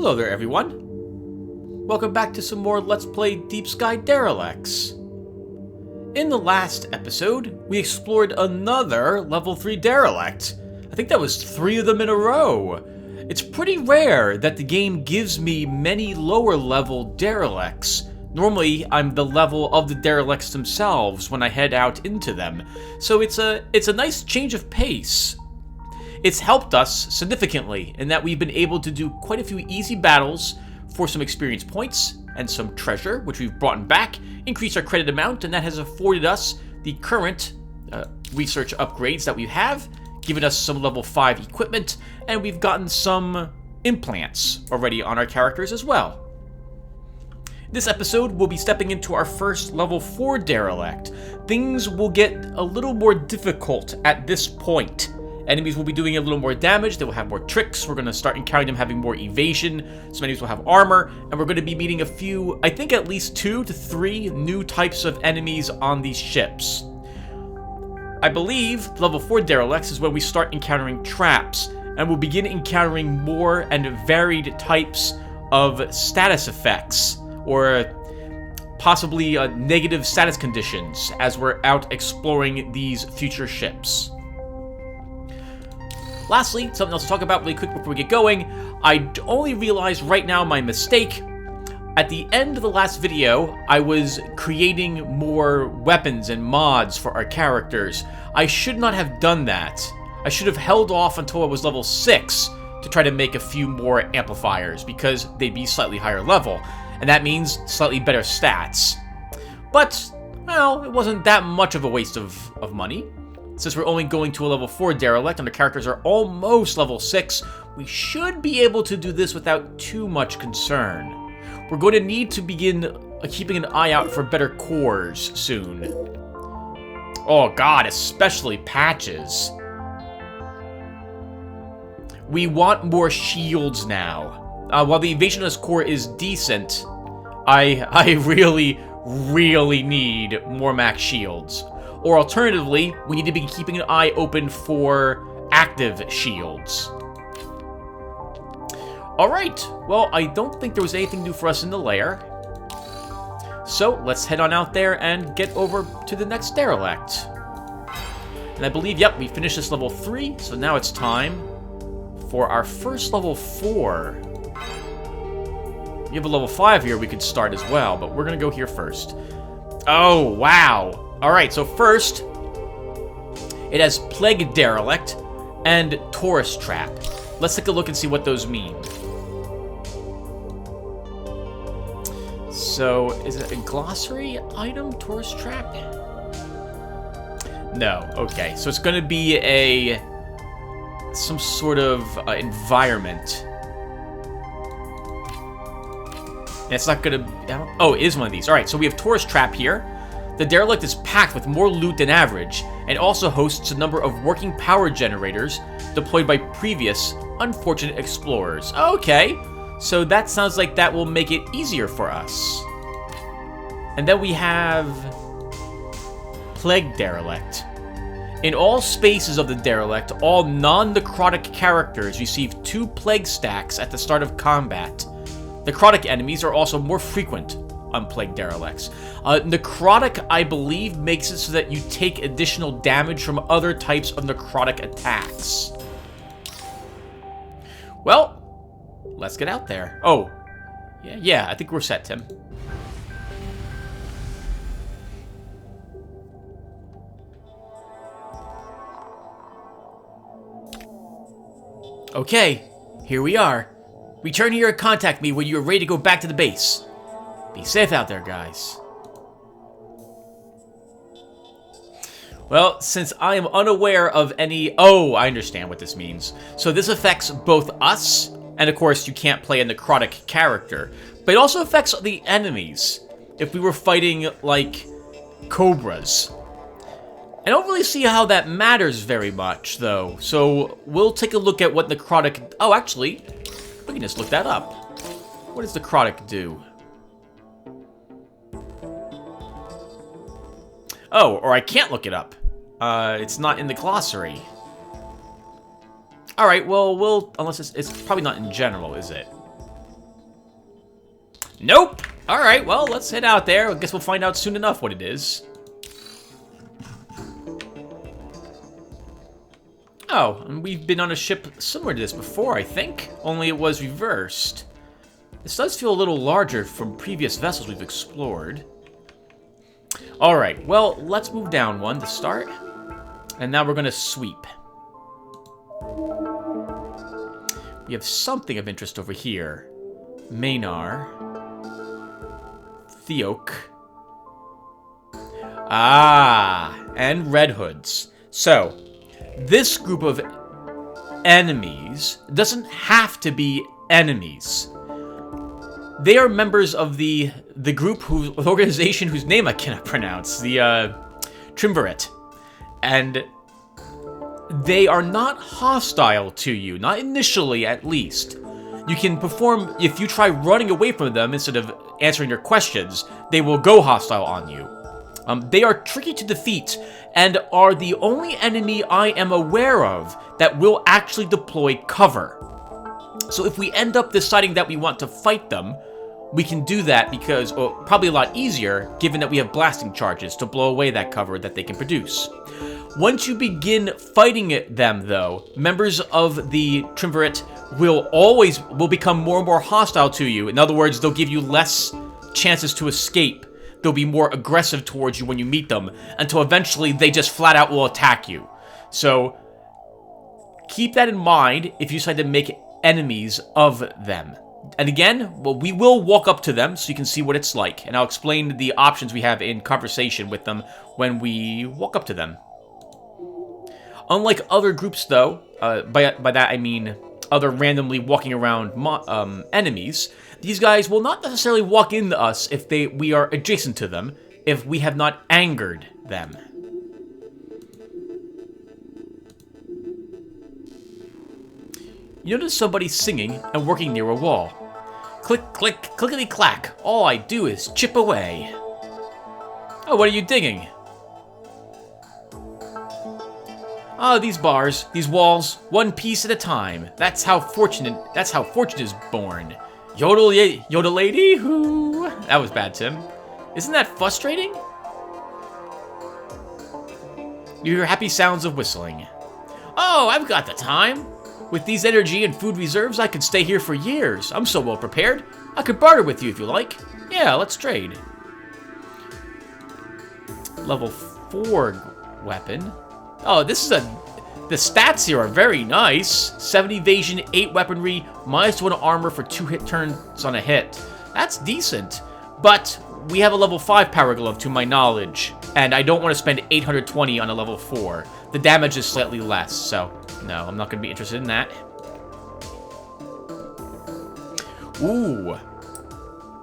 Hello there, everyone. Welcome back to some more Let's Play Deep Sky Derelicts. In the last episode, we explored another level 3 derelict. I think that was 3 of them in a row. It's pretty rare that the game gives me many lower level derelicts. Normally, I'm the level of the derelicts themselves when I head out into them, so it's a nice change of pace. It's helped us significantly in that we've been able to do quite a few easy battles for some experience points and some treasure, which we've brought back, increased our credit amount, and that has afforded us the current research upgrades that we have, given us some level 5 equipment, and we've gotten some implants already on our characters as well. This episode, we'll be stepping into our first level 4 derelict. Things will get a little more difficult at this point. Enemies will be doing a little more damage, they will have more tricks, we're going to start encountering them having more evasion, some enemies will have armor, and we're going to be meeting a few, I think at least 2 to 3 new types of enemies on these ships. I believe level 4 derelicts is when we start encountering traps, and we'll begin encountering more and varied types of status effects, or possibly negative status conditions as we're out exploring these future ships. Lastly, something else to talk about really quick before we get going. I only realized right now my mistake. At the end of the last video, I was creating more weapons and mods for our characters. I should not have done that. I should have held off until I was level 6 to try to make a few more amplifiers, because they'd be slightly higher level, and that means slightly better stats. But, well, it wasn't that much of a waste of money. Since we're only going to a level 4 derelict and the characters are almost level 6, we should be able to do this without too much concern. We're going to need to begin keeping an eye out for better cores soon. Oh god, especially patches. We want more shields now. While the evasion of this core is decent, I really need more max shields. Or alternatively, we need to be keeping an eye open for active shields. Alright, well, I don't think there was anything new for us in the lair. So, let's head on out there and get over to the next derelict. And I believe, yep, we finished this level 3, so now it's time for our first level 4. We have a level 5 here we could start as well, but we're going to go here first. Oh, wow. Alright, so first, it has Plague Derelict and Tourist Trap. Let's take a look and see what those mean. So, is it a glossary item, Tourist Trap? No, okay. So it's going to be some sort of environment. And it's not going to... Oh, it is one of these. Alright, so we have Tourist Trap here. The derelict is packed with more loot than average, and also hosts a number of working power generators deployed by previous unfortunate explorers. Okay, so that sounds like that will make it easier for us. And then we have Plague Derelict. In all spaces of the derelict, all non-necrotic characters receive 2 plague stacks at the start of combat. Necrotic enemies are also more frequent on Plague Derelicts. Necrotic, I believe, makes it so that you take additional damage from other types of necrotic attacks. Well, let's get out there. Oh, yeah, I think we're set, Tim. Okay, here we are. Return here and contact me when you're ready to go back to the base. Be safe out there, guys. Well, since I am unaware of any... Oh, I understand what this means. So this affects both us, and of course you can't play a necrotic character, but it also affects the enemies. If we were fighting, like, cobras. I don't really see how that matters very much, though. So we'll take a look at what necrotic... Oh, actually, we can just look that up. What does necrotic do? Oh, or I can't look it up. It's not in the glossary. Alright, well, unless it's probably not in general, is it? Nope. Alright, well, let's head out there. I guess we'll find out soon enough what it is. Oh, and we've been on a ship similar to this before, I think. Only it was reversed. This does feel a little larger from previous vessels we've explored. Alright, well, let's move down one to start. And now we're going to sweep. We have something of interest over here. Maynard. Theok. Ah, and Red Hoods. So, this group of enemies doesn't have to be enemies. They are members of the group organization whose name I cannot pronounce, the Triumvirate. And they are not hostile to you, not initially at least. You can perform, if you try running away from them instead of answering their questions, they will go hostile on you. They are tricky to defeat and are the only enemy I am aware of that will actually deploy cover. So if we end up deciding that we want to fight them, we can do that because, or probably a lot easier, given that we have blasting charges to blow away that cover that they can produce. Once you begin fighting them, though, members of the Triumvirate will become more and more hostile to you. In other words, they'll give you less chances to escape. They'll be more aggressive towards you when you meet them, until eventually they just flat out will attack you. So, keep that in mind if you decide to make enemies of them. And again, well, we will walk up to them so you can see what it's like. And I'll explain the options we have in conversation with them when we walk up to them. Unlike other groups, though, by that I mean other randomly walking around enemies, these guys will not necessarily walk into us if we are adjacent to them, if we have not angered them. You notice somebody singing and working near a wall. Click, click, clickety-clack. All I do is chip away. Oh, what are you digging? Ah, these bars, these walls, one piece at a time. That's how fortune is born. Yodel lady, who? That was bad, Tim. Isn't that frustrating? You hear happy sounds of whistling. Oh, I've got the time. With these energy and food reserves, I could stay here for years. I'm so well prepared. I could barter with you if you like. Yeah, let's trade. Level 4 weapon. Oh, the stats here are very nice. 7 evasion, 8 weaponry, -1 armor for 2 hit turns on a hit. That's decent. But we have a level 5 power glove to my knowledge, and I don't want to spend 820 on a level 4. The damage is slightly less, so no, I'm not going to be interested in that. Ooh.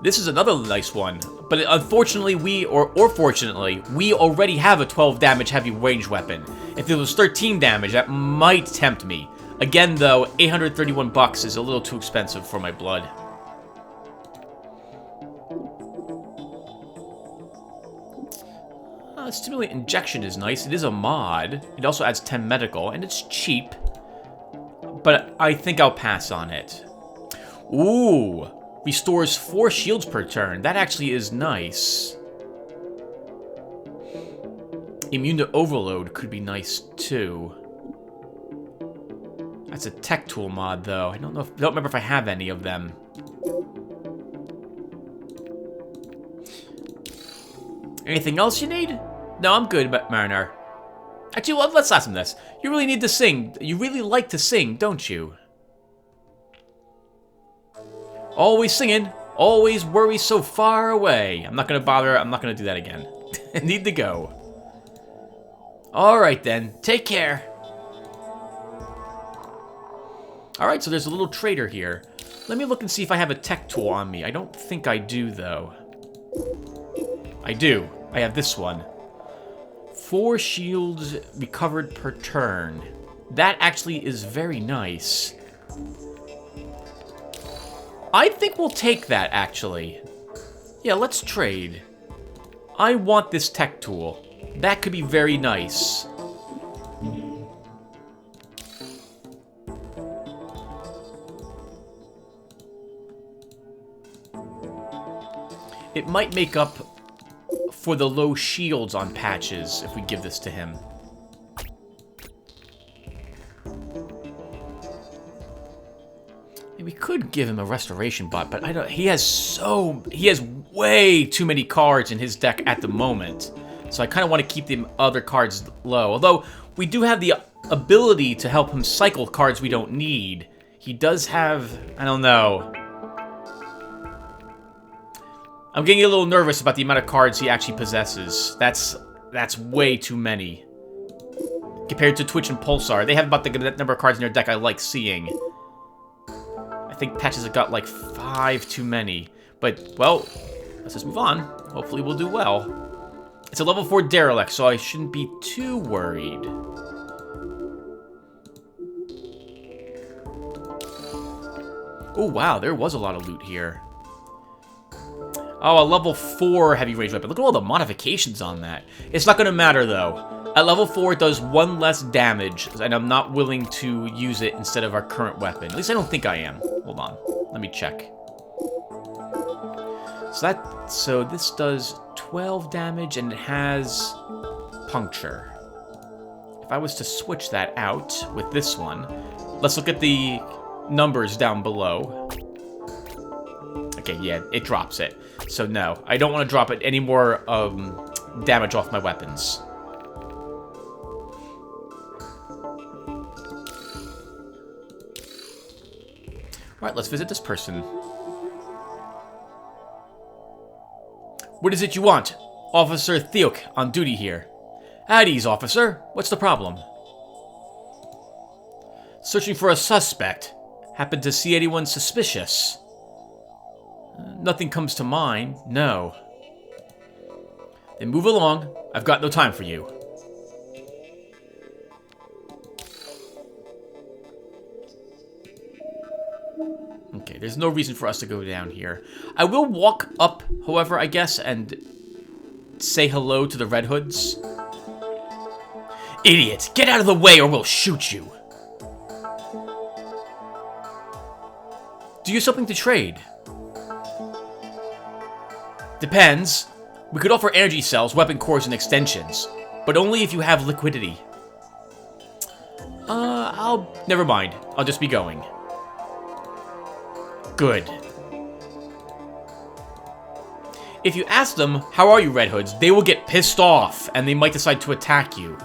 This is another nice one. But unfortunately, or fortunately, we already have a 12 damage heavy range weapon. If it was 13 damage, that might tempt me. Again, though, $831 is a little too expensive for my blood. Stimulant injection is nice. It is a mod. It also adds 10 medical, and it's cheap. But I think I'll pass on it. Ooh. Restores 4 shields per turn. That actually is nice. Immune to overload could be nice too. That's a tech tool mod though. I don't remember if I have any of them. Anything else you need? No, I'm good, Mariner. Actually, let's ask him this. You really need to sing. You really like to sing, don't you? Always singing, always worry so far away. I'm not gonna bother, I'm not gonna do that again. Need to go. Alright then, take care. Alright, so there's a little trader here. Let me look and see if I have a tech tool on me. I don't think I do, though. I do. I have this one. 4 shields recovered per turn. That actually is very nice. I think we'll take that, actually. Yeah, let's trade. I want this tech tool. That could be very nice. It might make up for the low shields on patches if we give this to him. We could give him a restoration bot, but I don't. He has way too many cards in his deck at the moment, so I kind of want to keep the other cards low. Although we do have the ability to help him cycle cards we don't need. He does have. I don't know. I'm getting a little nervous about the amount of cards he actually possesses. That's way too many compared to Twitch and Pulsar. They have about the number of cards in their deck I like seeing. I think Patches have got like 5 too many. But, well, let's just move on. Hopefully we'll do well. It's a level 4 Derelict, so I shouldn't be too worried. Oh, wow, there was a lot of loot here. Oh, a level 4 heavy range weapon. Look at all the modifications on that. It's not going to matter, though. At level 4, it does 1 less damage, and I'm not willing to use it instead of our current weapon. At least I don't think I am. Hold on. Let me check. So this does 12 damage, and it has puncture. If I was to switch that out with this one, let's look at the numbers down below. Okay, yeah, it drops it. So no, I don't want to drop it any more damage off my weapons. Alright, let's visit this person. What is it you want? Officer Theok on duty here. At ease, officer. What's the problem? Searching for a suspect. Happen to see anyone suspicious? Nothing comes to mind, no. Then move along. I've got no time for you. Okay, there's no reason for us to go down here. I will walk up, however, I guess, and say hello to the Red Hoods. Idiot! Get out of the way or we'll shoot you! Do you have something to trade? Depends. We could offer energy cells, weapon cores, and extensions. But only if you have liquidity. Never mind. I'll just be going. Good. If you ask them, how are you, Red Hoods, they will get pissed off, and they might decide to attack you.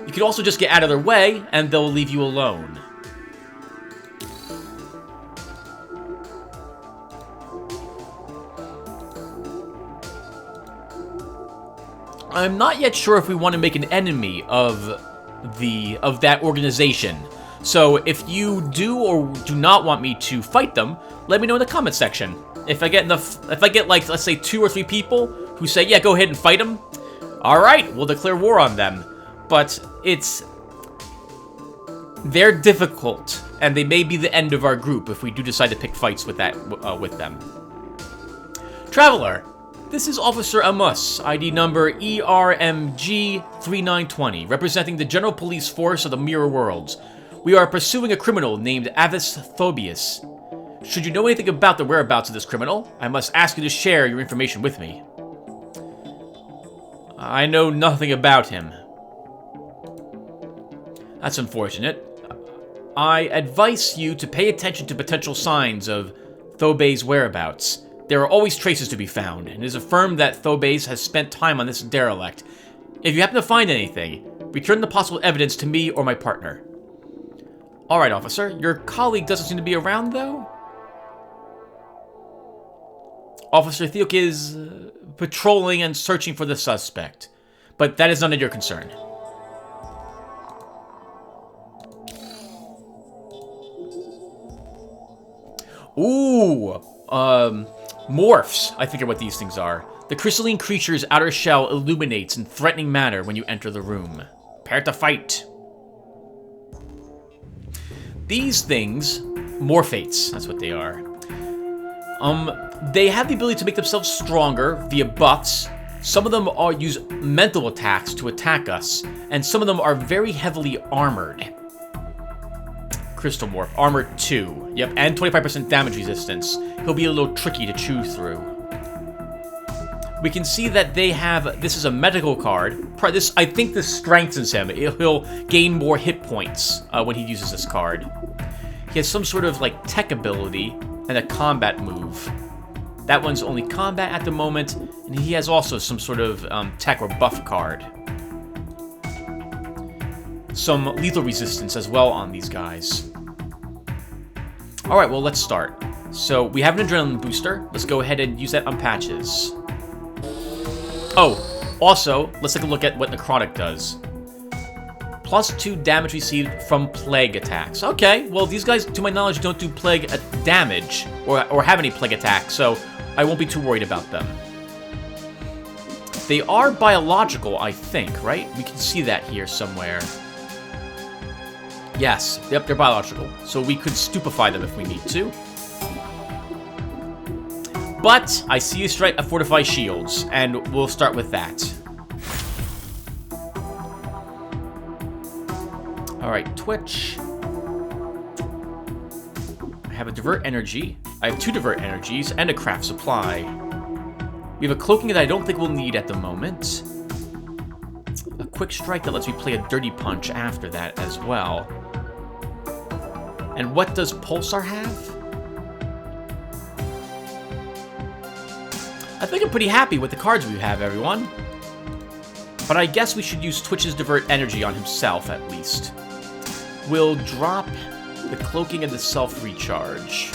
You could also just get out of their way, and they'll leave you alone. I'm not yet sure if we want to make an enemy of that organization. So if you do or do not want me to fight them, let me know in the comment section. If I get like, let's say 2 or 3 people who say, yeah, go ahead and fight them, all right, we'll declare war on them. But they're difficult, and they may be the end of our group if we do decide to pick fights with them. Traveler, this is Officer Amos, ID number ERMG3920, representing the General Police Force of the Mirror Worlds. We are pursuing a criminal named Avis Thobius. Should you know anything about the whereabouts of this criminal, I must ask you to share your information with me. I know nothing about him. That's unfortunate. I advise you to pay attention to potential signs of Thobe's whereabouts. There are always traces to be found, and it is affirmed that Thobe's has spent time on this derelict. If you happen to find anything, return the possible evidence to me or my partner. Alright, officer. Your colleague doesn't seem to be around, though? Officer Theok is patrolling and searching for the suspect, but that is none of your concern. Ooh, morphs, I think are what these things are. The crystalline creature's outer shell illuminates in threatening manner when you enter the room. Prepare to fight. These things, morphates, that's what they are. They have the ability to make themselves stronger via buffs. Some of them use mental attacks to attack us, and some of them are very heavily armored. Crystal Morph, Armor 2. Yep, and 25% damage resistance. He'll be a little tricky to chew through. we can see that they have, this is a medical card. I think this strengthens him. He'll gain more hit points when he uses this card. He has some sort of like tech ability and a combat move. That one's only combat at the moment, and he has also some sort of tech or buff card. Some lethal resistance as well on these guys. Alright, well, let's start. So, we have an adrenaline booster. Let's go ahead and use that on patches. Oh, also, let's take a look at what Necrotic does. +2 damage received from plague attacks. Okay, well, these guys, to my knowledge, don't do plague damage, or have any plague attacks, so I won't be too worried about them. They are biological, I think, right? We can see that here somewhere. Yes, yep, they're biological. So we could stupefy them if we need to. But I see a strike of Fortify Shields, and we'll start with that. Alright, Twitch. I have a Divert Energy. I have 2 Divert Energies and a Craft Supply. We have a Cloaking that I don't think we'll need at the moment. A Quick Strike that lets me play a Dirty Punch after that as well. And what does Pulsar have? I think I'm pretty happy with the cards we have, everyone. But I guess we should use Twitch's Divert Energy on himself, at least. We'll drop the Cloaking and the Self-Recharge.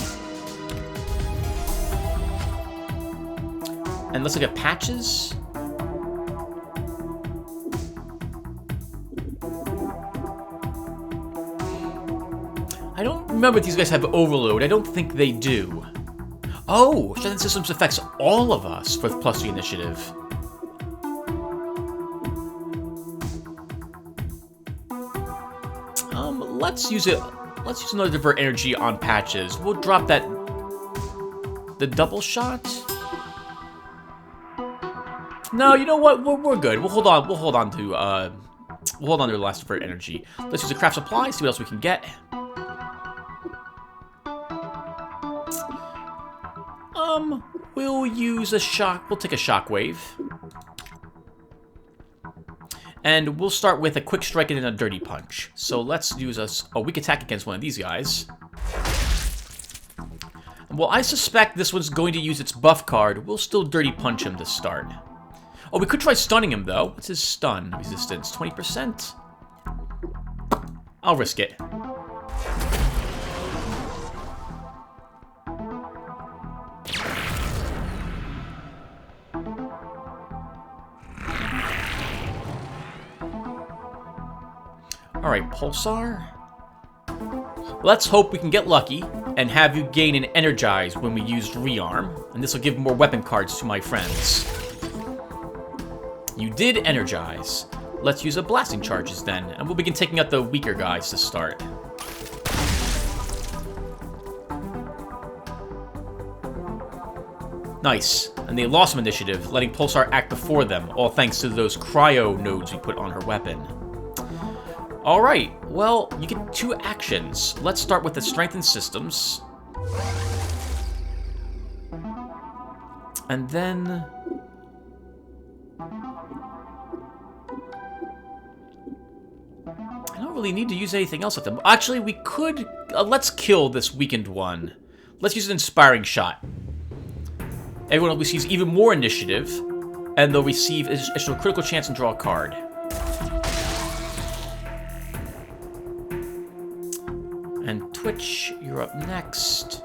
And let's look at Patches. I don't remember if these guys have Overload. I don't think they do. Oh, Strengthened Systems affects all of us with +3 initiative. Let's use it. Let's use another Divert Energy on Patches. We'll drop that. The double shot. No, you know what? We're good. We'll hold on. We'll hold on to the last Divert Energy. Let's use a Craft Supply. See what else we can get. We'll use a shock. We'll take a Shockwave. And we'll start with a Quick Strike and then a Dirty Punch. So let's use a weak attack against one of these guys. Well, I suspect this one's going to use its buff card. We'll still Dirty Punch him to start. Oh, we could try stunning him, though. What's his stun resistance? 20%? I'll risk it. Alright, Pulsar. Let's hope we can get lucky and have you gain an Energize when we used Rearm, and this will give more weapon cards to my friends. You did Energize. Let's use a Blasting Charges then, and we'll begin taking out the weaker guys to start. Nice. And they lost some initiative, letting Pulsar act before them, all thanks to those cryo nodes we put on her weapon. Alright, well, you get 2 actions. Let's start with the Strengthened Systems. And then... I don't really need to use anything else at them. Actually, we could... let's kill this weakened one. Let's use an Inspiring Shot. Everyone receives even more initiative, and they'll receive a critical chance and draw a card. And Twitch, you're up next.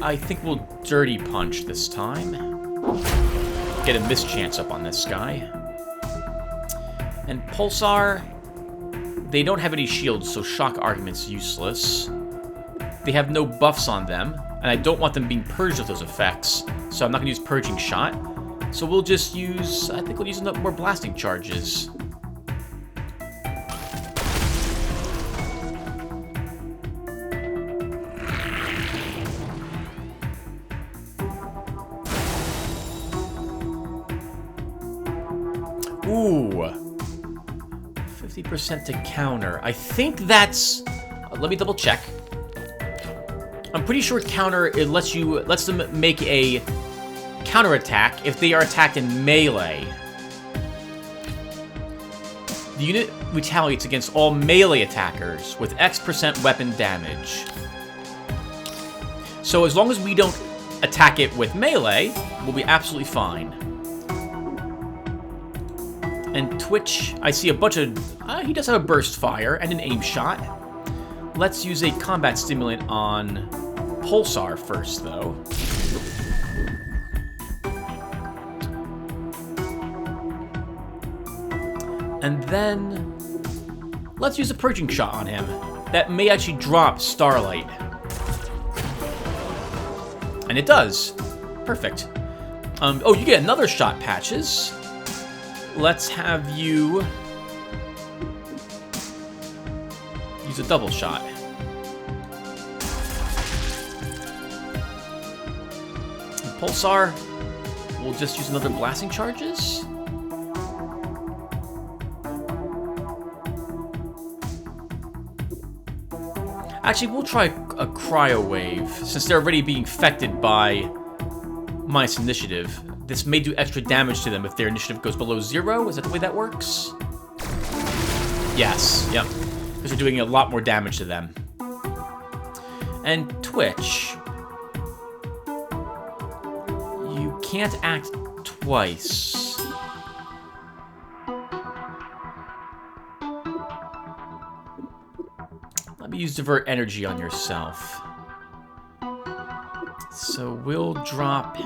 I think we'll Dirty Punch this time. Get a mischance up on this guy. And Pulsar, they don't have any shields, so Shock Argument's useless. They have no buffs on them, and I don't want them being purged with those effects, so I'm not going to use Purging Shot. So we'll just use, I think we'll use more Blasting Charges. Ooh, 50% to counter. I think that's... let me double check. I'm pretty sure counter, it lets them make a counterattack if they are attacked in melee. The unit retaliates against all melee attackers with X% weapon damage. So as long as we don't attack it with melee, we'll be absolutely fine. And Twitch, I see a bunch of... he does have a burst fire and an aim shot. Let's use a combat stimulant on Pulsar first, though. And then let's use a purging shot on him. That may actually drop Starlight. And it does. Perfect. Oh, you get another shot, Patches. Let's have you use a double shot. And Pulsar, we'll just use another blasting charges. Actually, we'll try a cryo wave, since they're already being affected by minus initiative. This may do extra damage to them if their initiative goes below 0. Is that the way that works? Yes, yep. Because we're doing a lot more damage to them. And Twitch, you can't act twice. Let me use Divert Energy on yourself. So we'll drop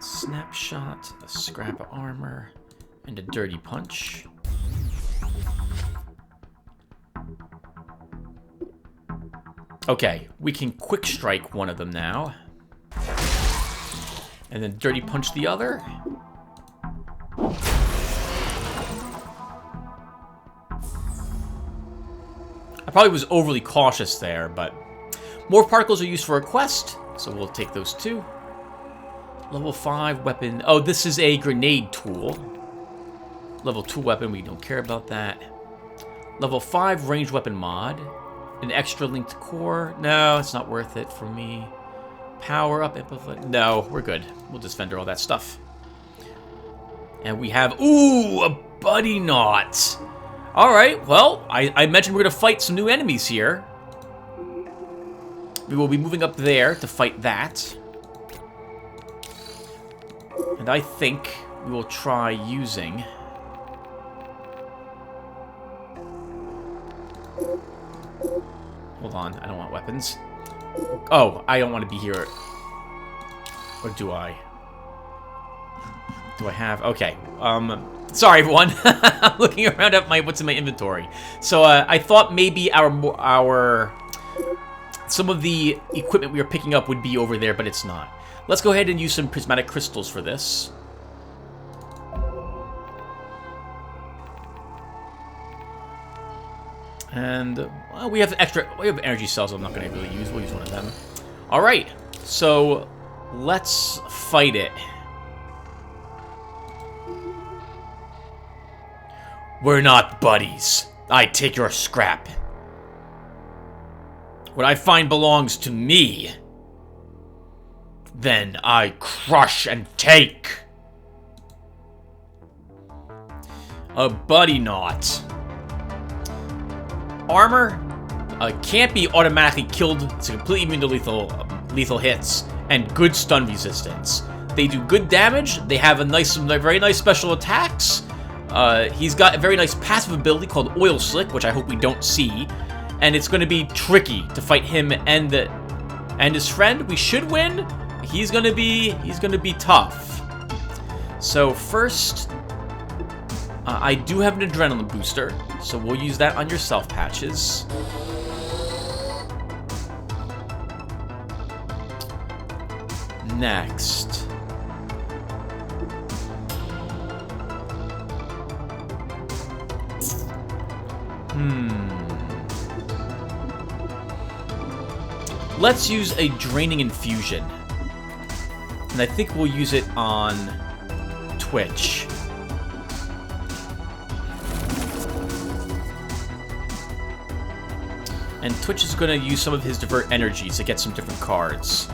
Snapshot, a Scrap of Armor, and a Dirty Punch. Okay, we can Quick Strike one of them now. And then Dirty Punch the other. I probably was overly cautious there, but more particles are used for a quest, so we'll take those too. Level 5 weapon. Oh, this is a grenade tool. Level 2 weapon, we don't care about that. Level 5 ranged weapon mod. An extra linked core. No, it's not worth it for me. Power up, amplify. No, we're good. We'll just vendor all that stuff. And we have, ooh, a buddy knot. Alright, well, I mentioned we're going to fight some new enemies here. We will be moving up there to fight that. And I think we will try using... Hold on, I don't want weapons. Oh, I don't want to be here. Or do I? Do I have... Okay, sorry, everyone. I'm looking around at what's in my inventory. So I thought maybe some of the equipment we were picking up would be over there, but it's not. Let's go ahead and use some prismatic crystals for this. And well, we have energy cells I'm not going to really use. We'll use one of them. All right, so let's fight it. We're not buddies. I take your scrap. What I find belongs to me. Then I crush and take. A buddy knot. Armor can't be automatically killed. It's completely immune to lethal hits and good stun resistance. They do good damage. They have some very nice special attacks. He's got a very nice passive ability called Oil Slick, which I hope we don't see. And it's going to be tricky to fight him and his friend. We should win. He's going to be tough. So first, I do have an adrenaline booster, so we'll use that on yourself, Patches. Next. Let's use a Draining Infusion. And I think we'll use it on Twitch. And Twitch is going to use some of his divert energies to get some different cards.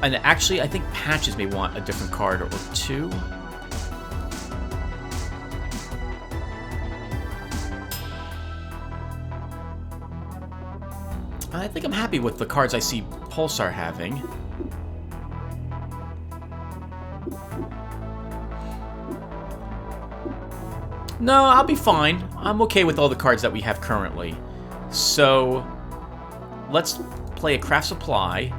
And actually, I think Patches may want a different card or two. I think I'm happy with the cards I see Pulsar having. No, I'll be fine. I'm okay with all the cards that we have currently. So, let's play a Craft Supply,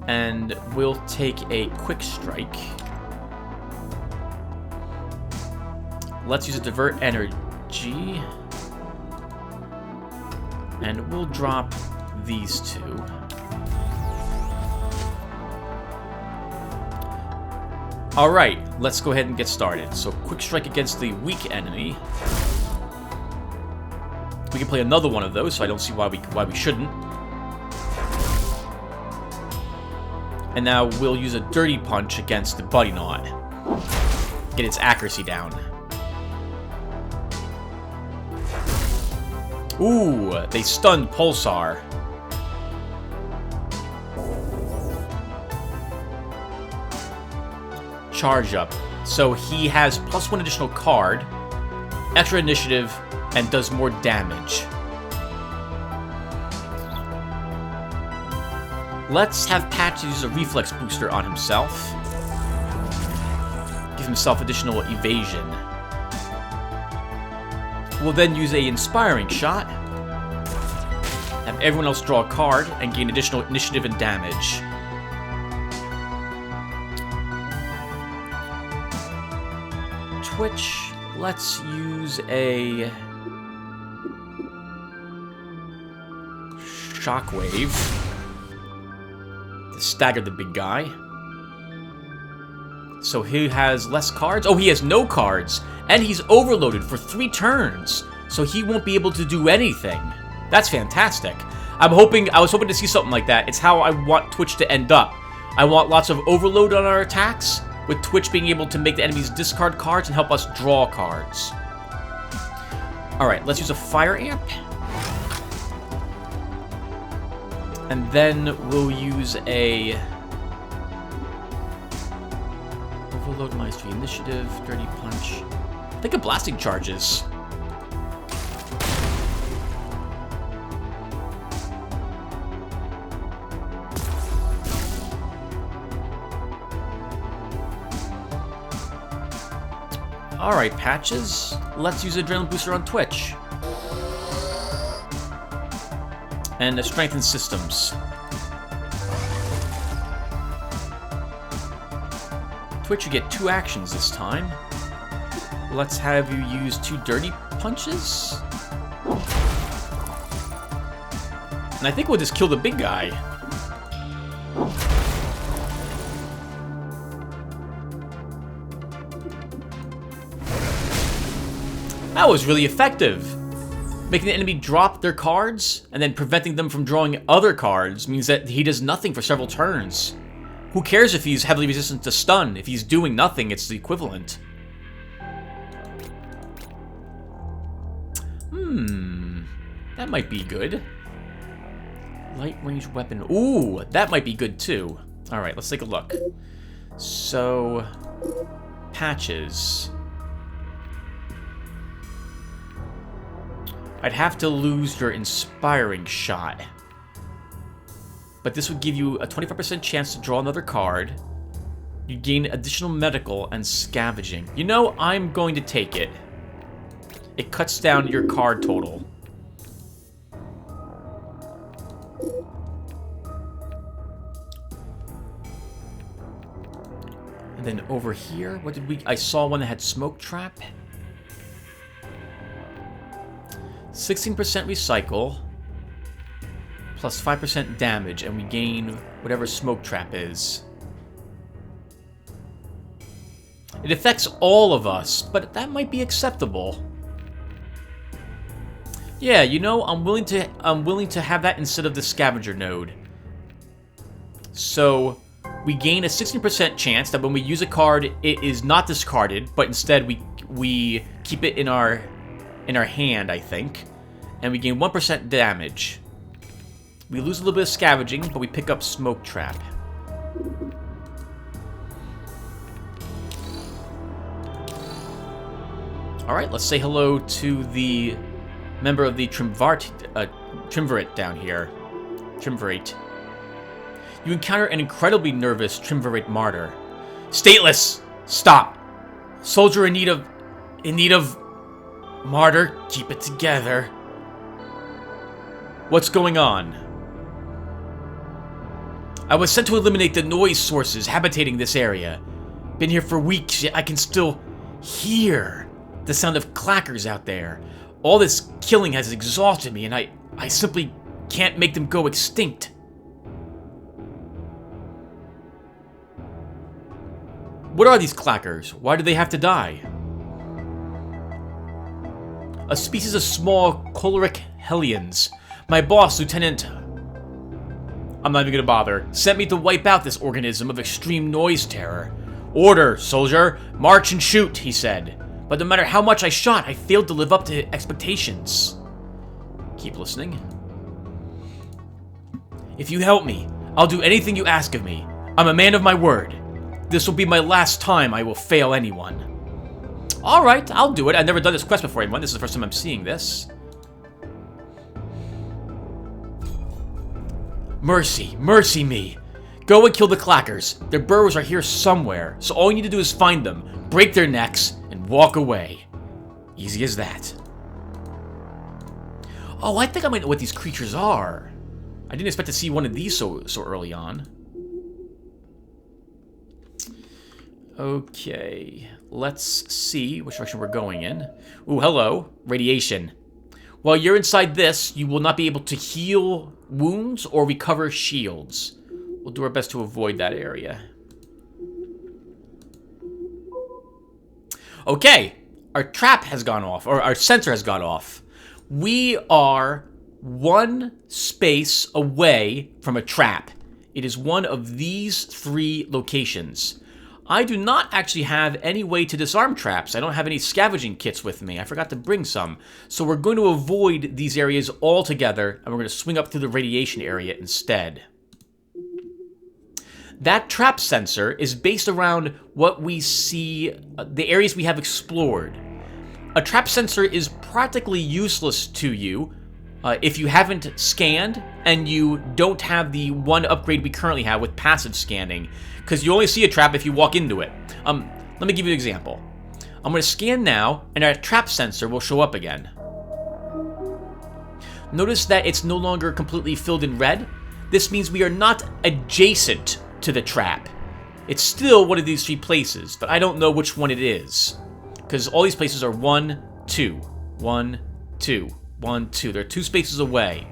and we'll take a Quick Strike. Let's use a Divert Energy, and we'll drop these two. Alright, let's go ahead and get started. So, Quick Strike against the weak enemy. We can play another one of those, so I don't see why we shouldn't. And now we'll use a Dirty Punch against the Buddy Knot. Get its accuracy down. Ooh, they stunned Pulsar. Charge up. So he has +1 additional card, extra initiative, and does more damage. Let's have Patch use a reflex booster on himself. Give himself additional evasion. We'll then use a inspiring shot. Have everyone else draw a card and gain additional initiative and damage. Twitch, let's use a Shockwave to stagger the big guy. So he has less cards. Oh, he has no cards, and he's overloaded for 3 turns, so he won't be able to do anything. That's fantastic. I was hoping to see something like that. It's how I want Twitch to end up. I want lots of overload on our attacks, with Twitch being able to make the enemies discard cards and help us draw cards. Alright, let's use a Fire Amp. And then we'll use a Overload minus 3 initiative, Dirty Punch. Think of Blasting Charges. Alright, Patches. Let's use Adrenaline Booster on Twitch. And Strengthen Systems. Twitch, you get 2 actions this time. Let's have you use 2 Dirty Punches. And I think we'll just kill the big guy. That was really effective. Making the enemy drop their cards and then preventing them from drawing other cards means that he does nothing for several turns. Who cares if he's heavily resistant to stun? If he's doing nothing, it's the equivalent. That might be good. Light range weapon. Ooh, that might be good too. Alright, let's take a look. So, Patches. I'd have to lose your Inspiring Shot. But this would give you a 25% chance to draw another card. You gain additional medical and scavenging. You know, I'm going to take it. It cuts down your card total. And then over here, what did we... I saw one that had Smoke Trap. 16% recycle, plus 5% damage, and we gain whatever Smoke Trap is. It affects all of us, but that might be acceptable. Yeah, you know, I'm willing to have that instead of the Scavenger node. So we gain a 16% chance that when we use a card, it is not discarded, but instead we keep it in our hand, I think. and we gain 1% damage. We lose a little bit of scavenging, but we pick up Smoke Trap. Alright, let's say hello to the member of the Triumvirate down here. Triumvirate. You encounter an incredibly nervous Triumvirate martyr. Stateless! Stop! Soldier in need of... Martyr, keep it together. What's going on? I was sent to eliminate the noise sources habitating this area. Been here for weeks, yet I can still hear the sound of clackers out there. All this killing has exhausted me, and I simply can't make them go extinct. What are these clackers? Why do they have to die? A species of small choleric hellions. My boss, Lieutenant... I'm not even gonna bother. Sent me to wipe out this organism of extreme noise terror. Order, soldier. March and shoot, he said. But no matter how much I shot, I failed to live up to expectations. Keep listening. If you help me, I'll do anything you ask of me. I'm a man of my word. This will be my last time I will fail anyone. Alright, I'll do it. I've never done this quest before anyone. This is the first time I'm seeing this. Mercy, mercy me. Go and kill the clackers. Their burrows are here somewhere, so all you need to do is find them, break their necks, and walk away. Easy as that. Oh, I think I might know what these creatures are. I didn't expect to see one of these so early on. Okay, let's see which direction we're going in. Ooh, hello. Radiation. While you're inside this, you will not be able to heal wounds or recover shields. We'll do our best to avoid that area. Okay, our trap has gone off, or our sensor has gone off. We are one space away from a trap. It is one of these 3 locations. I do not actually have any way to disarm traps. I don't have any scavenging kits with me. I forgot to bring some. So we're going to avoid these areas altogether, and we're going to swing up through the radiation area instead. That trap sensor is based around what we see, the areas we have explored. A trap sensor is practically useless to you if you haven't scanned and you don't have the one upgrade we currently have with passive scanning, because you only see a trap if you walk into it. Let me give you an example. I'm going to scan now, and our trap sensor will show up again. Notice that it's no longer completely filled in red. This means we are not adjacent to the trap. It's still one of these 3 places, but I don't know which one it is, because all these places are 1, 2, 1, 2, 1, 2. They're 2 spaces away.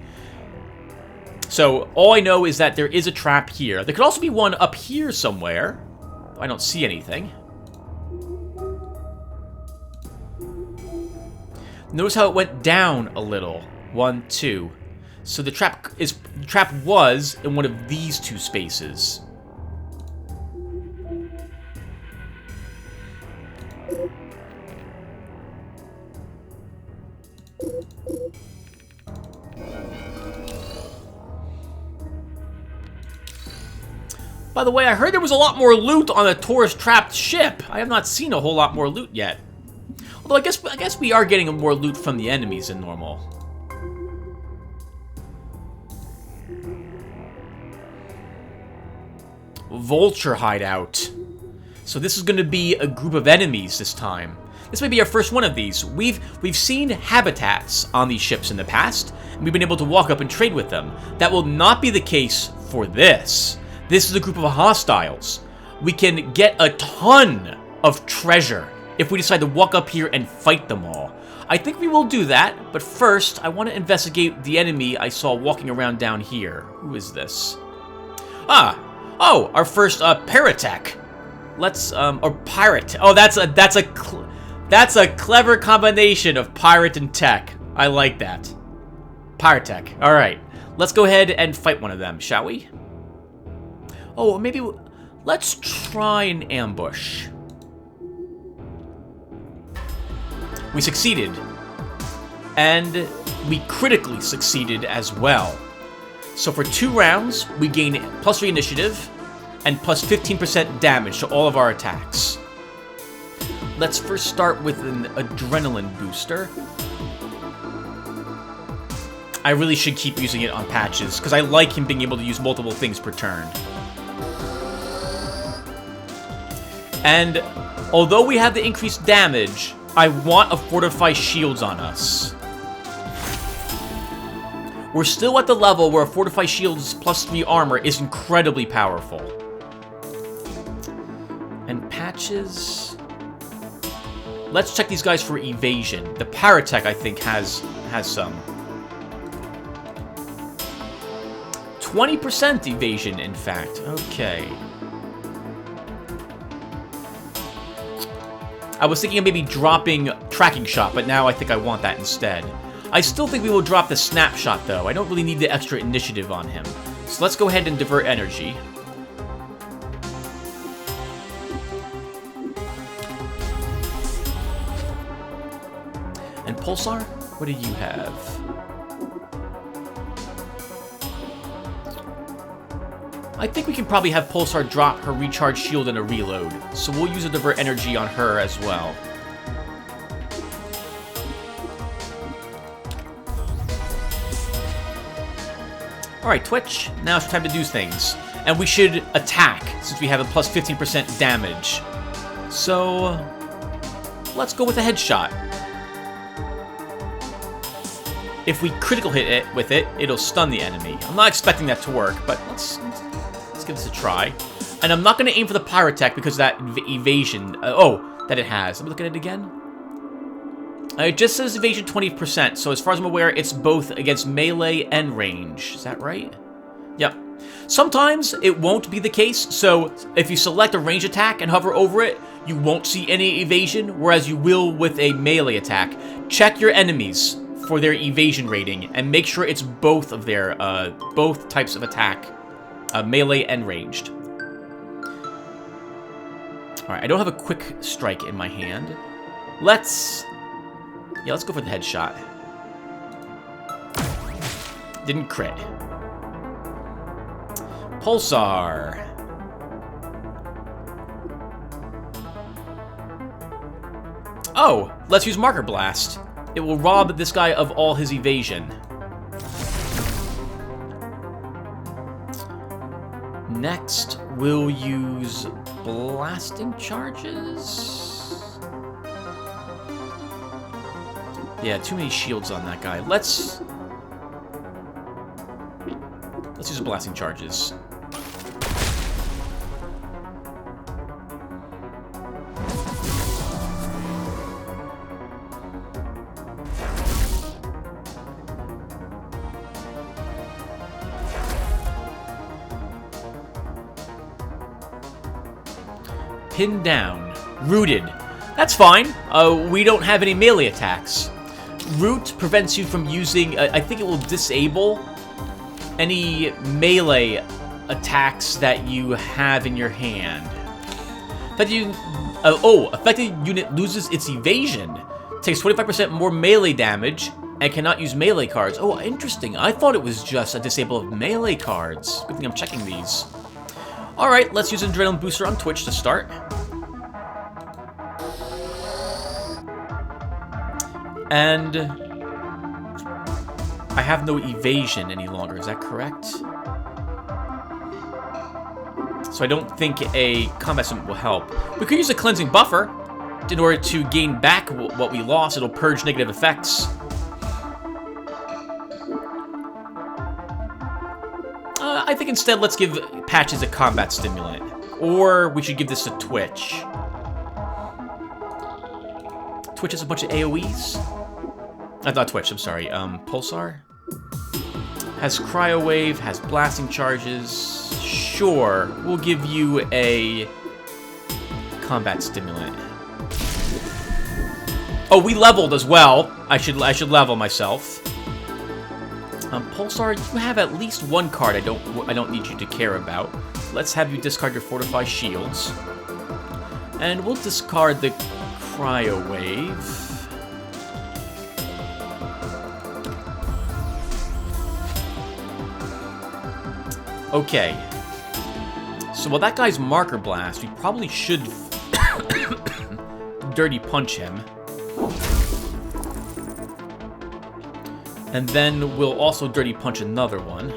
So all I know is that there is a trap here. There could also be one up here somewhere. I don't see anything. Notice how it went down a little. 1, 2. So the trap was in one of these 2 spaces. By the way, I heard there was a lot more loot on the tourist-trapped ship. I have not seen a whole lot more loot yet. Although I guess we are getting more loot from the enemies than normal. Vulture hideout. So this is going to be a group of enemies this time. This may be our first one of these. We've seen habitats on these ships in the past, and we've been able to walk up and trade with them. That will not be the case for this. This is a group of hostiles. We can get a ton of treasure if we decide to walk up here and fight them all. I think we will do that, but first, I want to investigate the enemy I saw walking around down here. Who is this? Oh, our first paratech. Let's or pirate. Oh, that's a clever combination of pirate and tech. I like that. Piratech. All right, let's go ahead and fight one of them, shall we? Oh, maybe let's try an ambush. We succeeded. And we critically succeeded as well. So for 2 rounds, we gain +3 initiative and +15% damage to all of our attacks. Let's first start with an adrenaline booster. I really should keep using it on Patches, because I like him being able to use multiple things per turn. And although we have the increased damage, I want a Fortify Shields on us. We're still at the level where a Fortify Shields +3 armor is incredibly powerful. And Patches... Let's check these guys for evasion. The Paratech, I think, has some. 20% evasion, in fact. Okay. I was thinking of maybe dropping Tracking Shot, but now I think I want that instead. I still think we will drop the Snapshot, though. I don't really need the extra initiative on him. So let's go ahead and divert energy. And Pulsar, what do you have? I think we can probably have Pulsar drop her recharge shield and a reload, so we'll use a divert energy on her as well. Alright, Twitch, now it's time to do things. And we should attack, since we have a +15% damage. So, let's go with a headshot. If we critical hit it with it, it'll stun the enemy. I'm not expecting that to work, but let's give this a try. And I'm not going to aim for the Pyrotech because of that evasion. That it has. Let me look at it again. It just says evasion 20%, so as far as I'm aware, it's both against melee and range. Is that right? Yep. Sometimes it won't be the case, so if you select a range attack and hover over it, you won't see any evasion, whereas you will with a melee attack. Check your enemies for their evasion rating, and make sure it's both of their, both types of attack. Melee and ranged. Alright, I don't have a quick strike in my hand. Let's go for the headshot. Didn't crit. Pulsar. Oh, let's use Marker Blast. It will rob this guy of all his evasion. Next, we'll use blasting charges. Yeah, too many shields on that guy. Let's use blasting charges. Pinned down. Rooted. That's fine. We don't have any melee attacks. Root prevents you from using... I think it will disable any melee attacks that you have in your hand. Affected unit loses its evasion. Takes 25% more melee damage and cannot use melee cards. Oh, interesting. I thought it was just a disable of melee cards. Good thing I'm checking these. Alright, let's use an Adrenaline Booster on Twitch to start. And I have no evasion any longer, is that correct? So I don't think a combat summon will help. We could use a Cleansing Buffer in order to gain back what we lost. It'll purge negative effects. I think instead let's give Patches a combat stimulant. Or we should give this to Twitch. Twitch has a bunch of AoEs? Not Twitch, I'm sorry. Pulsar? Has Cryo Wave, has Blasting Charges. Sure, we'll give you a combat stimulant. Oh, we leveled as well. I should level myself. Pulsar, you have at least one card I don't need you to care about. Let's have you discard your Fortify Shields. And we'll discard the Cryo Wave. Okay. So while that guy's marker blast, we probably should dirty punch him. And then we'll also dirty punch another one.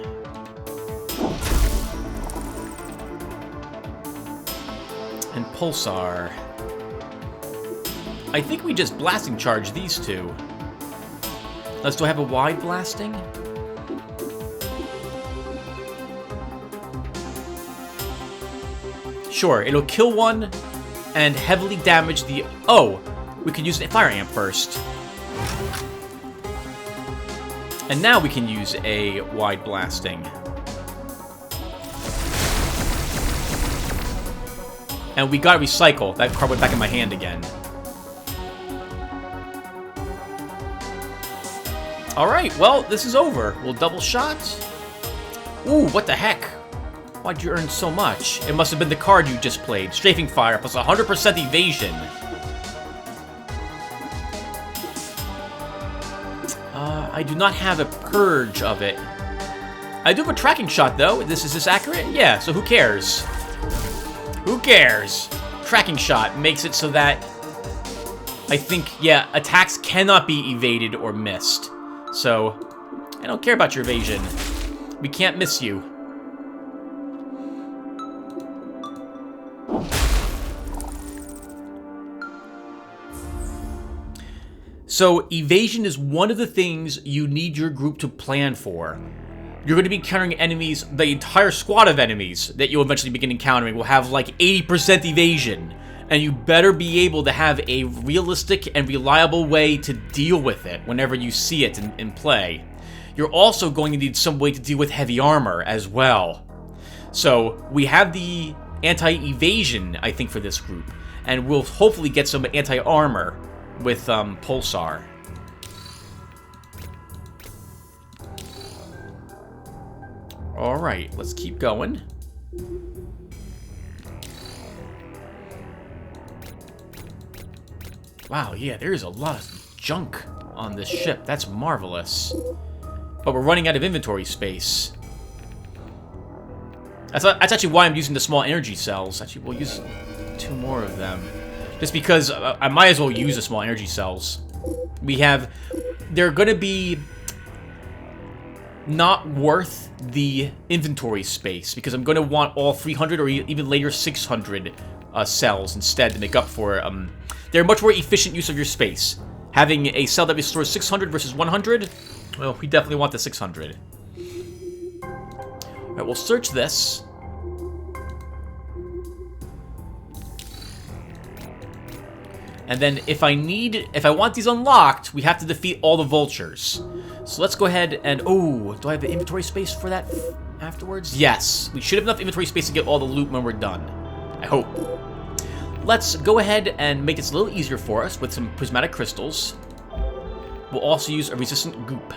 And Pulsar. I think we just blasting charge these two. Do I have a wide blasting? Sure, it'll kill one and heavily damage the... Oh, we could use a fire amp first. And now we can use a wide blasting. And we gotta recycle. That card went back in my hand again. Alright, well, this is over. We'll double shot. Ooh, what the heck? Why'd you earn so much? It must have been the card you just played. Strafing Fire plus 100% evasion. I do not have a purge of it. I do have a tracking shot, though. Is this accurate? Yeah, so who cares? Who cares? Tracking shot makes it so that... I think, yeah, attacks cannot be evaded or missed. So, I don't care about your evasion. We can't miss you. So, evasion is one of the things you need your group to plan for. You're going to be encountering enemies, the entire squad of enemies that you'll eventually begin encountering will have like 80% evasion. And you better be able to have a realistic and reliable way to deal with it whenever you see it in play. You're also going to need some way to deal with heavy armor as well. So, we have the anti-evasion, I think, for this group. And we'll hopefully get some anti-armor with Pulsar. Alright, let's keep going. Wow, yeah, there's a lot of junk on this ship. That's marvelous. But we're running out of inventory space. That's actually why I'm using the small energy cells. Actually, we'll use 2 more of them. Just because I might as well use the small energy cells. They're gonna be not worth the inventory space because I'm gonna want all 300 or even later 600 cells instead to make up for it. They're a much more efficient use of your space. Having a cell that restores 600 versus 100, well, we definitely want the 600. Alright, we'll search this. And then if I want these unlocked, we have to defeat all the vultures. So let's go ahead and, oh, do I have the inventory space for that afterwards? Yes, we should have enough inventory space to get all the loot when we're done. I hope. Let's go ahead and make this a little easier for us with some prismatic crystals. We'll also use a resistant goop.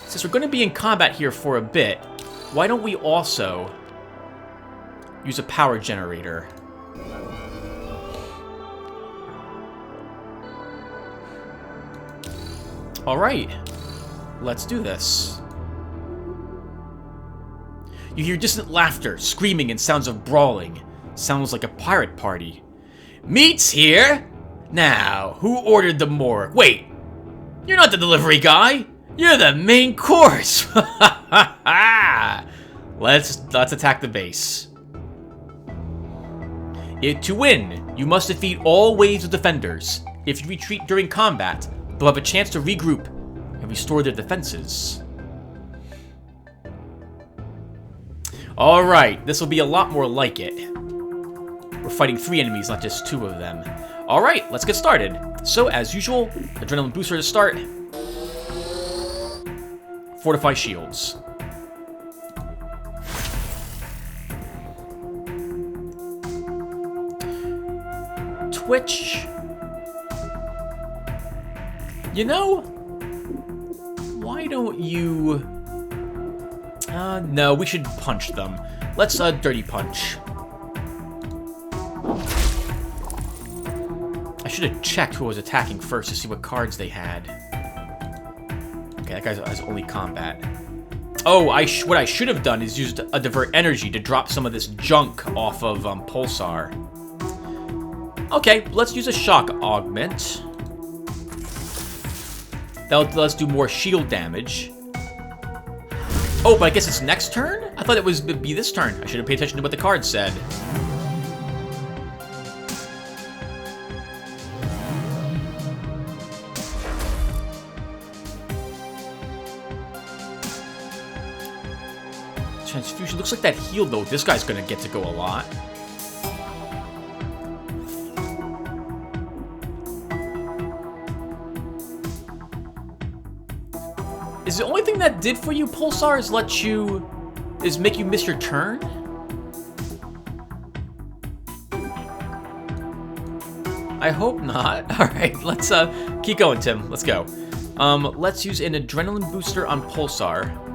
Since we're going to be in combat here for a bit, why don't we also use a power generator? Alright, let's do this. You hear distant laughter, screaming, and sounds of brawling. Sounds like a pirate party. Meat's here! Now, who ordered the morgue? Wait, you're not the delivery guy! You're the main course! Let's attack the base. To win, you must defeat all waves of defenders. If you retreat during combat, they'll have a chance to regroup and restore their defenses. Alright, this will be a lot more like it. We're fighting 3 enemies, not just 2 of them. Alright, let's get started. So, as usual, adrenaline booster to start. Fortify shields. Twitch. You know, why don't you... no, we should punch them. Let's, dirty punch. I should have checked who was attacking first to see what cards they had. Okay, that guy has only combat. Oh, what I should have done is used a divert energy to drop some of this junk off of Pulsar. Okay, let's use a shock augment. That'll let us do more shield damage. Oh, but I guess it's next turn? I thought it would be this turn. I should have paid attention to what the card said. Transfusion. Looks like that heal, though. This guy's gonna get to go a lot. Is the only thing that did for you, Pulsar, is make you miss your turn? I hope not. Alright, let's keep going, Tim. Let's go. Let's use an adrenaline booster on Pulsar.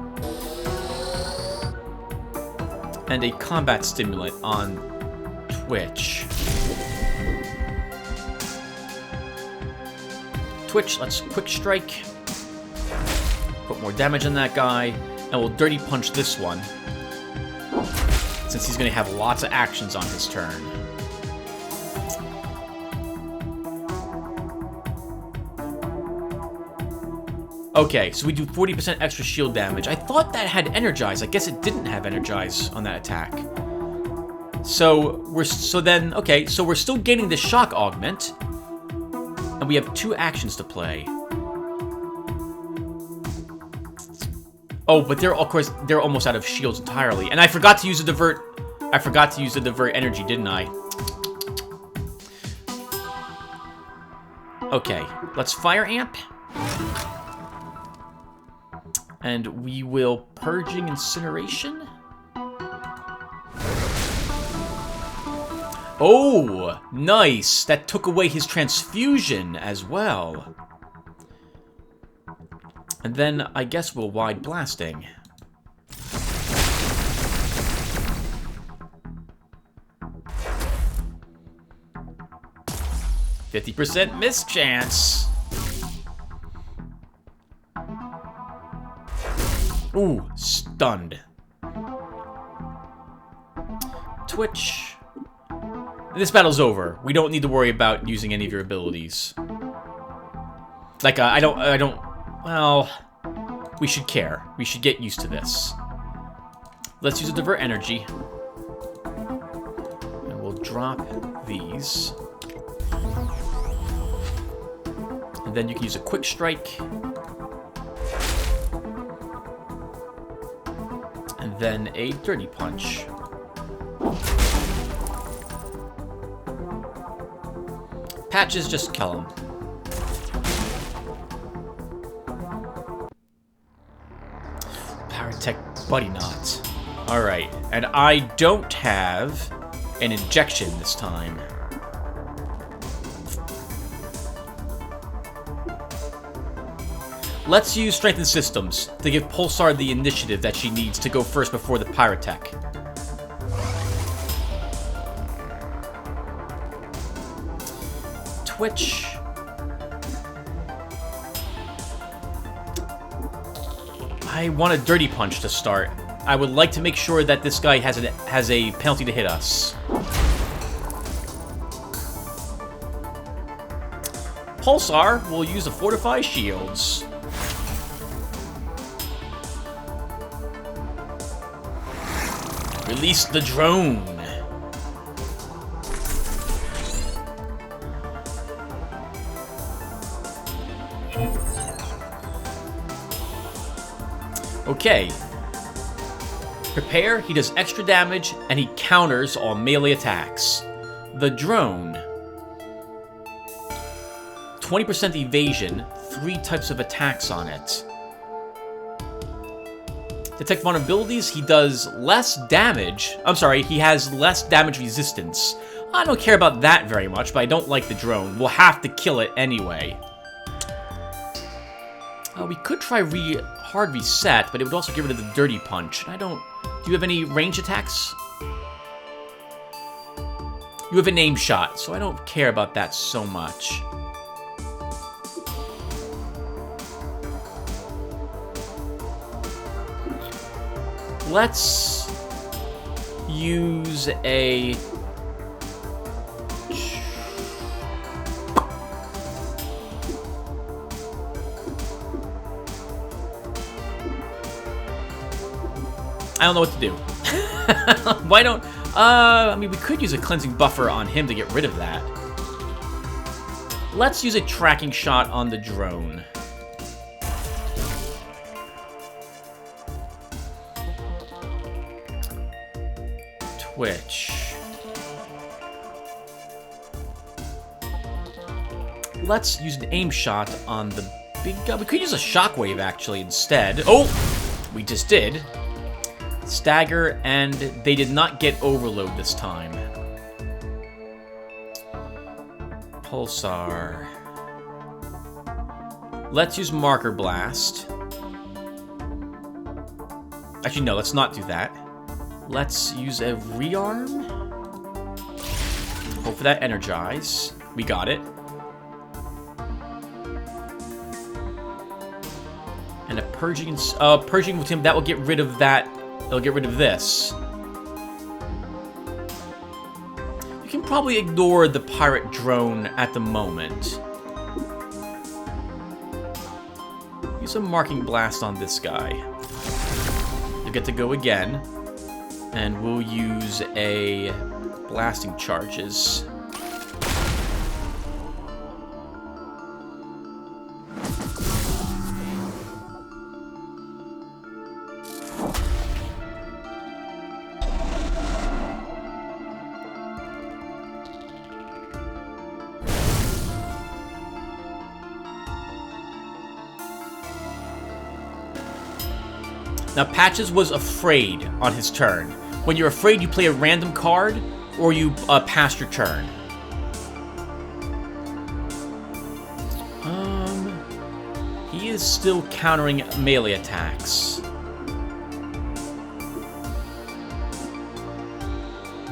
And a combat stimulant on Twitch. Twitch, let's quick strike. Put more damage on that guy, and we'll dirty punch this one, since he's going to have lots of actions on his turn. Okay, so we do 40% extra shield damage. I thought that had energize. I guess it didn't have energize on that attack. So we're still gaining the shock augment, and we have 2 actions to play. Oh, but they're almost out of shields entirely. And I forgot to use the divert. I forgot to use the divert energy, didn't I? Okay, let's fire amp. And we will purging incineration. Oh, nice. That took away his transfusion as well. And then, I guess we'll wide blasting. %50 miss chance. Ooh, stunned. Twitch. This battle's over. We don't need to worry about using any of your abilities. Like, I don't... Well, we should care. We should get used to this. Let's use a divert energy. And we'll drop these. And then you can use a quick strike. And then a dirty punch. Patches, just kill him. Tech buddy knot. Alright, and I don't have an injection this time. Let's use Strengthened Systems to give Pulsar the initiative that she needs to go first before the Pyrotech. Twitch. I want a dirty punch to start. I would like to make sure that this guy has a penalty to hit us. Pulsar will use the Fortify Shields. Release the drone. Okay. Prepare, he does extra damage, and he counters all melee attacks. The drone. 20% evasion, 3 types of attacks on it. Detect vulnerabilities, he does less damage. I'm sorry, he has less damage resistance. I don't care about that very much, but I don't like the drone. We'll have to kill it anyway. We could try hard reset, but it would also get rid of the dirty punch. I don't... Do you have any range attacks? You have an aim shot, so I don't care about that so much. Let's use a... I don't know what to do. Why don't... I mean, we could use a cleansing buffer on him to get rid of that. Let's use a tracking shot on the drone. Twitch. Let's use an aim shot on the big guy. We could use a shockwave, actually, instead. Oh! We just did. Stagger, and they did not get overload this time. Pulsar. Let's use Marker Blast. Actually, no, let's not do that. Let's use a Rearm. Hope for that Energize. We got it. And a Purging with him, that will get rid of that. It'll get rid of this. You can probably ignore the pirate drone at the moment. Use a Marking Blast on this guy. You'll get to go again. And we'll use a Blasting Charges. Now, Patches was afraid on his turn. When you're afraid, you play a random card, or you pass your turn. He is still countering melee attacks.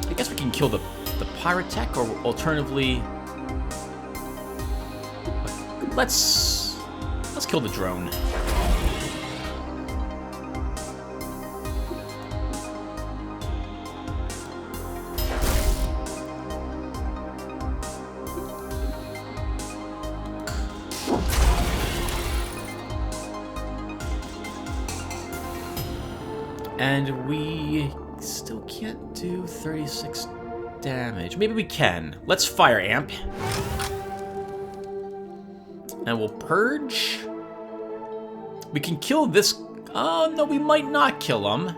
I guess we can kill the Pyrotech, or alternatively... Let's kill the drone. And we still can't do 36 damage. Maybe we can. Let's Fire Amp. And we'll Purge. We can kill this... Oh, no, we might not kill him.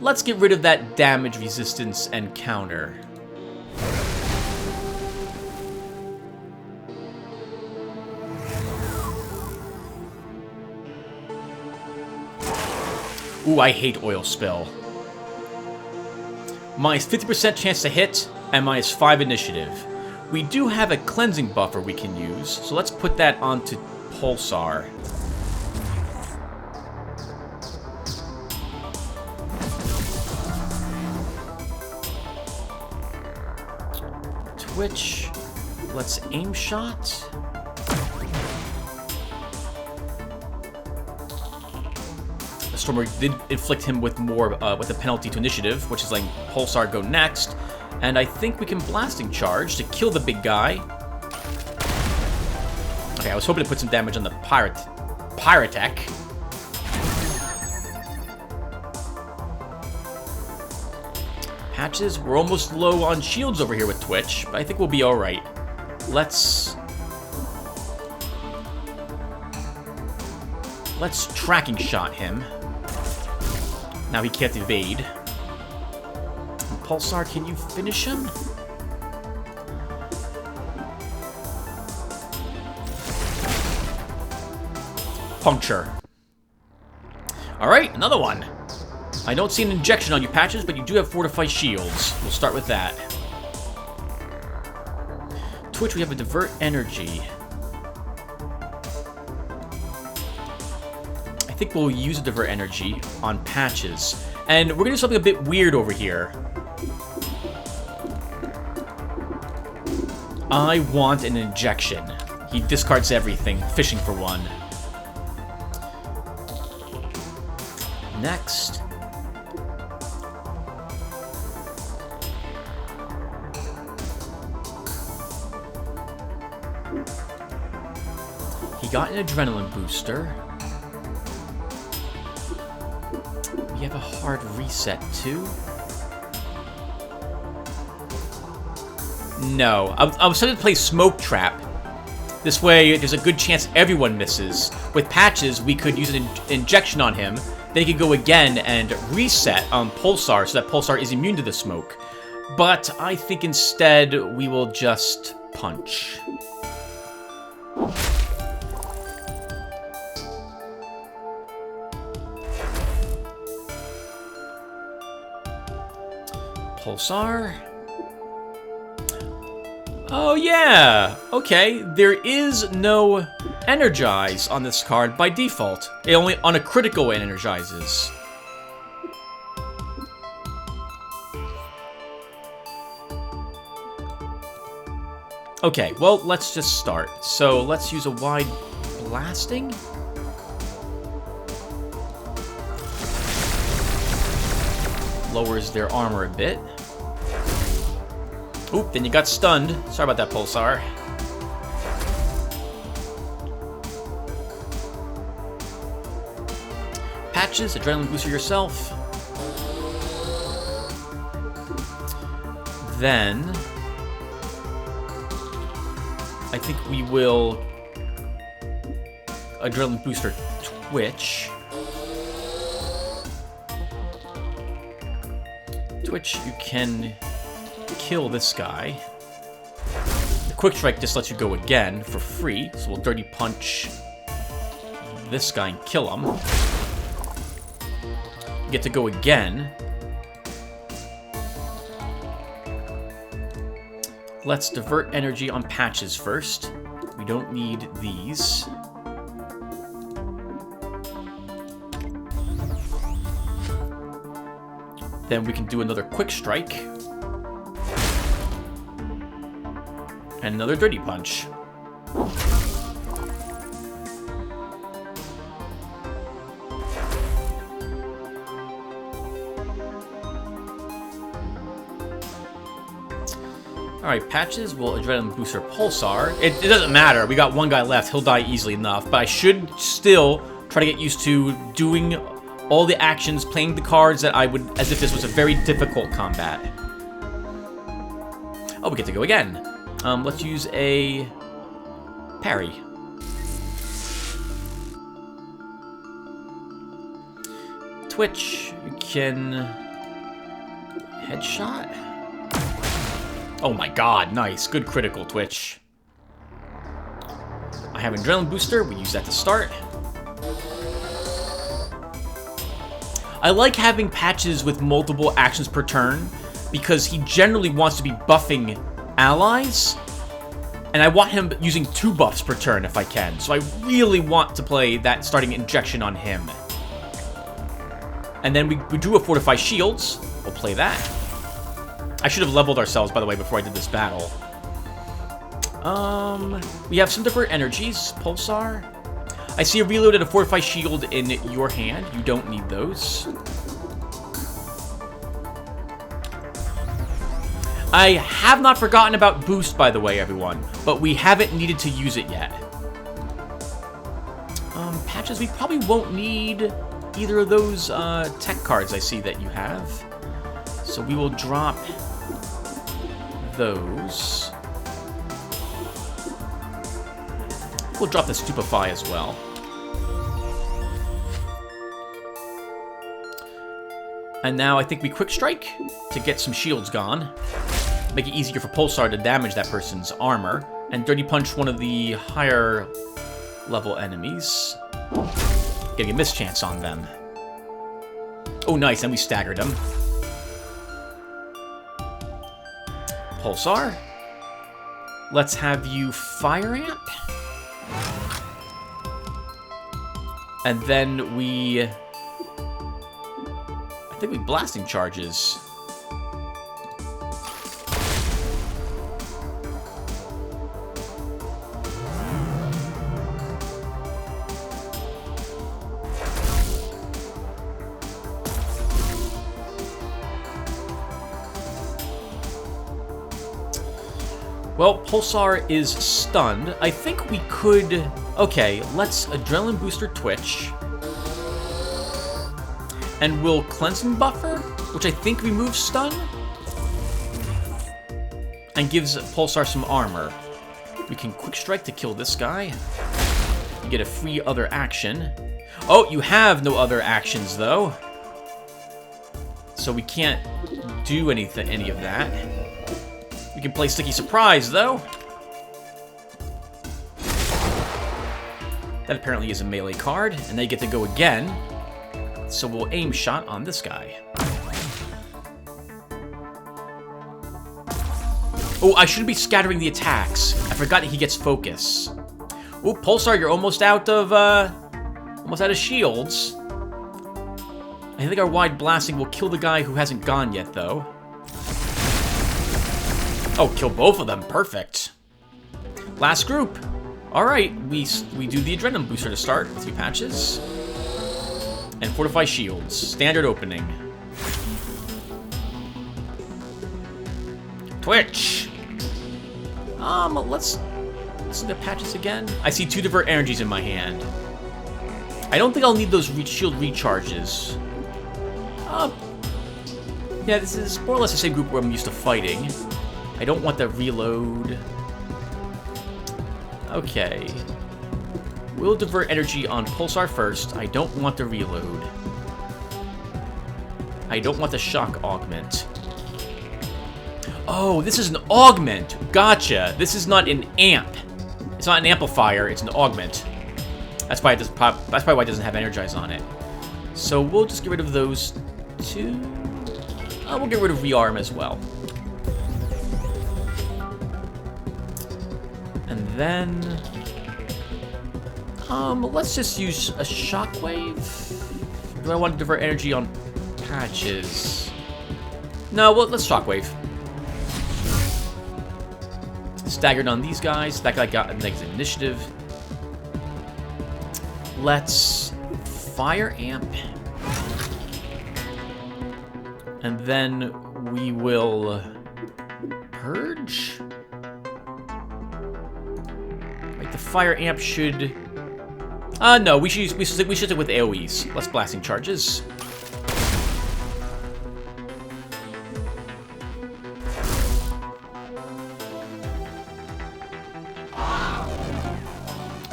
Let's get rid of that damage resistance and counter. Ooh, I hate Oil Spill. Minus 50% chance to hit, and minus 5 initiative. We do have a cleansing buffer we can use, so let's put that onto Pulsar. Twitch. Let's aim shot. Stormer did inflict him with more, with a penalty to initiative, which is letting Pulsar go next. And I think we can Blasting Charge to kill the big guy. Okay, I was hoping to put some damage on the Pyrotech. Patches, we're almost low on shields over here with Twitch, but I think we'll be alright. Let's Tracking Shot him. Now he can't evade. And Pulsar, can you finish him? Puncture. Alright, another one. I don't see an injection on you, Patches, but you do have Fortified Shields. We'll start with that. Twitch, we have a Divert Energy. I think we'll use a Divert Energy on Patches. And we're going to do something a bit weird over here. I want an injection. He discards everything, fishing for one. Next, He got an adrenaline booster. We have a hard reset, too. No. I was tempted to play Smoke Trap. This way, there's a good chance everyone misses. With Patches, we could use an injection on him. Then he could go again and reset on Pulsar so that Pulsar is immune to the smoke. But I think instead we will just punch. Pulsar. Oh yeah! Okay, there is no energize on this card by default. It only on a critical it energizes. Okay, well, let's just start. So let's use a wide blasting. Lowers their armor a bit. Oop, then you got stunned. Sorry about that, Pulsar. Patches, adrenaline booster yourself. Then I think we will adrenaline booster Twitch. Twitch, you can kill this guy. The quick strike just lets you go again for free, so we'll dirty punch this guy and kill him. You get to go again. Let's divert energy on Patches first. We don't need these. Then we can do another quick strike. And another dirty punch. Alright, Patches will adrenaline booster Pulsar. It doesn't matter. We got one guy left. He'll die easily enough. But I should still try to get used to doing all the actions, playing the cards that I would, as if this was a very difficult combat. Oh, we get to go again. Let's use a parry. Twitch, you can headshot. Oh my god, nice. Good critical, Twitch. I have an adrenaline booster. We use that to start. I like having Patches with multiple actions per turn because he generally wants to be buffing allies, and I want him using 2 buffs per turn if I can. So I really want to play that starting injection on him. And then we drew a Fortify Shields. We'll play that. I should have leveled ourselves, by the way, before I did this battle. We have some different energies. Pulsar. I see a reload and a Fortify Shield in your hand. You don't need those. I have not forgotten about Boost, by the way, everyone. But we haven't needed to use it yet. Patches, we probably won't need either of those tech cards I see that you have. So we will drop those. We'll drop the Stupefy as well. And now I think we Quick Strike to get some shields gone. Make it easier for Pulsar to damage that person's armor. And Dirty Punch one of the higher level enemies. Getting a mischance on them. Oh, nice. And we staggered them. Pulsar. Let's have you Fire Ant. And then we... I think we Blasting Charges. Well, Pulsar is stunned. I think we could... Okay, let's Adrenaline Booster Twitch. And we'll Cleansing Buffer, which I think removes stun. And gives Pulsar some armor. We can Quick Strike to kill this guy. You get a free other action. Oh, you have no other actions, though. So we can't do any of that. We can play Sticky Surprise, though. That apparently is a melee card, and they get to go again. So we'll aim shot on this guy. Oh, I should be scattering the attacks. I forgot that he gets focus. Oh, Pulsar, you're almost out of shields. I think our wide blasting will kill the guy who hasn't gone yet, though. Oh, kill both of them. Perfect. Last group. All right, we do the Adrenaline Booster to start with 2 patches. And Fortify Shields. Standard opening. Twitch. Let's do the patches again. I see 2 Divert Energies in my hand. I don't think I'll need those shield recharges. Yeah, this is more or less the same group where I'm used to fighting. I don't want the reload. Okay. We'll divert energy on Pulsar first. I don't want the reload. I don't want the shock augment. Oh, this is an augment. Gotcha. This is not an amp. It's not an amplifier. It's an augment. That's why it doesn't pop. That's probably why it doesn't have Energize on it. So we'll just get rid of those 2. We'll get rid of rearm as well. And then, let's just use a shockwave. Do I want to divert energy on patches? No, well, let's shockwave. Staggered on these guys. That guy got a negative initiative. Let's fire amp. And then we will purge. Like the fire amp should. No, we should stick with AoEs. Less blasting charges.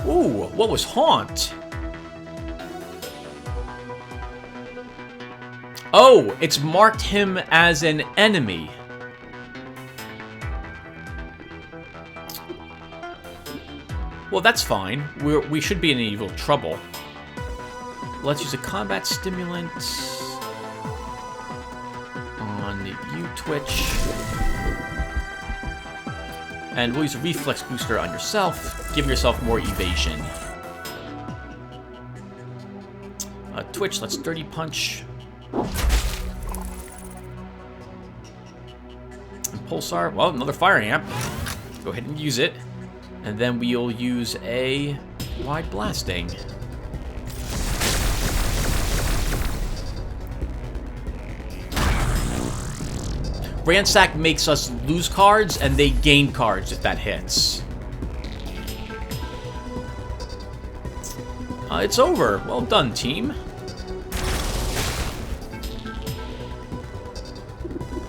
Ooh, what was Haunt? Oh, it's marked him as an enemy. Well, that's fine. We should be in any real trouble. Let's use a combat stimulant on you, Twitch. And we'll use a reflex booster on yourself, giving yourself more evasion. Twitch, let's Dirty Punch. And Pulsar, well, another fire amp. Go ahead and use it. And then we'll use a wide blasting. Ransack makes us lose cards, and they gain cards if that hits. It's over. Well done, team.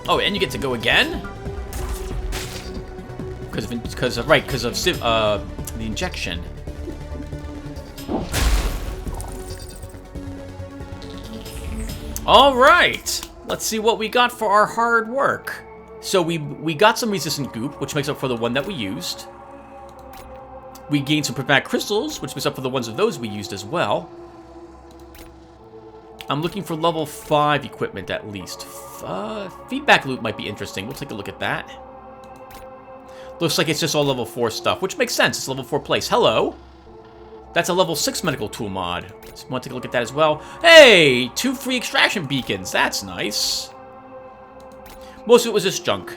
Oh, and you get to go again? Because of the injection. All right. Let's see what we got for our hard work. So we got some resistant goop, which makes up for the one that we used. We gained some prismatic crystals, which makes up for the ones of those we used as well. I'm looking for level 5 equipment at least. Feedback loot might be interesting. We'll take a look at that. Looks like it's just all level 4 stuff, which makes sense. It's level 4 place. Hello. That's a level 6 medical tool mod. So want to take a look at that as well. Hey, 2 free extraction beacons. That's nice. Most of it was just junk.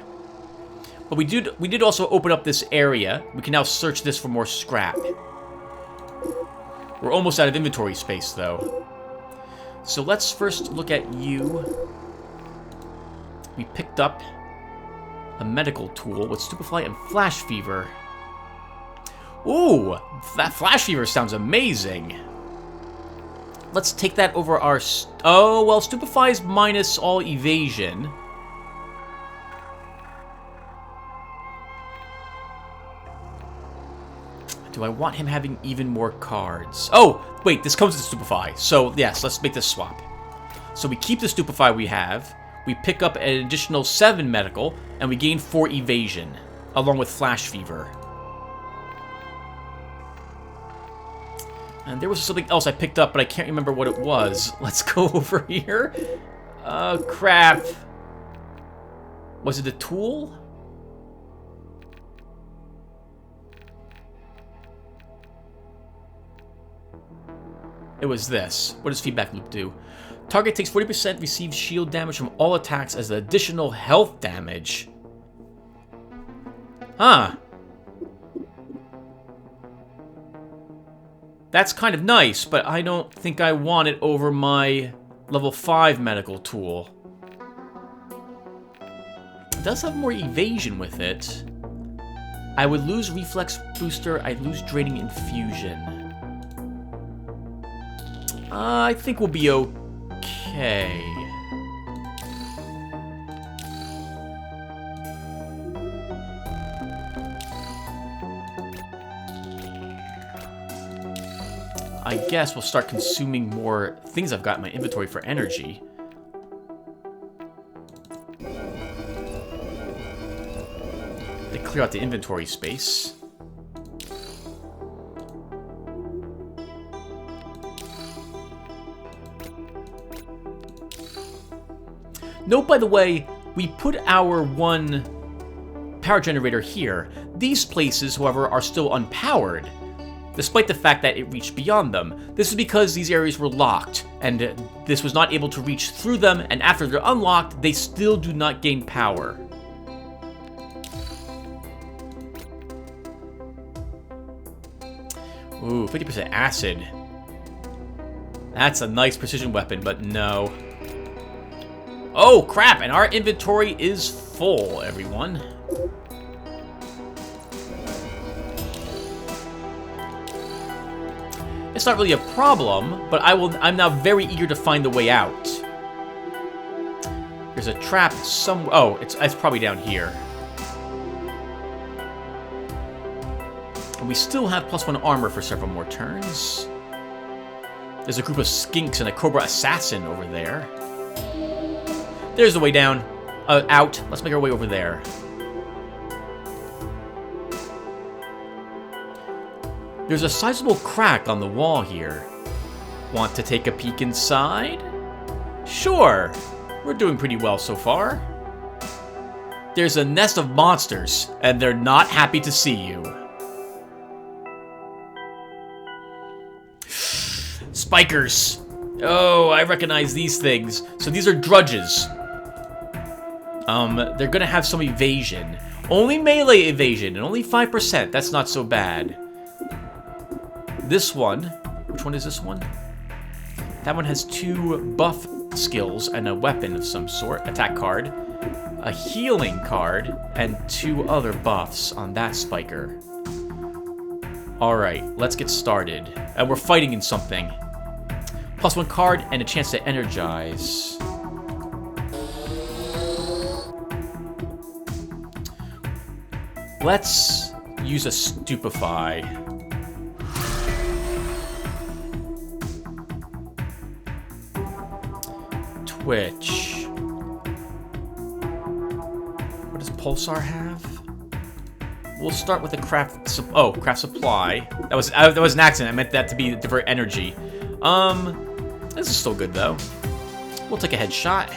But we did also open up this area. We can now search this for more scrap. We're almost out of inventory space, though. So let's first look at you. We picked up a medical tool with Stupefy and Flash Fever. Ooh, that Flash Fever sounds amazing. Let's take that over our... Oh, well, Stupefy is minus all evasion. Do I want him having even more cards? Oh, wait, this comes with Stupefy. So, yes, let's make this swap. So we keep the Stupefy we have. We pick up an additional 7 medical, and we gain 4 evasion, along with Flash Fever. And there was something else I picked up, but I can't remember what it was. Let's go over here. Oh, crap. Was it a tool? It was this. What does Feedback Loop do? Target takes 40%, receives shield damage from all attacks as additional health damage. Huh. That's kind of nice, but I don't think I want it over my level 5 medical tool. It does have more evasion with it. I would lose Reflex Booster, I'd lose Draining Infusion. I think we'll be okay. I guess we'll start consuming more things I've got in my inventory for energy. They clear out the inventory space. Note, by the way, we put our one power generator here. These places, however, are still unpowered, despite the fact that it reached beyond them. This is because these areas were locked, and this was not able to reach through them, and after they're unlocked, they still do not gain power. Ooh, 50% acid. That's a nice precision weapon, but no. Oh, crap, and our inventory is full, everyone. It's not really a problem, but I'm now very eager to find the way out. There's a trap somewhere. Oh, it's probably down here. And we still have +1 armor for several more turns. There's a group of skinks and a Cobra Assassin over there. There's the way down. Out. Let's make our way over there. There's a sizable crack on the wall here. Want to take a peek inside? Sure. We're doing pretty well so far. There's a nest of monsters, and they're not happy to see you. Spikers. Oh, I recognize these things. So these are drudges. They're gonna have some evasion. Only melee evasion, and only 5%. That's not so bad. This one, which one is this one? That one has 2 buff skills and a weapon of some sort, attack card, a healing card, and 2 other buffs on that spiker. Alright, let's get started. And we're fighting in something. +1 card and a chance to energize. Let's use a Stupefy. Twitch. What does Pulsar have? We'll start with the craft supply. That was an accident. I meant that to be divert energy. This is still good though. We'll take a headshot.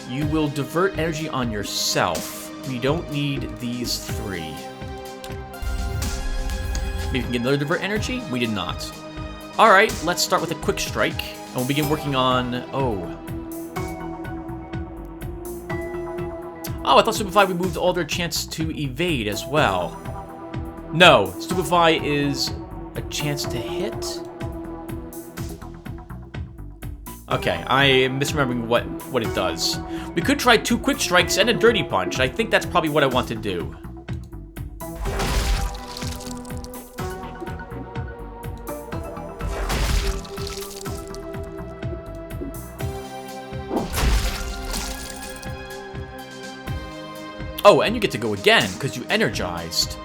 You will divert energy on yourself. We don't need these 3. Maybe we can get another divert energy? We did not. Alright, let's start with a quick strike. And we'll begin working on... Oh, I thought Stupefy removed all their chance to evade as well. No, Stupefy is a chance to hit. Okay, I am misremembering what it does. We could try 2 quick strikes and a dirty punch. I think that's probably what I want to do. Oh, and you get to go again, because you energized.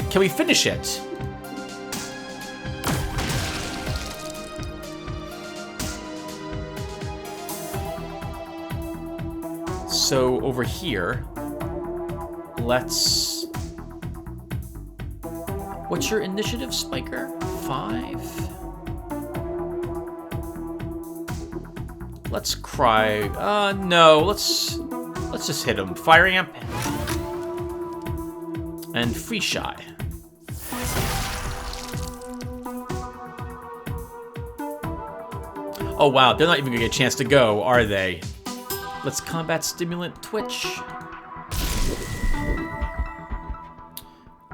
Can we finish it? So, over here, let's... What's your initiative, Spiker? 5? Let's cry... no, let's just hit him. Fire Amp. And free shot. Oh wow, they're not even gonna get a chance to go, are they? Let's combat stimulant Twitch.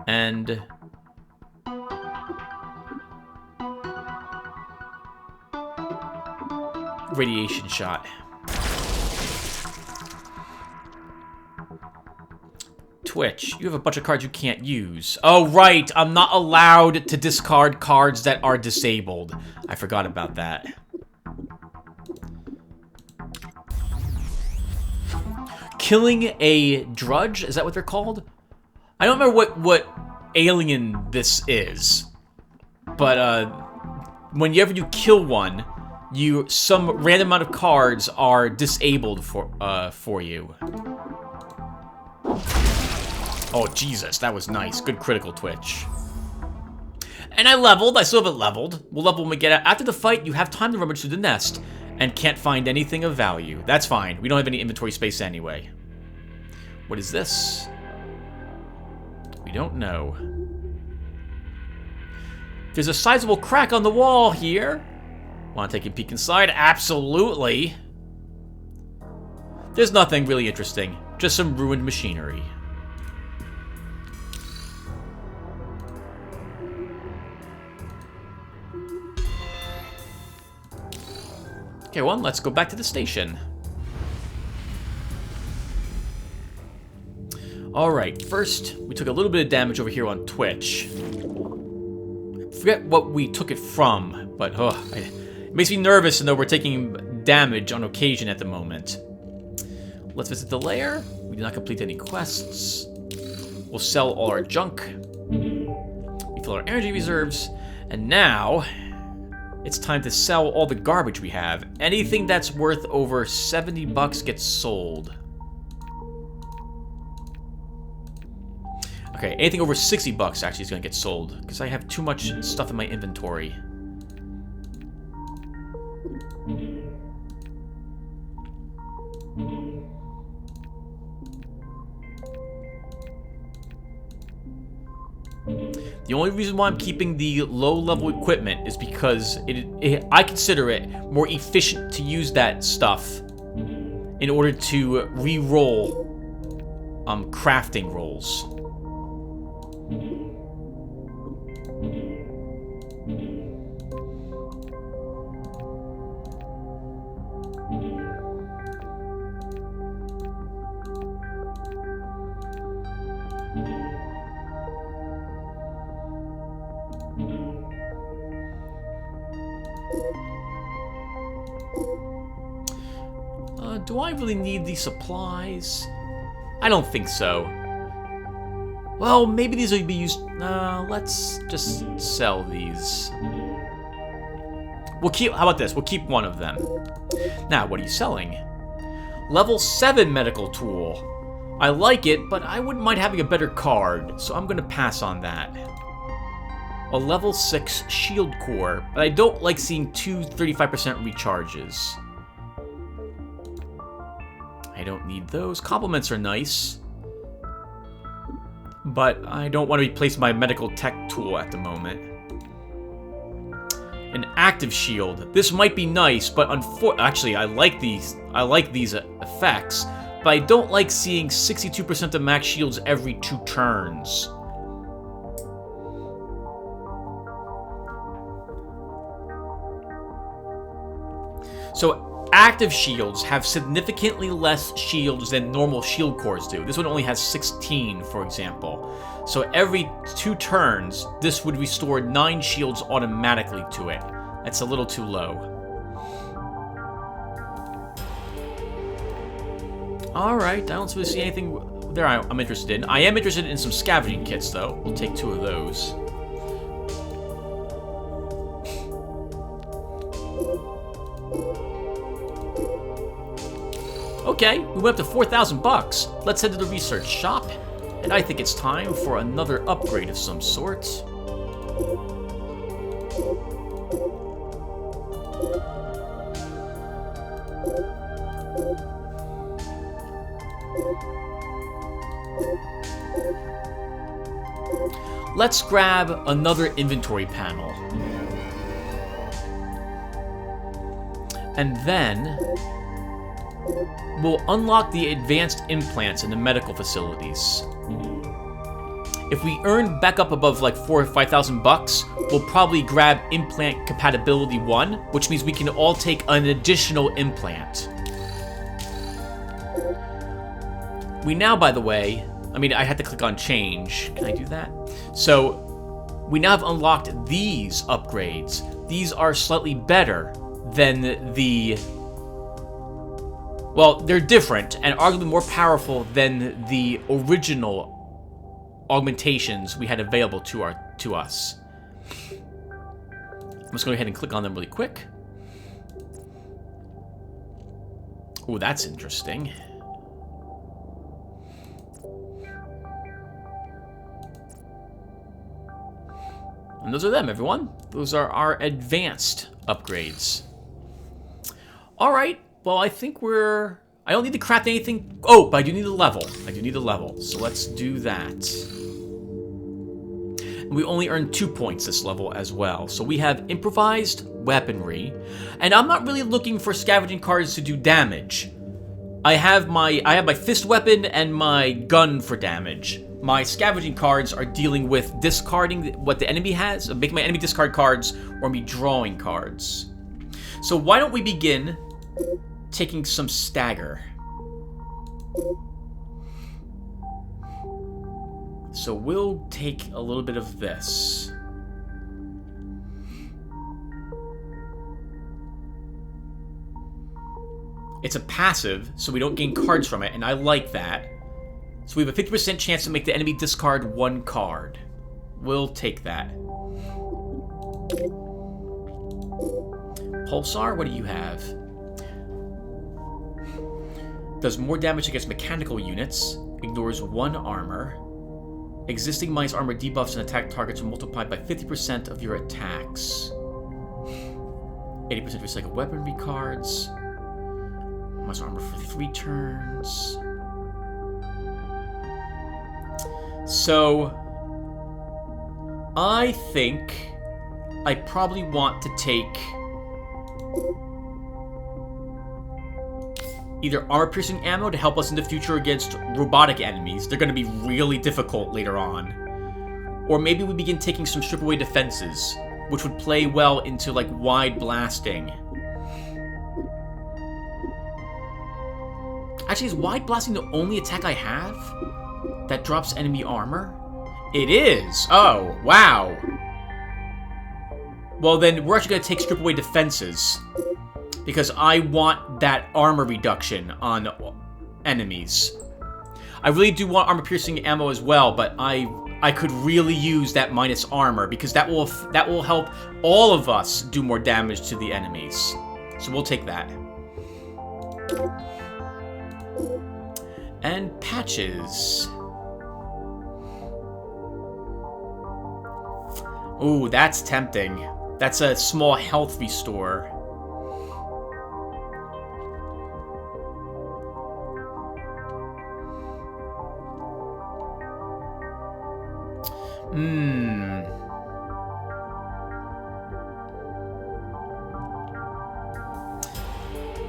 And radiation shot. Twitch, you have a bunch of cards you can't use. Oh, right, I'm not allowed to discard cards that are disabled. I forgot about that. Killing a drudge? Is that what they're called? I don't remember what alien this is. But, whenever you kill one, some random amount of cards are disabled for you. Oh, Jesus, that was nice. Good critical Twitch. And I leveled. I still haven't leveled. We'll level when we get out. After the fight, you have time to rummage through the nest and can't find anything of value. That's fine. We don't have any inventory space anyway. What is this? We don't know. There's a sizable crack on the wall here. Want to take a peek inside? Absolutely. There's nothing really interesting. Just some ruined machinery. Okay, well, let's go back to the station. Alright, first, we took a little bit of damage over here on Twitch. I forget what we took it from, but it makes me nervous to know we're taking damage on occasion at the moment. Let's visit the lair. We did not complete any quests. We'll sell all our junk. We fill our energy reserves. And now... it's time to sell all the garbage we have. Anything that's worth over 70 bucks gets sold. Okay, anything over 60 bucks actually is going to get sold, because I have too much stuff in my inventory. The only reason why I'm keeping the low-level equipment is because I consider it more efficient to use that stuff in order to re-roll crafting rolls. Do I really need these supplies? I don't think so. Well, maybe these will be used... let's just sell these. We'll keep... how about this? We'll keep one of them. Now, what are you selling? Level 7 medical tool. I like it, but I wouldn't mind having a better card, so I'm going to pass on that. A level 6 shield core, but I don't like seeing two 35% recharges. I don't need those. Compliments are nice. But I don't want to replace my medical tech tool at the moment. An active shield. This might be nice, but actually, I like these effects. But I don't like seeing 62% of max shields every 2 turns. So active shields have significantly less shields than normal shield cores do. This one only has 16, for example. So every 2 turns, this would restore 9 shields automatically to it. That's a little too low. Alright, I don't really see anything there I'm interested in. I am interested in some scavenging kits, though. We'll take 2 of those. Okay, we went up to 4,000 bucks. Let's head to the research shop. And I think it's time for another upgrade of some sort. Let's grab another inventory panel. And then we'll unlock the advanced implants in the medical facilities. If we earn back up above like 4,000 or 5,000 bucks, we'll probably grab implant compatibility 1, which means we can all take an additional implant. We now, by the way, I mean, I had to click on change. Can I do that? So we now have unlocked these upgrades. These are slightly better than the... Well, they're different and arguably more powerful than the original augmentations we had available to us. I'm just going to go ahead and click on them really quick. Oh, that's interesting. And those are them, everyone. Those are our advanced upgrades. All right. Well, I think we're... I don't need to craft anything. Oh, but I do need a level. I do need a level. So let's do that. And we only earned 2 points this level as well. So we have improvised weaponry. And I'm not really looking for scavenging cards to do damage. I have my fist weapon and my gun for damage. My scavenging cards are dealing with discarding what the enemy has, making my enemy discard cards, or me drawing cards. So why don't we begin taking some stagger. So we'll take a little bit of this. It's a passive, so we don't gain cards from it, and I like that. So we have a 50% chance to make the enemy discard 1 card. We'll take that. Pulsar, what do you have? Does more damage against mechanical units. Ignores 1 armor. Existing minus armor debuffs and attack targets are multiplied by 50% of your attacks. 80% recycled weaponry cards. Minus armor for 3 turns. So, I think I probably want to take either armor-piercing ammo to help us in the future against robotic enemies. They're going to be really difficult later on. Or maybe we begin taking some strip-away defenses, which would play well into, like, wide blasting. Actually, is wide blasting the only attack I have that drops enemy armor? It is! Oh, wow. Well, then we're actually going to take strip-away defenses, because I want that armor reduction on enemies. I really do want armor-piercing ammo as well, but I could really use that minus armor, because that will help all of us do more damage to the enemies. So we'll take that. And patches. Ooh, that's tempting. That's a small health restore.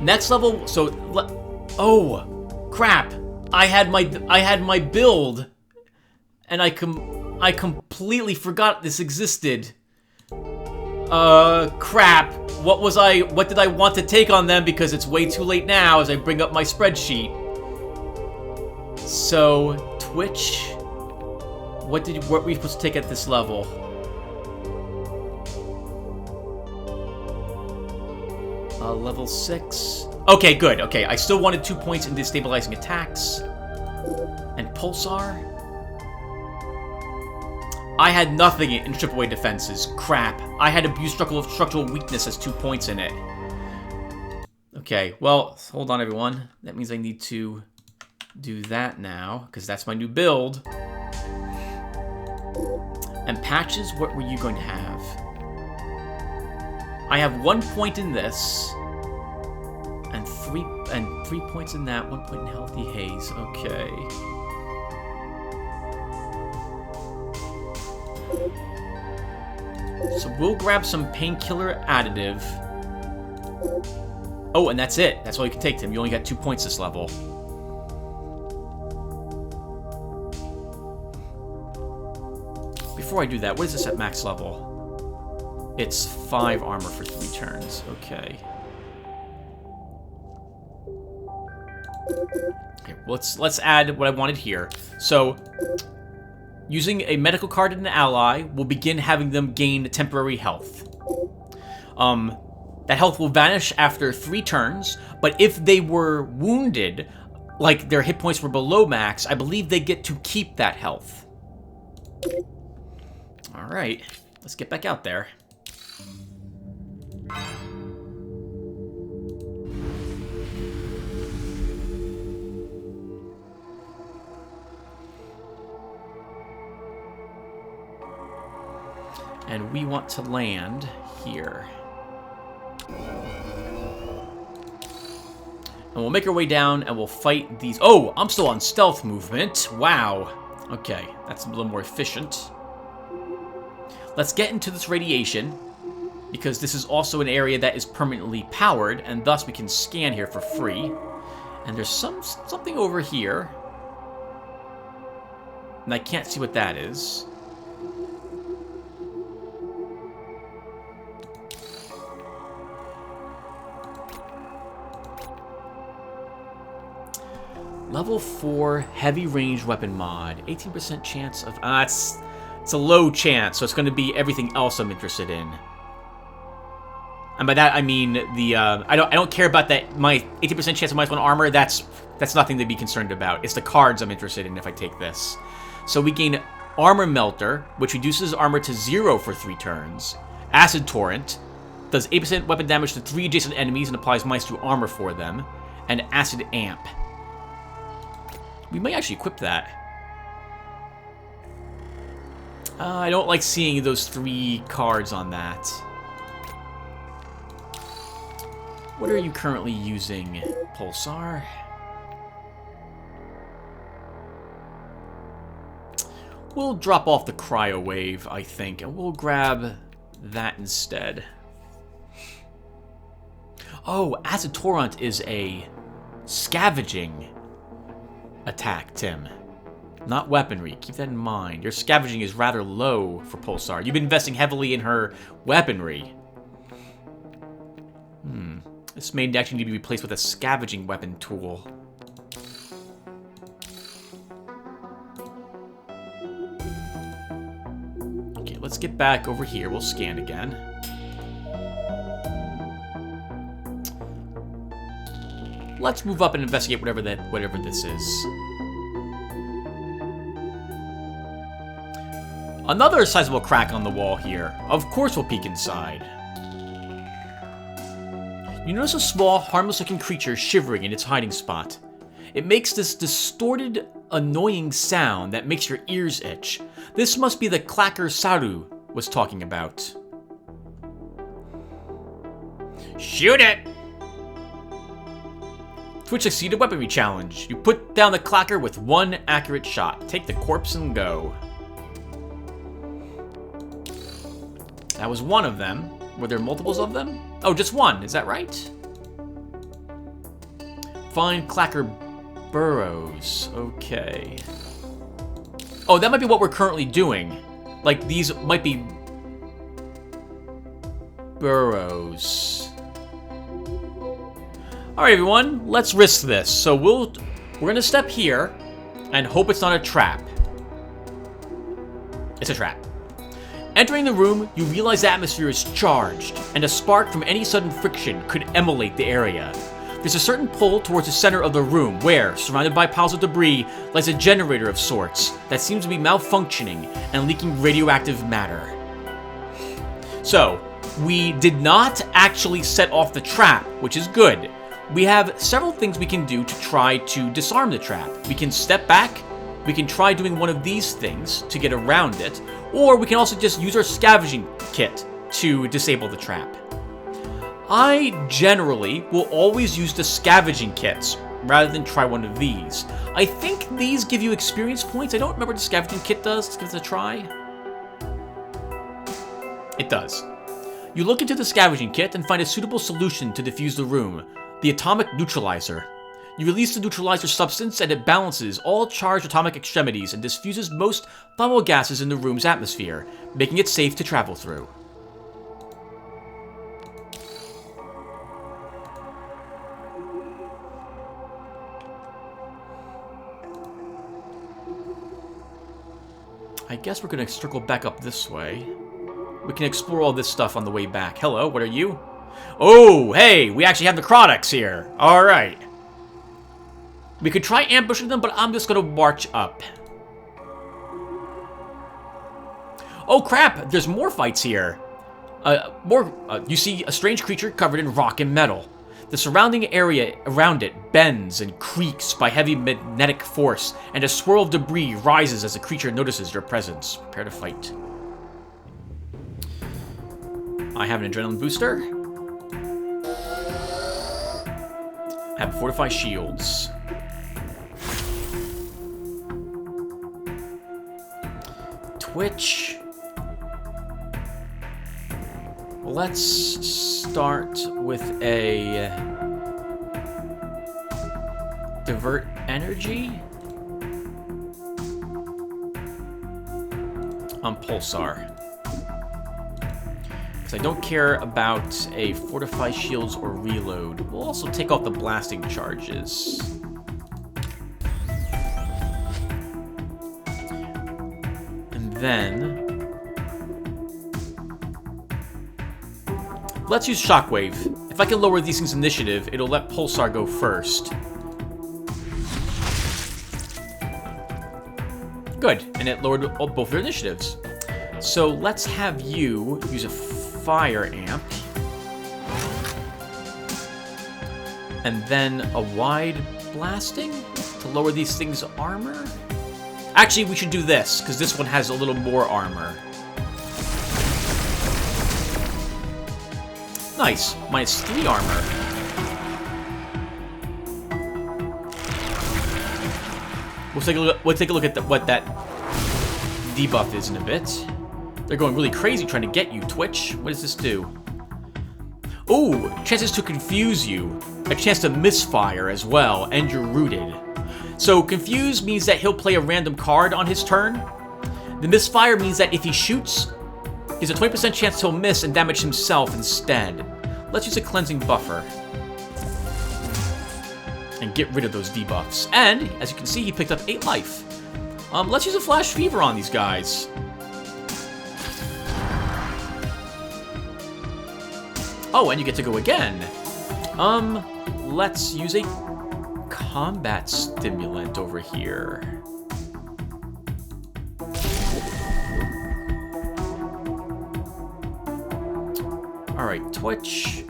Next level, so oh crap. I had my build and I completely forgot this existed. Crap. What did I want to take on them, because it's way too late now as I bring up my spreadsheet. So, Twitch. What were we supposed to take at this level? Level 6. Okay, good. Okay, I still wanted 2 points in destabilizing attacks. And Pulsar. I had nothing in strip away defenses. Crap. I had abuse structural weakness as 2 points in it. Okay, well, hold on, everyone. That means I need to do that now, because that's my new build. And Patches, what were you going to have? I have 1 point in this. And 3 points in that, 1 point in Healthy Haze. Okay. So we'll grab some painkiller additive. Oh, and that's it. That's all you can take, Tim. You only got 2 points this level. Before I do that, what is this at max level? It's 5 armor for 3 turns. Okay. Okay, let's add what I wanted here. So, using a medical card and an ally, we'll begin having them gain temporary health. That health will vanish after 3 turns, but if they were wounded, like their hit points were below max, I believe they get to keep that health. Alright, let's get back out there. And we want to land here. And we'll make our way down and we'll fight these. Oh, I'm still on stealth movement. Wow. Okay, that's a little more efficient. Let's get into this radiation, because this is also an area that is permanently powered, and thus we can scan here for free. And there's something over here. And I can't see what that is. Level 4 heavy range weapon mod. 18% chance of... it's a low chance, so it's going to be everything else I'm interested in. And by that I mean the I don't care about that. My 18% chance of -1 armor. That's nothing to be concerned about. It's the cards I'm interested in if I take this. So we gain Armor Melter, which reduces armor to 0 for 3 turns. Acid Torrent does 8% weapon damage to 3 adjacent enemies and applies -2 armor for them. And Acid Amp. We might actually equip that. I don't like seeing those 3 cards on that. What are you currently using, Pulsar? We'll drop off the Cryo Wave, I think, and we'll grab that instead. Oh, Acid Torrent is a scavenging attack, Tim. Not weaponry. Keep that in mind. Your scavenging is rather low for Pulsar. You've been investing heavily in her weaponry. This may actually need to be replaced with a scavenging weapon tool. Okay, let's get back over here. We'll scan again. Let's move up and investigate whatever this is. Another sizable crack on the wall here. Of course we'll peek inside. You notice a small, harmless-looking creature shivering in its hiding spot. It makes this distorted, annoying sound that makes your ears itch. This must be the clacker Saru was talking about. Shoot it! Twitch succeeded weaponry challenge. You put down the clacker with 1 accurate shot. Take the corpse and go. That was 1 of them. Were there multiples of them? Oh, just 1. Is that right? Find clacker burrows. Okay. Oh, that might be what we're currently doing. Like, these might be... burrows. Alright everyone, let's risk this. So we're gonna step here and hope it's not a trap. It's a trap. Entering the room, you realize the atmosphere is charged, and a spark from any sudden friction could emulate the area. There's a certain pull towards the center of the room where, surrounded by piles of debris, lies a generator of sorts that seems to be malfunctioning and leaking radioactive matter. So, we did not actually set off the trap, which is good. We have several things we can do to try to disarm the trap. We can step back, we can try doing one of these things to get around it, or we can also just use our scavenging kit to disable the trap. I generally will always use the scavenging kits rather than try one of these. I think these give you experience points. I don't remember what the scavenging kit does. Let's give it a try. It does. You look into the scavenging kit and find a suitable solution to defuse the room, the atomic neutralizer. You release the neutralizer substance and it balances all charged atomic extremities and diffuses most flammable gases in the room's atmosphere, making it safe to travel through. I guess we're going to circle back up this way. We can explore all this stuff on the way back. Hello, what are you? Oh, hey, we actually have necrotics here. All right. We could try ambushing them, but I'm just going to march up. Oh, crap. There's more fights here. You see a strange creature covered in rock and metal. The surrounding area around it bends and creaks by heavy magnetic force, and a swirl of debris rises as the creature notices your presence. Prepare to fight. I have an adrenaline booster. I have fortified shields. Twitch. Let's start with a divert energy on Pulsar. Because I don't care about a fortified shields or reload. We'll also take off the blasting charges. And then let's use Shockwave. If I can lower these things' initiative, it'll let Pulsar go first. Good, and it lowered both their initiatives. So let's have you use a fire amp. And then a wide blasting to lower these things' armor? Actually, we should do this, because this one has a little more armor. Nice. -3 armor. We'll take a look at what that debuff is in a bit. They're going really crazy trying to get you, Twitch. What does this do? Ooh, chances to confuse you. A chance to misfire as well, and you're rooted. So confuse means that he'll play a random card on his turn. The misfire means that if he shoots, he has a 20% chance he'll miss and damage himself instead. Let's use a cleansing buffer. And get rid of those debuffs. And, as you can see, he picked up 8 life. Let's use a flash fever on these guys. Oh, and you get to go again. Let's use a combat stimulant over here. Alright, Twitch.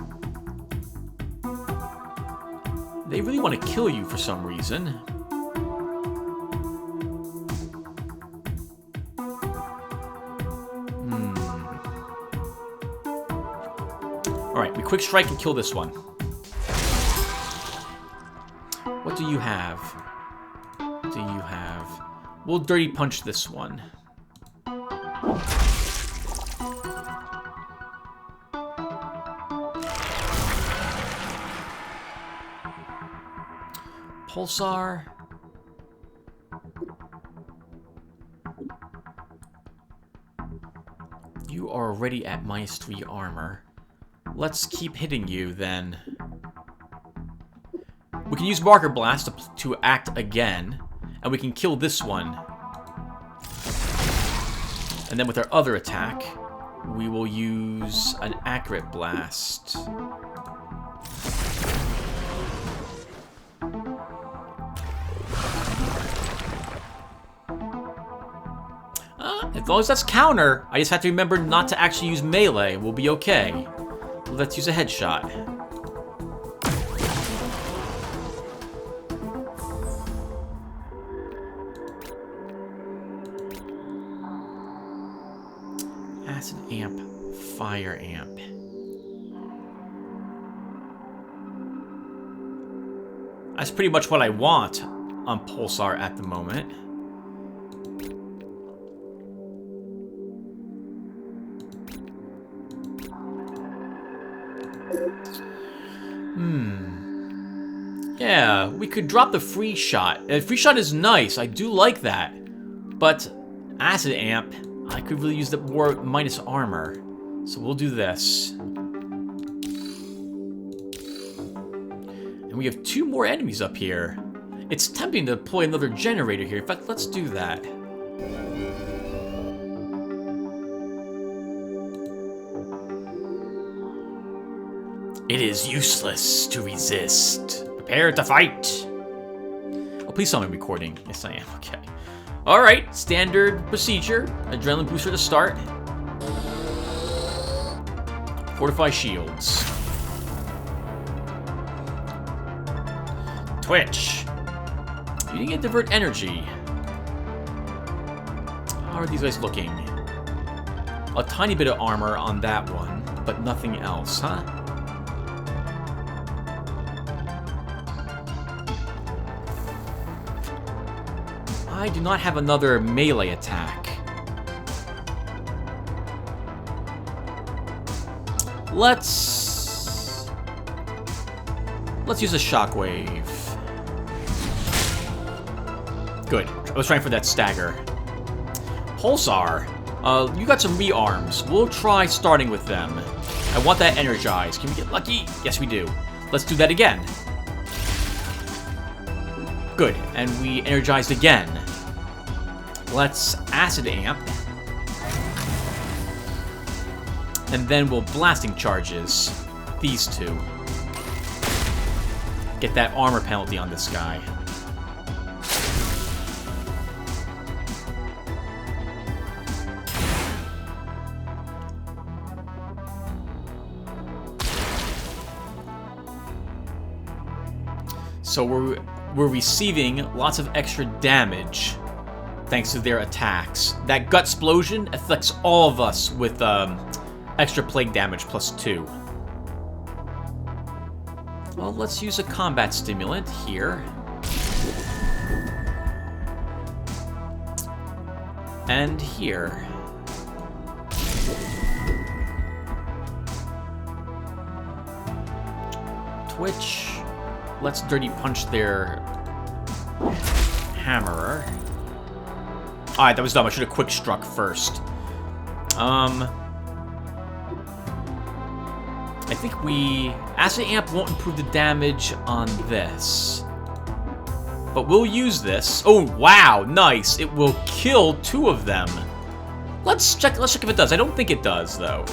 They really want to kill you for some reason. Alright, we quick strike and kill this one. What do you have? What do you have? We'll dirty punch this one. Pulsar. You are already at -3 armor. Let's keep hitting you, then. We can use Marker Blast to act again, and we can kill this one. And then with our other attack, we will use an Accurate Blast. As long as that's counter, I just have to remember not to actually use melee. We'll be okay. Let's use a headshot. Acid Amp, Fire Amp. That's pretty much what I want on Pulsar at the moment. Yeah, we could drop the free shot. Free shot is nice, I do like that. But Acid Amp, I could really use the more minus armor. So we'll do this. And we have 2 more enemies up here. It's tempting to deploy another generator here. In fact, let's do that. It is useless to resist. Prepare to fight. Oh, please tell me I'm recording. Yes, I am. Okay. Alright, standard procedure. Adrenaline booster to start. Fortify shields. Twitch. You didn't get divert energy. How are these guys looking? A tiny bit of armor on that one, but nothing else, huh? I do not have another melee attack. Let's use a shockwave. Good. I was trying for that stagger. Pulsar, you got some rearms. We'll try starting with them. I want that energized. Can we get lucky? Yes, we do. Let's do that again. Good, and we energized again. Let's Acid Amp. And then we'll Blasting Charges. These 2. Get that armor penalty on this guy. So we're receiving lots of extra damage thanks to their attacks. That gut explosion affects all of us with extra plague damage +2. Well, let's use a combat stimulant here. And here. Twitch. Let's Dirty Punch their Hammerer. Alright, that was dumb. I should have quick struck first. I think Acid Amp won't improve the damage on this. But we'll use this. Oh, wow, nice. It will kill 2 of them. Let's check if it does. I don't think it does, though.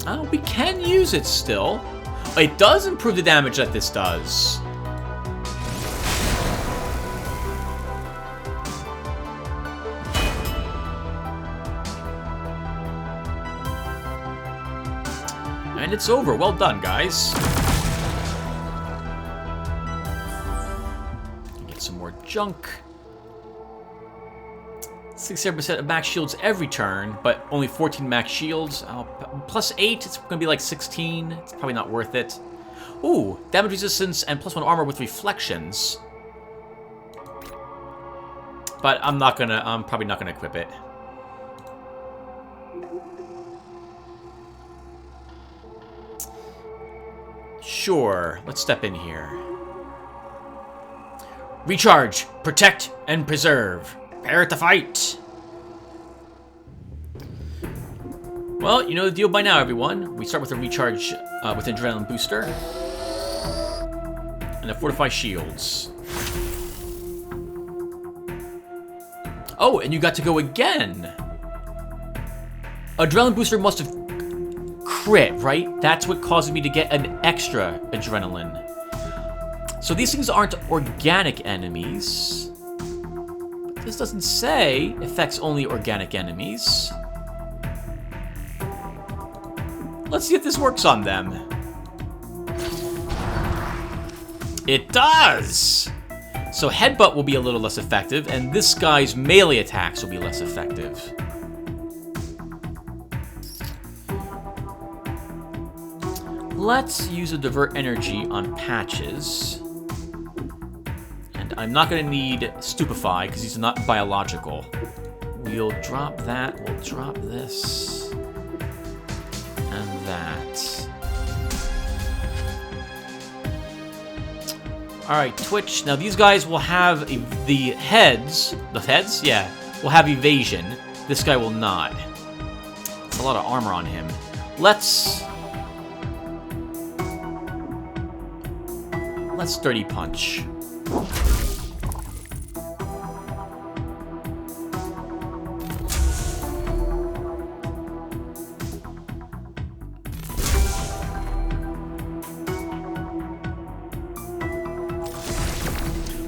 Oh, we can use it still. It does improve the damage that this does. And it's over. Well done, guys. Get some more junk. 67% of max shields every turn, but only 14 max shields. +8, it's gonna be like 16. It's probably not worth it. Ooh, damage resistance and +1 armor with reflections. But I'm probably not gonna equip it. Sure, let's step in here. Recharge, protect, and preserve. Prepare to fight. Well, you know the deal by now, everyone. We start with a recharge with an adrenaline booster. And a fortify shields. Oh, and you got to go again. Adrenaline booster must have crit, right? That's what caused me to get an extra adrenaline. So these things aren't organic enemies. But this doesn't say affects only organic enemies. Let's see if this works on them. It does! So headbutt will be a little less effective, and this guy's melee attacks will be less effective. Let's use a divert energy on Patches. And I'm not going to need Stupefy, because he's not biological. We'll drop that, we'll drop this. And that. Alright, Twitch. Now these guys will have the heads. The heads? Yeah. Will have evasion. This guy will not. It's a lot of armor on him. Let's Dirty Punch.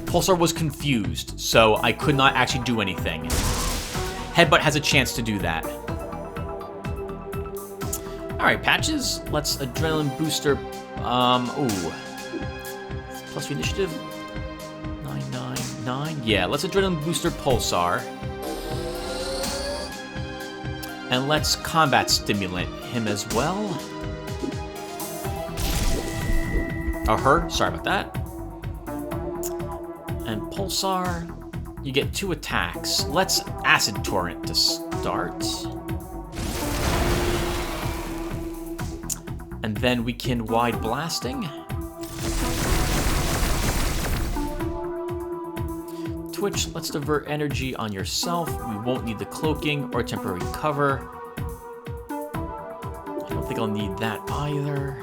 Pulsar was confused, so I could not actually do anything. Headbutt has a chance to do that. Alright, Patches. Let's adrenaline booster. Ooh. Plus initiative. 999. Yeah, let's adrenaline booster Pulsar. And let's combat stimulant him as well. Or her. Sorry about that. And Pulsar, you get 2 attacks. Let's Acid Torrent to start. And then we can Wide Blasting. Twitch, let's divert energy on yourself. We won't need the cloaking or temporary cover. I don't think I'll need that either.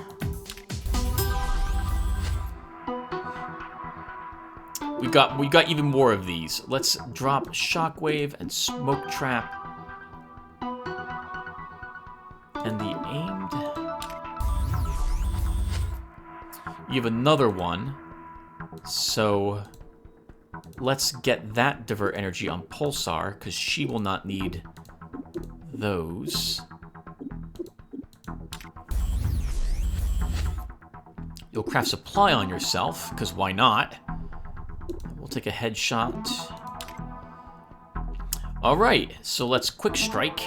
We got even more of these. Let's drop Shockwave and Smoke Trap. And the aimed. You have another one. So let's get that divert energy on Pulsar, because she will not need those. You'll craft supply on yourself, because why not? We'll take a headshot. Alright, so let's quick strike.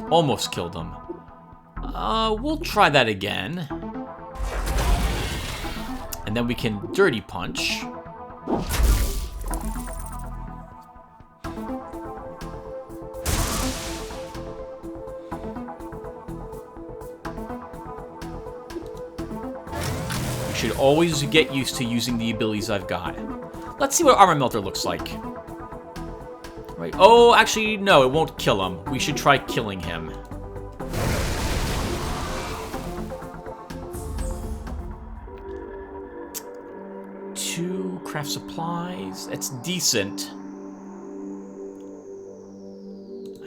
Almost killed him. We'll try that again. And then we can Dirty Punch. You should always get used to using the abilities I've got. Let's see what Armor Melter looks like. Right. Oh, actually, no, it won't kill him. We should try killing him. Craft supplies. It's decent.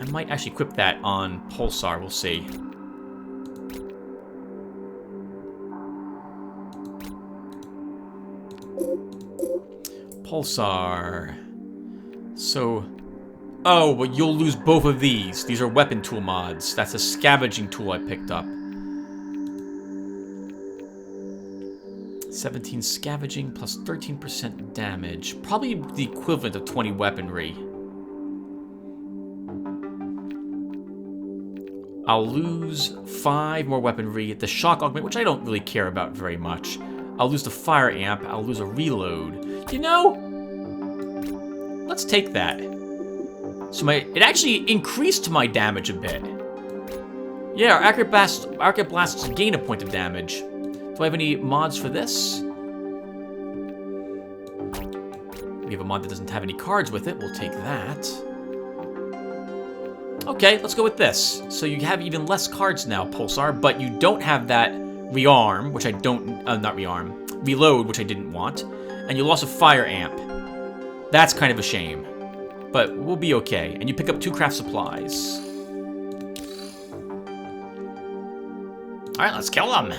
I might actually equip that on Pulsar. We'll see. Pulsar. So... Oh, but you'll lose both of these. These are weapon tool mods. That's a scavenging tool I picked up. 17 scavenging plus 13% damage. Probably the equivalent of 20 weaponry. I'll lose 5 more weaponry. The shock augment, which I don't really care about very much. I'll lose the fire amp. I'll lose a reload. You know, let's take that. So it actually increased my damage a bit. Yeah, our accurate blasts gain a point of damage. Do I have any mods for this? We have a mod that doesn't have any cards with it. We'll take that. Okay, let's go with this. So you have even less cards now, Pulsar, but you don't have that rearm, which I don't... not rearm. Reload, which I didn't want. And you lost a fire amp. That's kind of a shame. But we'll be okay. And you pick up 2 craft supplies. Alright, let's kill them.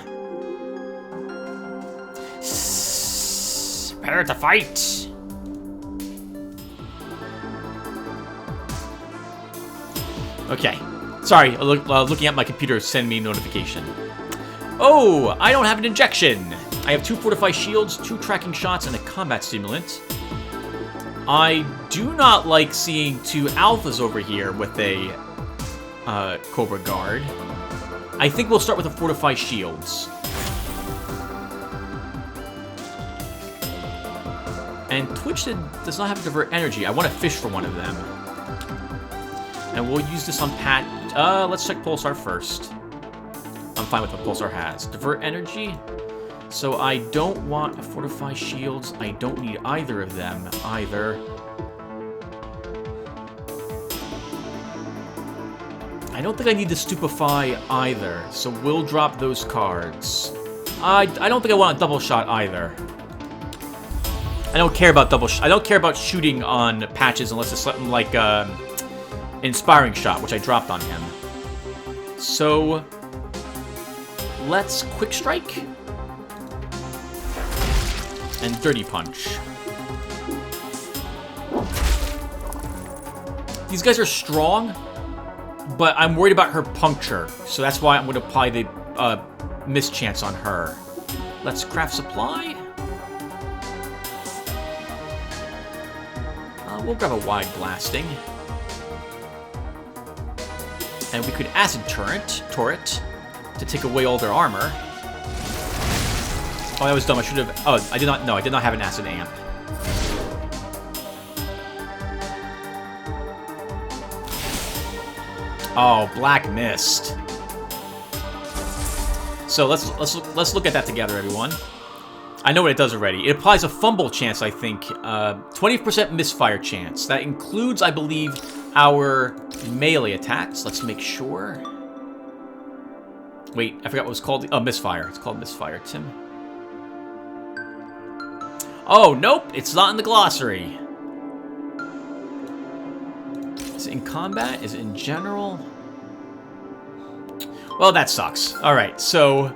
Prepare to fight. Okay. Sorry, looking at my computer send me a notification. Oh, I don't have an injection. I have 2 fortified shields, 2 tracking shots, and a combat stimulant. I do not like seeing 2 alphas over here with a Cobra Guard. I think we'll start with the fortified shields. And Twitch does not have divert energy. I want to fish for one of them. And we'll use this on Pat. Let's check Pulsar first. I'm fine with what Pulsar has. Divert energy. So I don't want a fortified shields. I don't need either of them either. I don't think I need to stupefy either. So we'll drop those cards. I don't think I want a double shot either. I don't care about I don't care about shooting on Patches unless it's something like Inspiring Shot, which I dropped on him. So let's Quick Strike and Dirty Punch. These guys are strong, but I'm worried about her puncture, so that's why I'm going to apply the mischance on her. Let's craft supply. We'll grab a wide blasting. And we could acid turret to take away all their armor. Oh, that was dumb. I should have... Oh, I did not... No, I did not have an acid amp. Oh, Black Mist. So let's look at that together, everyone. I know what it does already. It applies a fumble chance, I think. 20% misfire chance. That includes, I believe, our melee attacks. Let's make sure. Wait, I forgot what it was called. Oh, misfire. It's called misfire, Tim. Oh, nope. It's not in the glossary. Is it in combat? Is it in general? Well, that sucks. Alright, so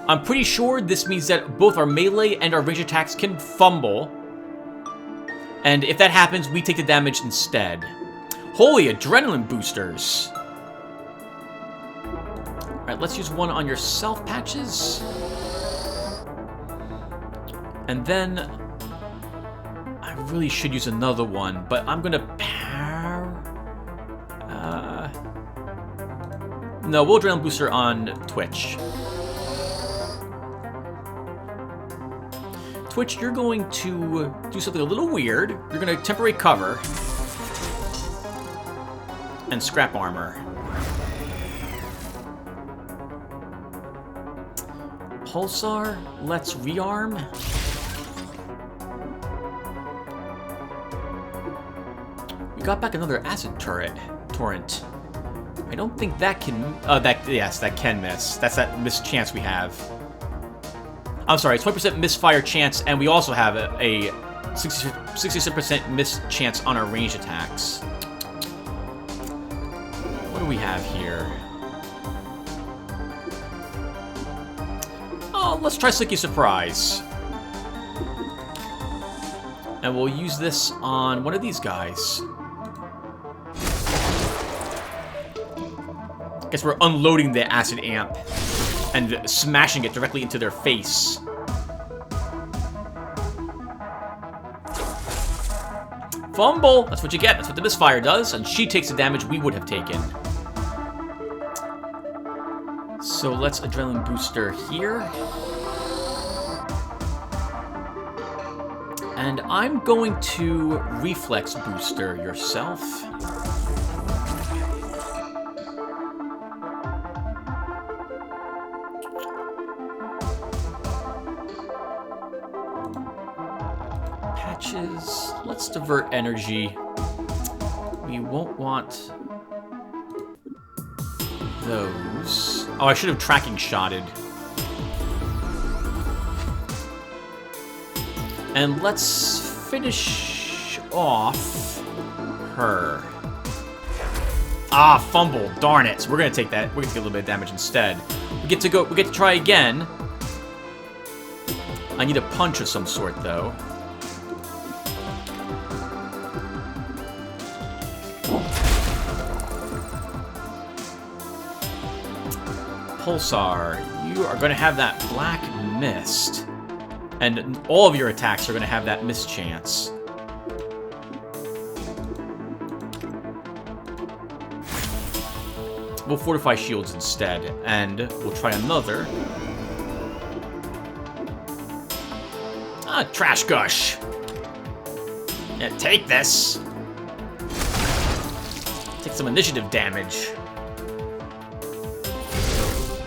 I'm pretty sure this means that both our melee and our range attacks can fumble. And if that happens, we take the damage instead. Holy adrenaline boosters. Alright, let's use one on yourself, Patches. And then I really should use another one, but I'm gonna no, we'll adrenaline booster on Twitch. Twitch, you're going to do something a little weird. You're going to temporary cover and scrap armor. Pulsar, let's rearm. We got back another acid torrent. I don't think that can... yes, that can miss. That's that miss chance we have. I'm sorry, 20% misfire chance, and we also have a 67% miss chance on our range attacks. What do we have here? Oh, let's try Slicky Surprise. And we'll use this on one of these guys. Guess we're unloading the acid amp and smashing it directly into their face. Fumble! That's what you get. That's what the misfire does, and she takes the damage we would have taken. So let's adrenaline booster here. And I'm going to reflex booster yourself. Patches. Let's divert energy. We won't want... those. Oh, I should have tracking shotted. And let's finish off her. Ah, fumble. Darn it. So we're gonna take that. We're gonna get a little bit of damage instead. We get to try again. I need a punch of some sort, though. Pulsar, you are going to have that black mist. And all of your attacks are going to have that mist chance. We'll fortify shields instead, and we'll try another. Ah, Trash Gush! Yeah, take this! Take some initiative damage.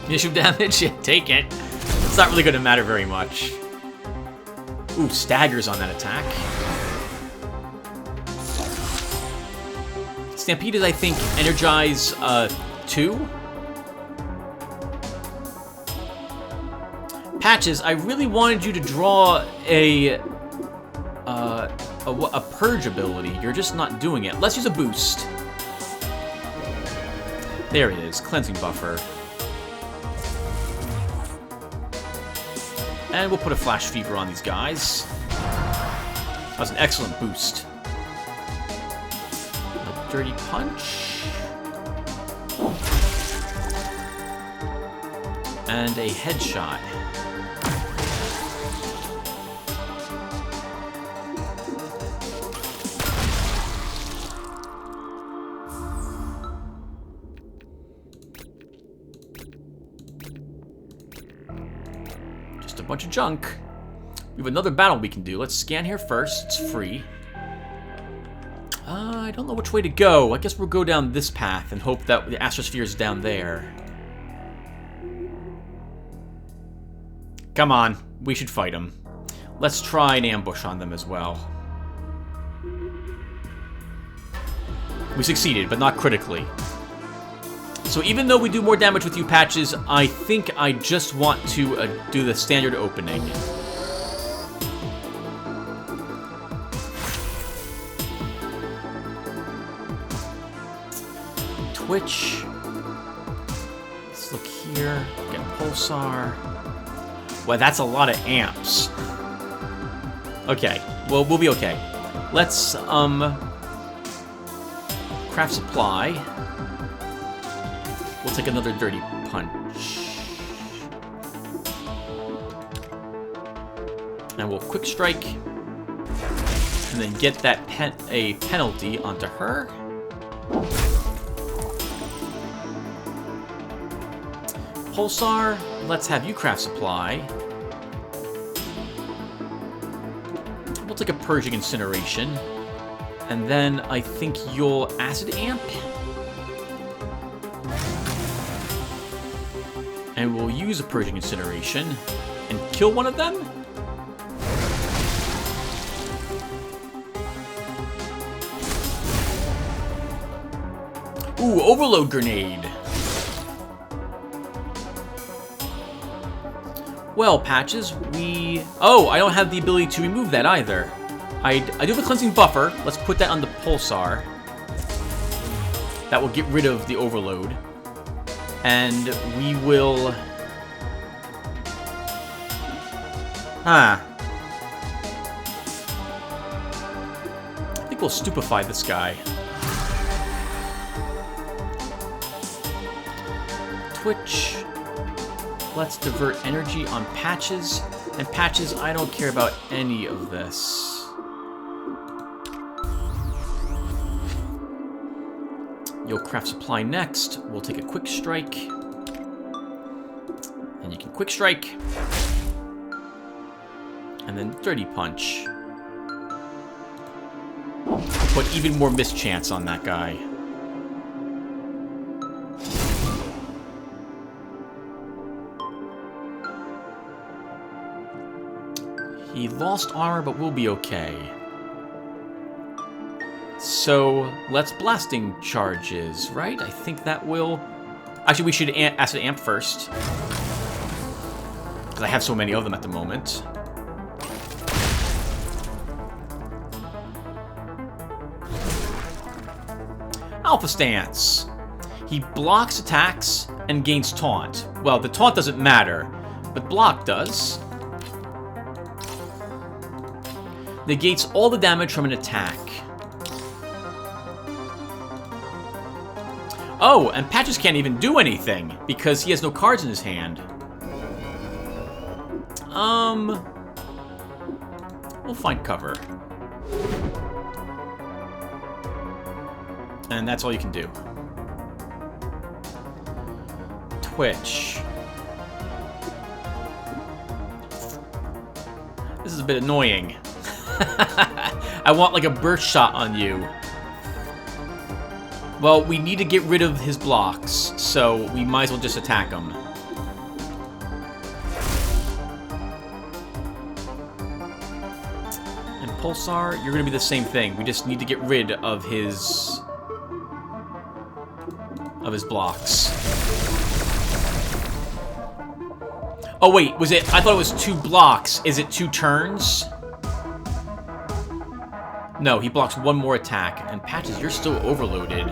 Initiative damage? Yeah, take it. It's not really going to matter very much. Ooh, staggers on that attack. Stampedes, I think, energize 2. Patches, I really wanted you to draw a purge ability. You're just not doing it. Let's use a boost. There it is, cleansing buffer. And we'll put a Flash Fever on these guys. That was an excellent boost. A Dirty Punch. And a Headshot. A bunch of junk. We have another battle we can do. Let's scan here first. It's free. I don't know which way to go. I guess we'll go down this path and hope that the Astrosphere is down there. Come on. We should fight them. Let's try an ambush on them as well. We succeeded, but not critically. So even though we do more damage with you, Patches, I think I just want to do the standard opening. Twitch. Let's look here. Get Pulsar. Well, that's a lot of amps. Okay. Well, we'll be okay. Let's, craft supply. We'll take another Dirty Punch. And we'll Quick Strike. And then get that a penalty onto her. Pulsar, let's have you craft supply. We'll take a Purging Incineration. And then I think you'll Acid Amp. And we'll use a Purging Incineration and kill one of them? Ooh, Overload Grenade. Well, Patches, oh, I don't have the ability to remove that either. I do have a Cleansing Buffer. Let's put that on the Pulsar. That will get rid of the Overload. And we will... I think we'll stupefy this guy. Twitch. Let's divert energy on Patches. And Patches, I don't care about any of this. You'll craft supply next. We'll take a Quick Strike. And you can Quick Strike. And then Dirty Punch. Put even more mischance on that guy. He lost armor, but we'll be okay. So, let's Blasting Charges, right? I think that will Actually, we should acid amp first. Because I have so many of them at the moment. Alpha Stance. He blocks attacks and gains taunt. Well, the taunt doesn't matter, but block does. Negates all the damage from an attack. Oh, and Patches can't even do anything because he has no cards in his hand. We'll find cover. And that's all you can do. Twitch. This is a bit annoying. I want like a burst shot on you. Well, we need to get rid of his blocks, so we might as well just attack him. And Pulsar, you're gonna be the same thing. We just need to get rid of his blocks. Oh wait, was it? I thought it was 2 blocks. Is it 2 turns? No, he blocks 1 more attack. And Patches, you're still overloaded.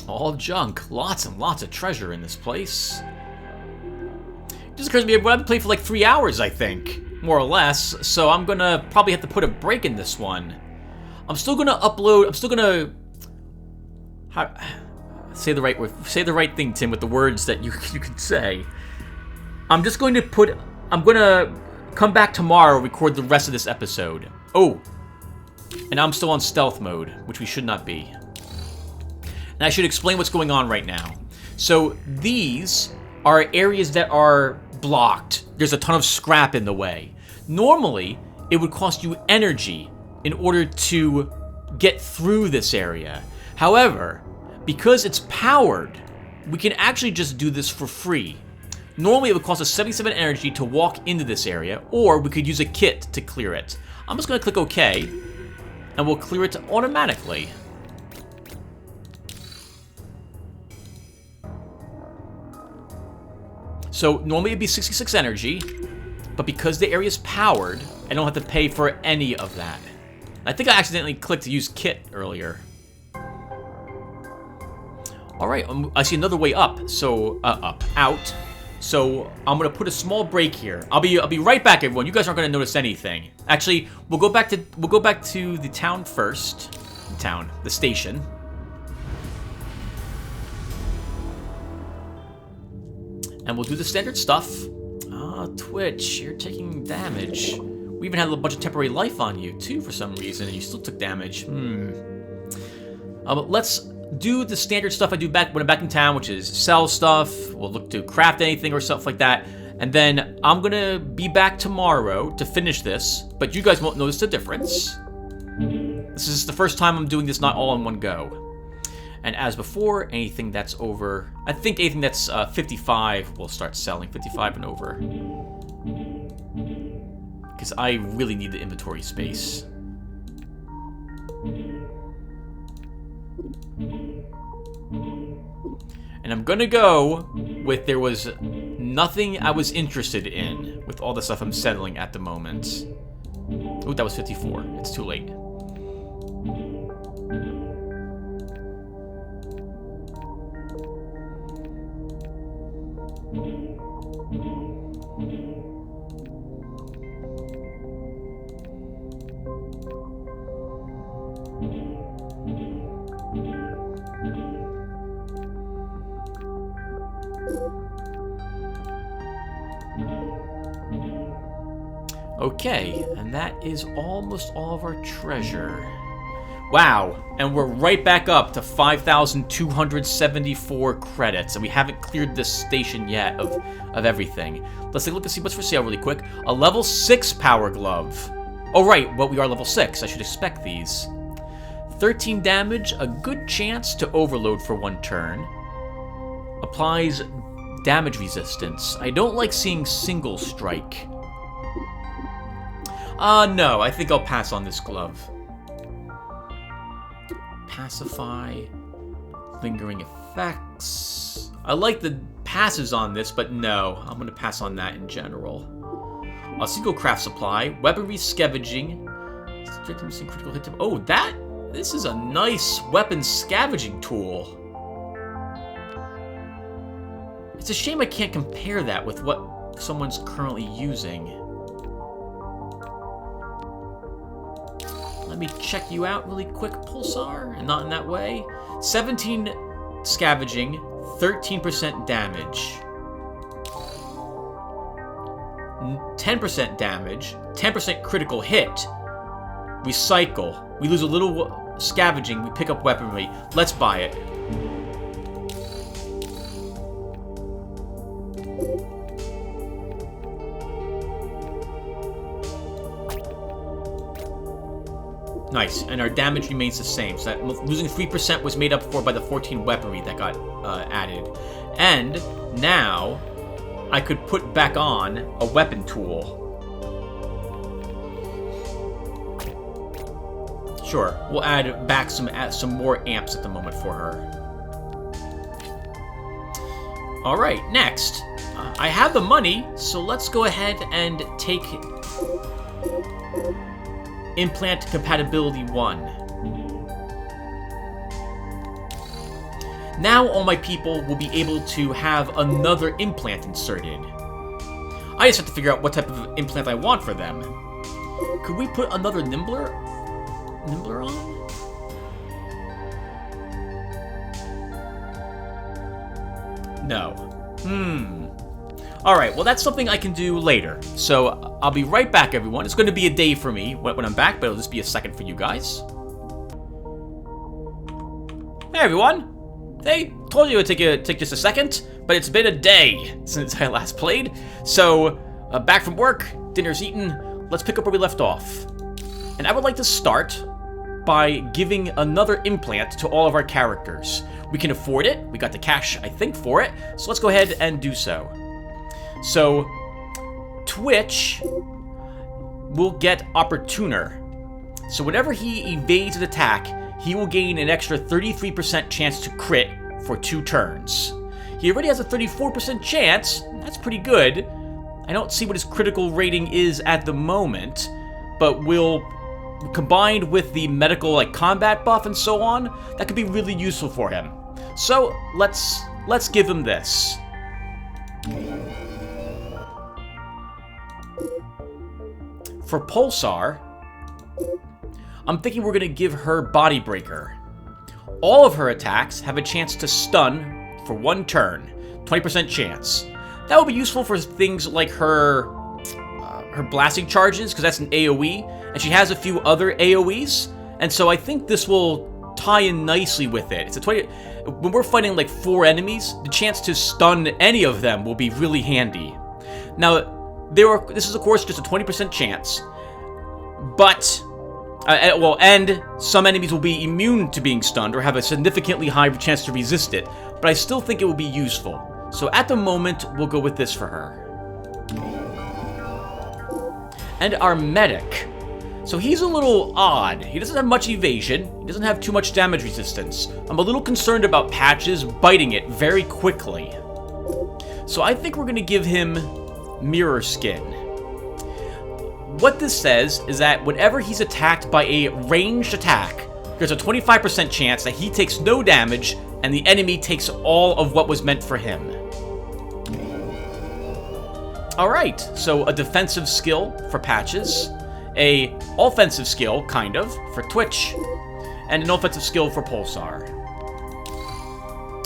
All junk. Lots and lots of treasure in this place. It just occurs to me, I've been playing for like 3 hours, I think. More or less. So I'm gonna probably have to put a break in this one. I'm still gonna upload... I'm still gonna... say the right word. Say the right thing, Tim, with the words that you can say. I'm just going to put... I'm gonna come back tomorrow, record the rest of this episode. Oh. And I'm still on stealth mode, which we should not be. And I should explain what's going on right now. So these are areas that are blocked. There's a ton of scrap in the way. Normally, it would cost you energy in order to get through this area. However, because it's powered, we can actually just do this for free. Normally, it would cost us 77 energy to walk into this area, or we could use a kit to clear it. I'm just going to click OK, and we'll clear it automatically. So normally it'd be 66 energy, but because the area is powered, I don't have to pay for any of that. I think I accidentally clicked to use kit earlier. All right, I see another way up. So out. So I'm gonna put a small break here. I'll be right back, everyone. You guys aren't gonna notice anything. Actually, we'll go back to the town first. The station. And we'll do the standard stuff. Twitch, you're taking damage. We even had a bunch of temporary life on you, too, for some reason, and you still took damage. But let's do the standard stuff I do when I'm back in town, which is sell stuff. We'll look to craft anything or stuff like that. And then I'm going to be back tomorrow to finish this, but you guys won't notice the difference. This is the first time I'm doing this not all in one go. And as before, anything that's over... I think anything that's 55 will start selling. 55 and over. Because I really need the inventory space. And I'm gonna go with there was nothing I was interested in with all the stuff I'm settling at the moment. Oh, that was 54. It's too late. Okay, and that is almost all of our treasure. Wow, and we're right back up to 5,274 credits, and we haven't cleared this station yet of everything. Let's take a look and see what's for sale really quick. A level 6 power glove. Oh right, well we are level 6, I should expect these. 13 damage, a good chance to overload for 1 turn. Applies damage resistance. I don't like seeing single strike. No, I think I'll pass on this glove. Pacify. Lingering effects. I like the passes on this, but no, I'm going to pass on that in general. A single craft supply. Weaponry scavenging. Critical hit. Oh, this is a nice weapon scavenging tool. It's a shame I can't compare that with what someone's currently using. Let me check you out really quick, Pulsar, and not in that way. 17 scavenging, 13% damage. 10% damage, 10% critical hit. Recycle. We lose a little scavenging, we pick up weaponry. Let's buy it. Nice, and our damage remains the same. So that losing 3% was made up for by the 14 weaponry that got added. And now I could put back on a weapon tool. Sure, we'll add back some more amps at the moment for her. Alright, next. I have the money, so let's go ahead and take Implant Compatibility 1. Now all my people will be able to have another implant inserted. I just have to figure out what type of implant I want for them. Could we put another Nimbler on? No. Alright, well that's something I can do later. So I'll be right back, everyone. It's going to be a day for me when I'm back, but it'll just be a second for you guys. Hey everyone! Hey, told you it would take just a second, but it's been a day since I last played. So, back from work, dinner's eaten, let's pick up where we left off. And I would like to start by giving another implant to all of our characters. We can afford it, we got the cash, I think, for it, so let's go ahead and do so. So, Twitch will get Opportuner. So whenever he evades an attack, he will gain an extra 33% chance to crit for 2 turns. He already has a 34% chance, that's pretty good. I don't see what his critical rating is at the moment, but combined with the medical combat buff and so on, that could be really useful for him. So let's give him this. For Pulsar, I'm thinking we're gonna give her Body Breaker. All of her attacks have a chance to stun for 1 turn, 20% chance. That will be useful for things like her blasting charges, because that's an AoE, and she has a few other AoEs, and so I think this will tie in nicely with it. It's a 20. When we're fighting like 4 enemies, the chance to stun any of them will be really handy. Now, this is of course just a 20% chance, but and some enemies will be immune to being stunned or have a significantly higher chance to resist it, but I still think it will be useful. So at the moment, we'll go with this for her. And our medic. So he's a little odd. He doesn't have much evasion. He doesn't have too much damage resistance. I'm a little concerned about Patches biting it very quickly. So I think we're going to give him Mirror Skin. What this says is that whenever he's attacked by a ranged attack, there's a 25% chance that he takes no damage and the enemy takes all of what was meant for him. Alright, so a defensive skill for Patches, a offensive skill, kind of, for Twitch, and an offensive skill for Pulsar.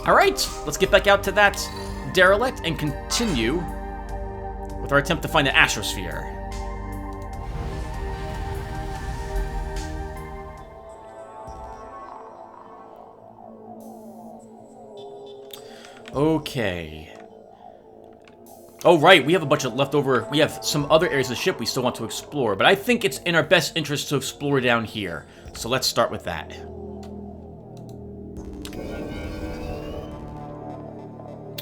Alright, let's get back out to that Derelict and continue with our attempt to find the Astrosphere. Okay. Oh, right, we have a bunch of leftover... We have some other areas of the ship we still want to explore, but I think it's in our best interest to explore down here. So let's start with that.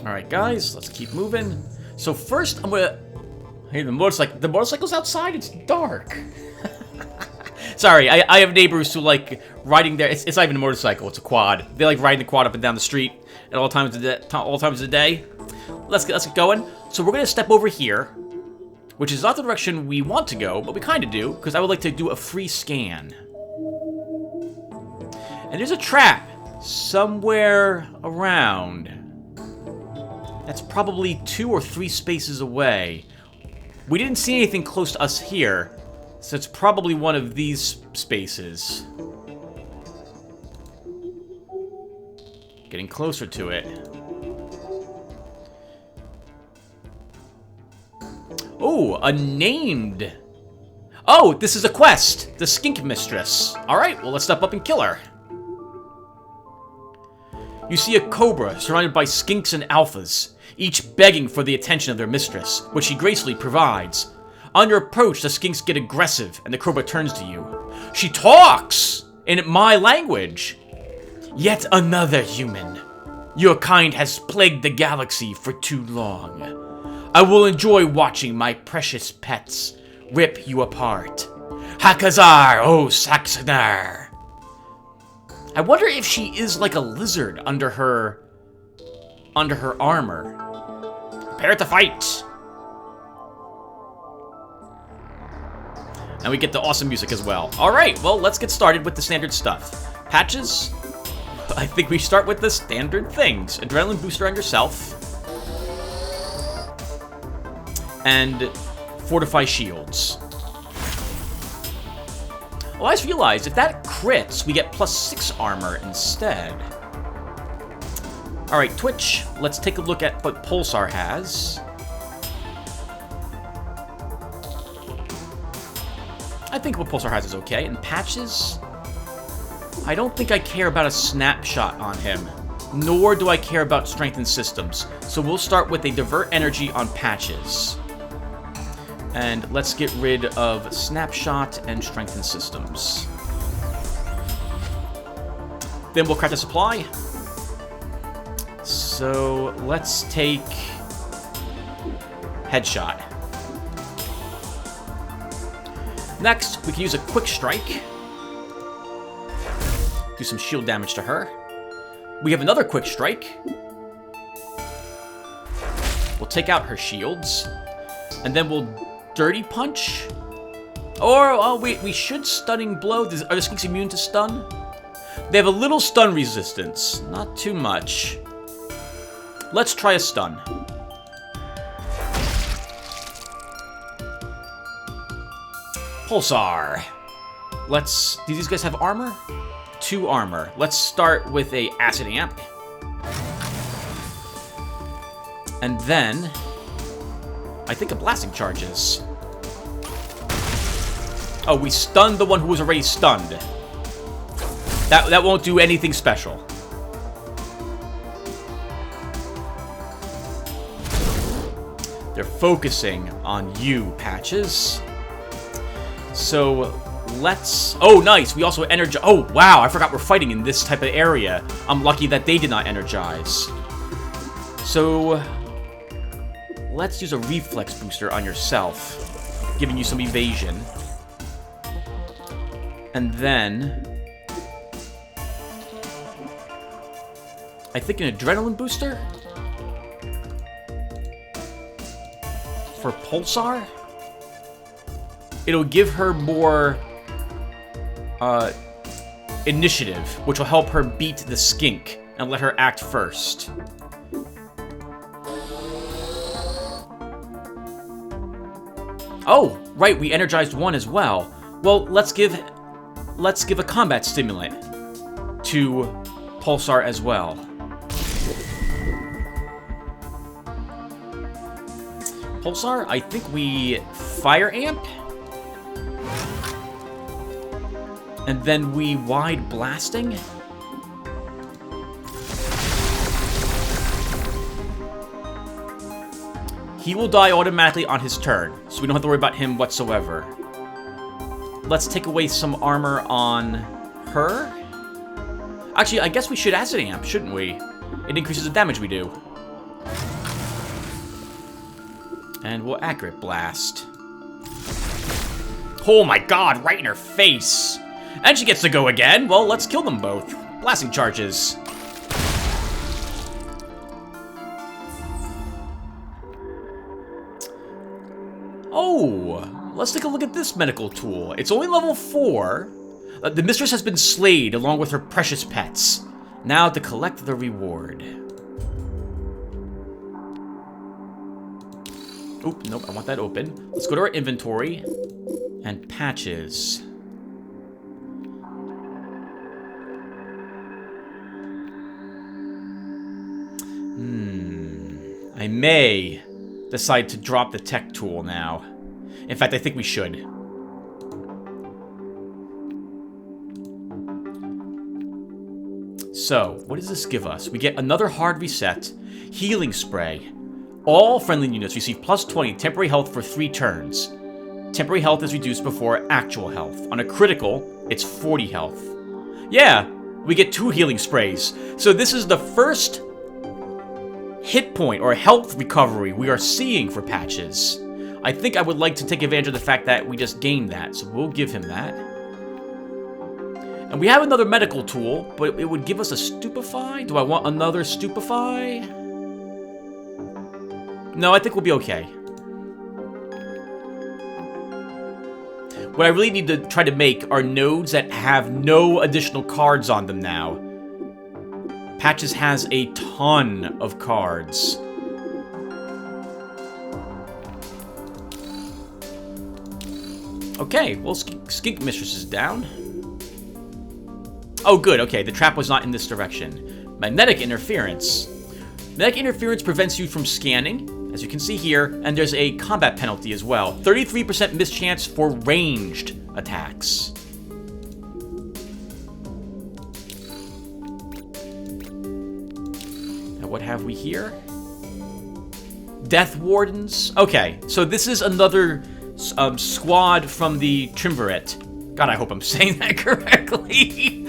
Alright, guys, let's keep moving. So first, I'm gonna... Hey, the motorcycle's outside, it's dark. Sorry, I have neighbors who like riding there. It's not even a motorcycle, it's a quad. They like riding the quad up and down the street at all times of the day. Let's get going. So we're gonna step over here, which is not the direction we want to go, but we kind of do, because I would like to do a free scan. And there's a trap somewhere around. That's probably 2 or 3 spaces away. We didn't see anything close to us here, so it's probably one of these spaces. Getting closer to it. Oh, a named... Oh, this is a quest! The Skink Mistress. Alright, well let's step up and kill her. You see a cobra surrounded by skinks and alphas, each begging for the attention of their mistress, which she gracefully provides. On your approach, the skinks get aggressive, and the cobra turns to you. She talks! In my language. Yet another human. Your kind has plagued the galaxy for too long. I will enjoy watching my precious pets rip you apart. Hakazar, O Saxonar! I wonder if she is like a lizard under her armor. Prepare to fight! And we get the awesome music as well. Alright, well, let's get started with the standard stuff. Patches? I think we start with the standard things. Adrenaline booster on yourself. And fortify shields. Well, I just realized, if that crits, we get +6 armor instead. Alright, Twitch, let's take a look at what Pulsar has. I think what Pulsar has is okay. And Patches? I don't think I care about a snapshot on him. Nor do I care about strengthened systems. So we'll start with a divert energy on Patches. And let's get rid of snapshot and strengthened systems. Then we'll craft a supply. So let's take headshot. Next, we can use a quick strike. Do some shield damage to her. We have another quick strike. We'll take out her shields. And then we'll dirty punch. Or, oh wait, we should stunning blow. Are the skinks immune to stun? They have a little stun resistance. Not too much. Let's try a stun. Pulsar. Do these guys have armor? 2 armor. Let's start with a acid amp. And then I think a blasting charges. Oh, we stunned the one who was already stunned. That won't do anything special. They're focusing on you, Patches. So let's... Oh, nice. We also energize... Oh, wow. I forgot we're fighting in this type of area. I'm lucky that they did not energize. So let's use a reflex booster on yourself, giving you some evasion. And then I think an adrenaline booster for Pulsar. It'll give her more initiative, which will help her beat the skink and let her act first. Oh, right, we energized one as well. Well, let's give a combat stimulant to Pulsar as well. Pulsar, I think we fire amp. And then we wide blasting. He will die automatically on his turn, so we don't have to worry about him whatsoever. Let's take away some armor on her. Actually, I guess we should acid amp, shouldn't we? It increases the damage we do. And we'll accurate blast. Oh my god, right in her face! And she gets to go again! Well, let's kill them both. Blasting charges. Oh, let's take a look at this medical tool. It's only level 4. The mistress has been slayed along with her precious pets. Now to collect the reward. Oop, nope, I want that open. Let's go to our inventory. And patches. I may decide to drop the tech tool now. In fact, I think we should. So, what does this give us? We get another hard reset, healing spray. All friendly units receive plus 20 temporary health for 3 turns. Temporary health is reduced before actual health. On a critical, it's 40 health. Yeah, we get 2 healing sprays. So this is the first hit point or health recovery we are seeing for patches. I think I would like to take advantage of the fact that we just gained that, so we'll give him that. And we have another medical tool, but it would give us a stupefy? Do I want another stupefy? No, I think we'll be okay. What I really need to try to make are nodes that have no additional cards on them now. Patches has a ton of cards. Okay, well, Skink Mistress is down. Oh, good, okay, the trap was not in this direction. Magnetic interference. Magnetic interference prevents you from scanning, as you can see here, and there's a combat penalty as well. 33% mischance for ranged attacks. What have we here? Death Wardens. Okay, so this is another squad from the Triumvirate. God, I hope I'm saying that correctly.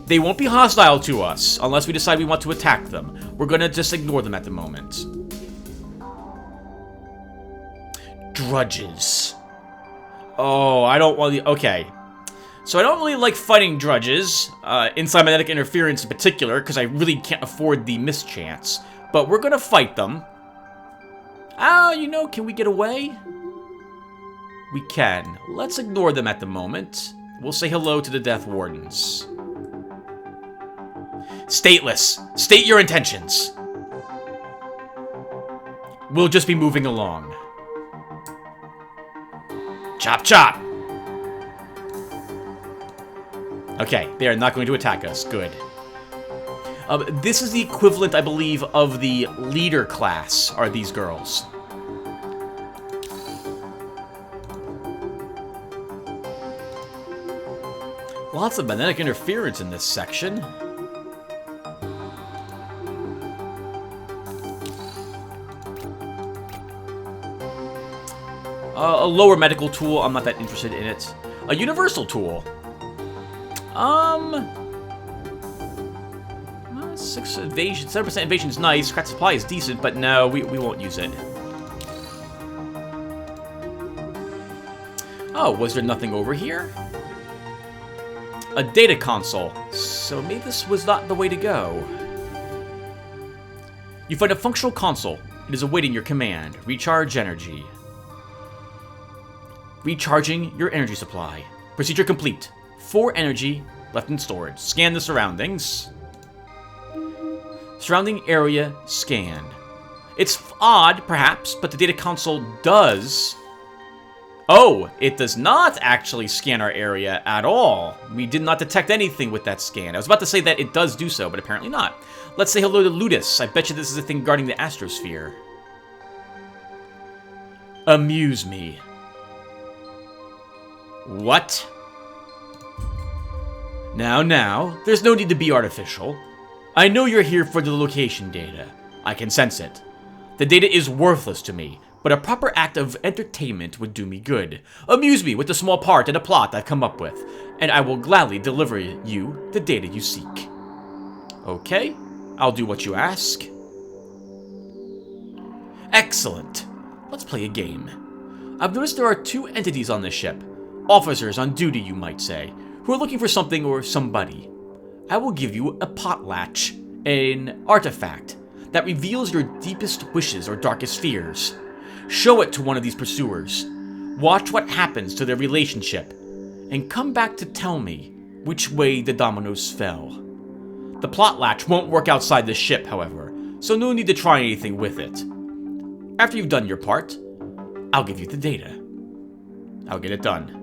They won't be hostile to us unless we decide we want to attack them. We're gonna just ignore them at the moment. Drudges. Oh, I don't want the... Okay. So I don't really like fighting drudges, inside magnetic interference in particular, because I really can't afford the mischance. But we're gonna fight them. You know, can we get away? We can. Let's ignore them at the moment. We'll say hello to the Death Wardens. Stateless. State your intentions. We'll just be moving along. Chop chop! Okay, they are not going to attack us. Good. This is the equivalent, I believe, of the leader class, are these girls. Lots of magnetic interference in this section. A lower medical tool, I'm not that interested in it. A universal tool. 6 evasion, 7% evasion is nice. Craft supply is decent, but no, we won't use it. Oh, was there nothing over here? A data console. So maybe this was not the way to go. You find a functional console. It is awaiting your command. Recharge energy. Recharging your energy supply. Procedure complete. 4 energy left in storage. Scan the surroundings. Surrounding area scanned. It's odd, perhaps, but the data console does... Oh, it does not actually scan our area at all. We did not detect anything with that scan. I was about to say that it does do so, but apparently not. Let's say hello to Ludus. I bet you this is a thing guarding the astrosphere. Amuse me. What? Now, there's no need to be artificial. I know you're here for the location data. I can sense it. The data is worthless to me, but a proper act of entertainment would do me good. Amuse me with the small part and a plot I've come up with, and I will gladly deliver you the data you seek. Okay, I'll do what you ask. Excellent. let's play a game. I've noticed there are two entities on this ship. Officers on duty, you might say, who are looking for something or somebody. I will give you a potlatch, an artifact that reveals your deepest wishes or darkest fears. Show it to one of these pursuers. Watch what happens to their relationship, and come back to tell me which way the dominoes fell. The plot latch won't work outside the ship, however, so no need to try anything with it. After you've done your part, I'll give you the data. I'll get it done.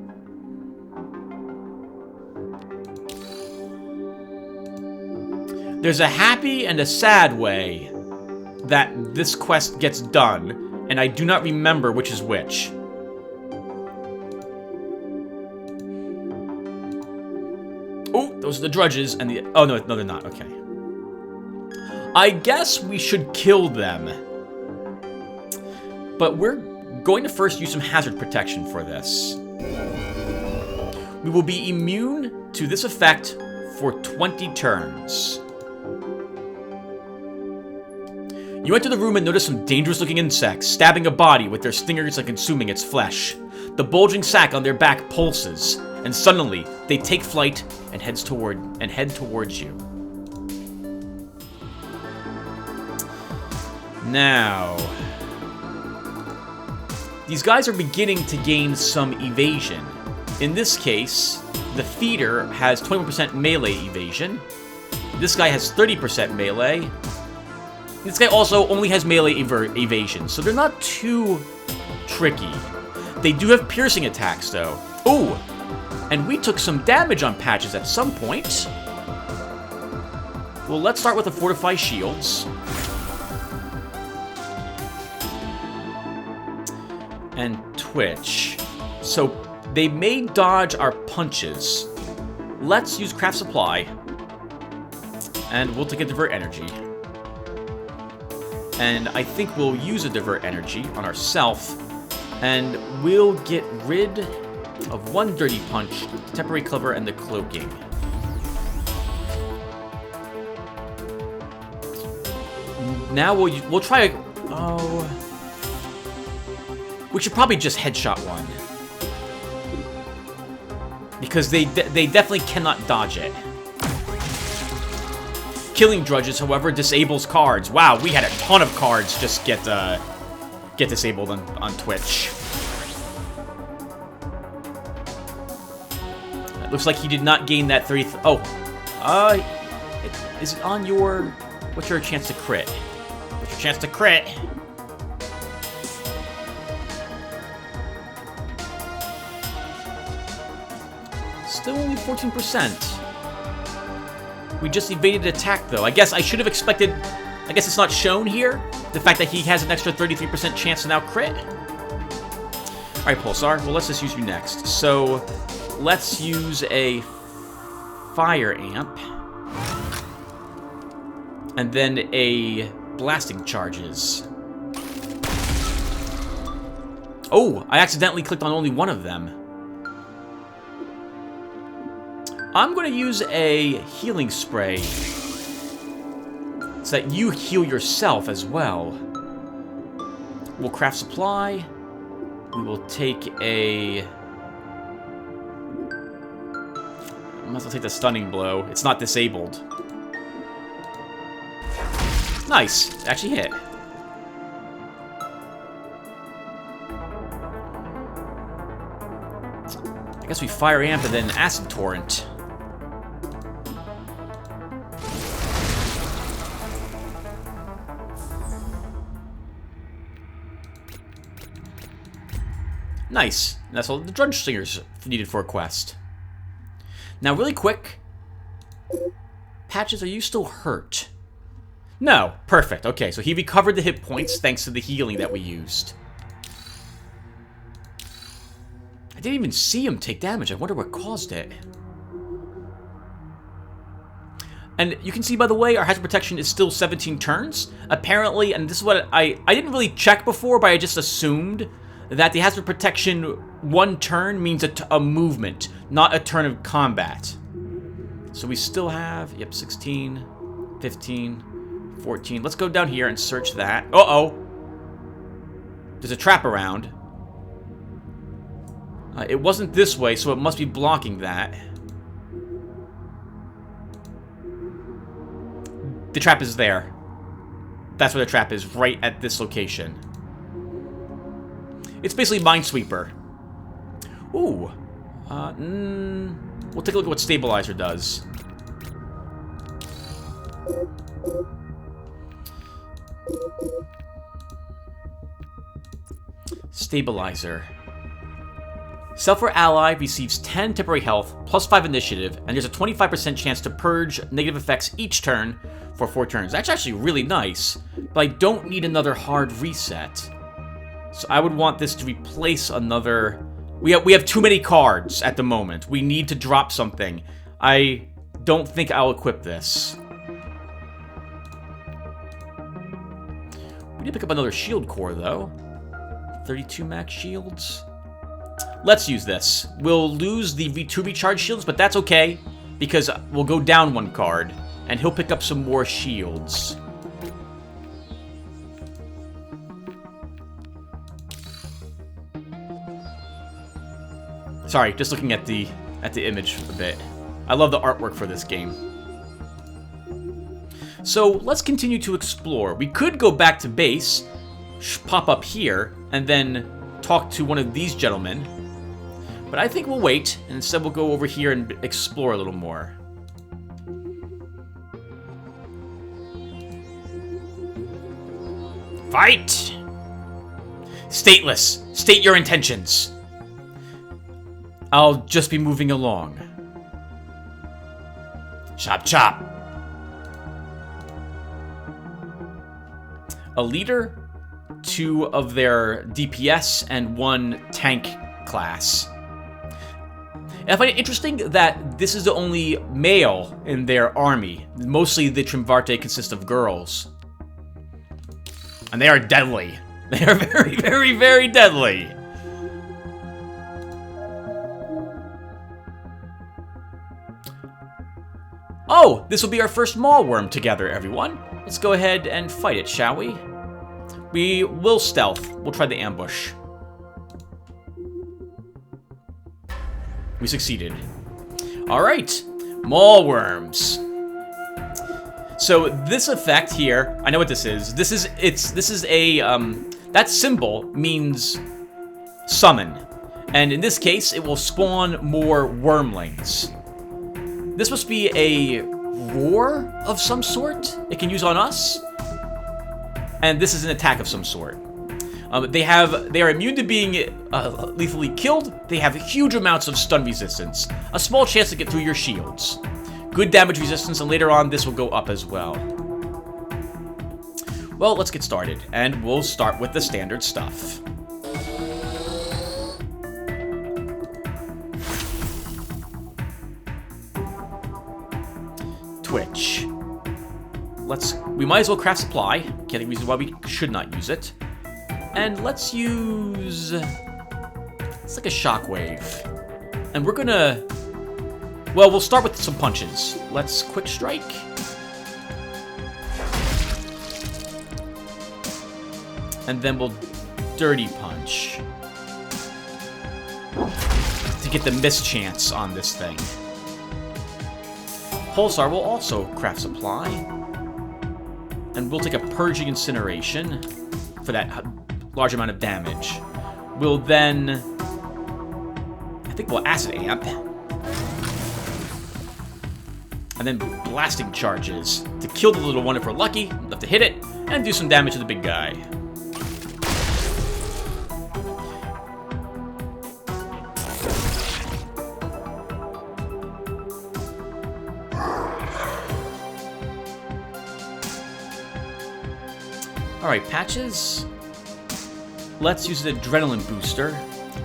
There's a happy and a sad way that this quest gets done, and I do not remember which is which. Oh, those are the drudges and the... Oh, no, they're not. Okay. I guess we should kill them. But we're going to first use some hazard protection for this. We will be immune to this effect for 20 turns. You enter the room and notice some dangerous-looking insects stabbing a body with their stingers and consuming its flesh. The bulging sack on their back pulses, and suddenly they take flight and head towards you. Now, these guys are beginning to gain some evasion. In this case, the feeder has 21% melee evasion. This guy has 30% melee. This guy also only has melee evasion, so they're not too tricky. They do have piercing attacks, though. Ooh! And we took some damage on Patches at some point. Well, let's start with the Fortify Shields. And Twitch. So, they may dodge our punches. Let's use Craft Supply. And we'll take a Divert Energy. And I think we'll use a Divert Energy on ourself. And we'll get rid of one Dirty Punch, the Temporary Cover, and the Cloaking. Now we'll try. Oh, we should probably just headshot one because they definitely cannot dodge it. Killing Drudges, however, disables cards. Wow, we had a ton of cards just get disabled on Twitch. It looks like he did not gain that 30. Is it on your? What's your chance to crit? What's your chance to crit? Still only 14%. We just evaded attack, though. I guess I should have expected... I guess it's not shown here. The fact that he has an extra 33% chance to now crit. Alright, Pulsar. Well, let's just use you next. So, let's use a Fire Amp. And then a Blasting Charges. Oh, I accidentally clicked on only one of them. I'm going to use a Healing Spray so that you heal yourself as well. We'll Craft Supply. We will take a... I might as well take the Stunning Blow. It's not disabled. Nice. It actually hit. I guess we Fire Amp and then Acid Torrent. Nice. That's all the Drudge Singers needed for a quest. Now, really quick. Patches, are you still hurt? No. Perfect. Okay, so he recovered the hit points thanks to the healing that we used. I didn't even see him take damage. I wonder what caused it. And you can see, by the way, our hazard protection is still 17 turns. Apparently, and this is what I didn't really check before, but I just assumed that the hazard protection 1 turn means a movement, not a turn of combat. So we still have, yep, 16, 15, 14. Let's go down here and search that. Uh-oh. There's a trap around. It wasn't this way, so it must be blocking that. The trap is there. That's where the trap is, right at this location. It's basically Minesweeper. Ooh. We'll take a look at what Stabilizer does. Stabilizer. Self or ally receives 10 temporary health, plus 5 initiative, and there's a 25% chance to purge negative effects each turn for 4 turns. That's actually really nice, but I don't need another hard reset. So I would want this to replace another... We have too many cards at the moment. We need to drop something. I don't think I'll equip this. We need to pick up another shield core, though. 32 max shields. Let's use this. We'll lose the V2 recharge shields, but that's okay, because we'll go down 1 card, and he'll pick up some more shields. Sorry, just looking at the image a bit. I love the artwork for this game. So let's continue to explore. We could go back to base, pop up here, and then talk to one of these gentlemen. But I think we'll wait, and instead we'll go over here and explore a little more. Fight! Stateless, state your intentions. I'll just be moving along. Chop chop. A leader, 2 of their DPS, and 1 tank class. And I find it interesting that this is the only male in their army. Mostly the Trimvarte consist of girls. And they are deadly. They are very, very, very deadly. Oh, this will be our first Maulworm together, everyone. Let's go ahead and fight it, shall we? We will stealth. We'll try the ambush. We succeeded. Alright, Maulworms. So this effect here, I know what this is. This is a, that symbol means summon. And in this case, it will spawn more wormlings. This must be a roar of some sort it can use on us. And this is an attack of some sort. They are immune to being lethally killed. They have huge amounts of stun resistance. A small chance to get through your shields. Good damage resistance, and later on this will go up as well. Well, let's get started. And we'll start with the standard stuff. Twitch. We might as well craft supply. Can't think of reason why we should not use it. And let's use... It's like a shockwave. And we're gonna... Well, we'll start with some punches. Let's quick strike. And then we'll dirty punch. To get the miss chance on this thing. Pulsar will also craft supply. And we'll take a Purging Incineration for that large amount of damage. We'll then... I think we'll Acid Amp. And then Blasting Charges to kill the little one if we're lucky, enough to hit it, and do some damage to the big guy. Alright, Patches. Let's use the Adrenaline Booster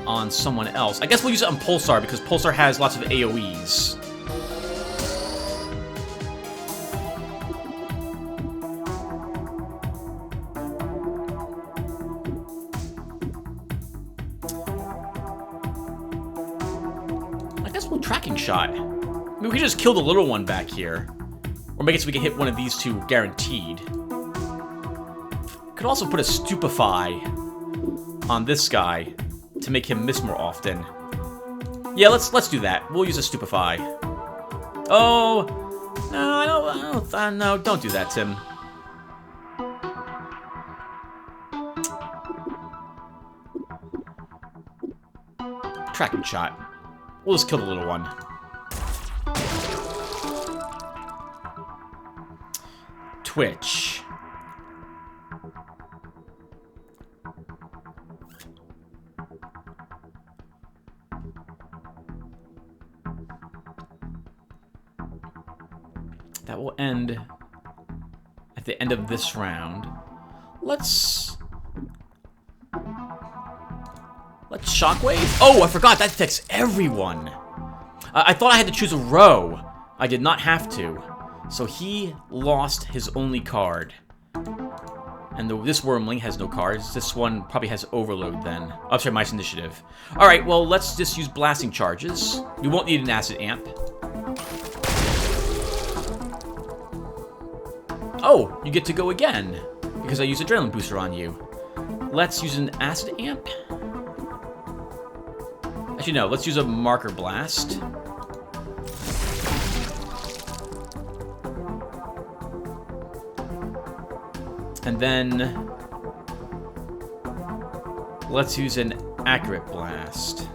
on someone else. I guess we'll use it on Pulsar because Pulsar has lots of AoEs. I guess we'll Tracking Shot. I mean, we could just kill the little one back here. Or make it so we can hit one of these two guaranteed. Could also put a Stupefy on this guy to make him miss more often. Yeah, let's do that. We'll use a stupefy. Oh, no, don't do that, Tim. Tracking shot. We'll just kill the little one. Twitch. That will end at the end of this round. Let's shockwave. Oh, I forgot that affects everyone. I thought I had to choose a row. I did not have to. So he lost his only card. And this wormling has no cards. This one probably has overload then. Oh, sorry, minus initiative. Alright, well, let's just use blasting charges. We won't need an acid amp. Oh, you get to go again. Because I used adrenaline booster on you. Let's use an acid amp. Actually, no, let's use a marker blast. And then let's use an accurate blast.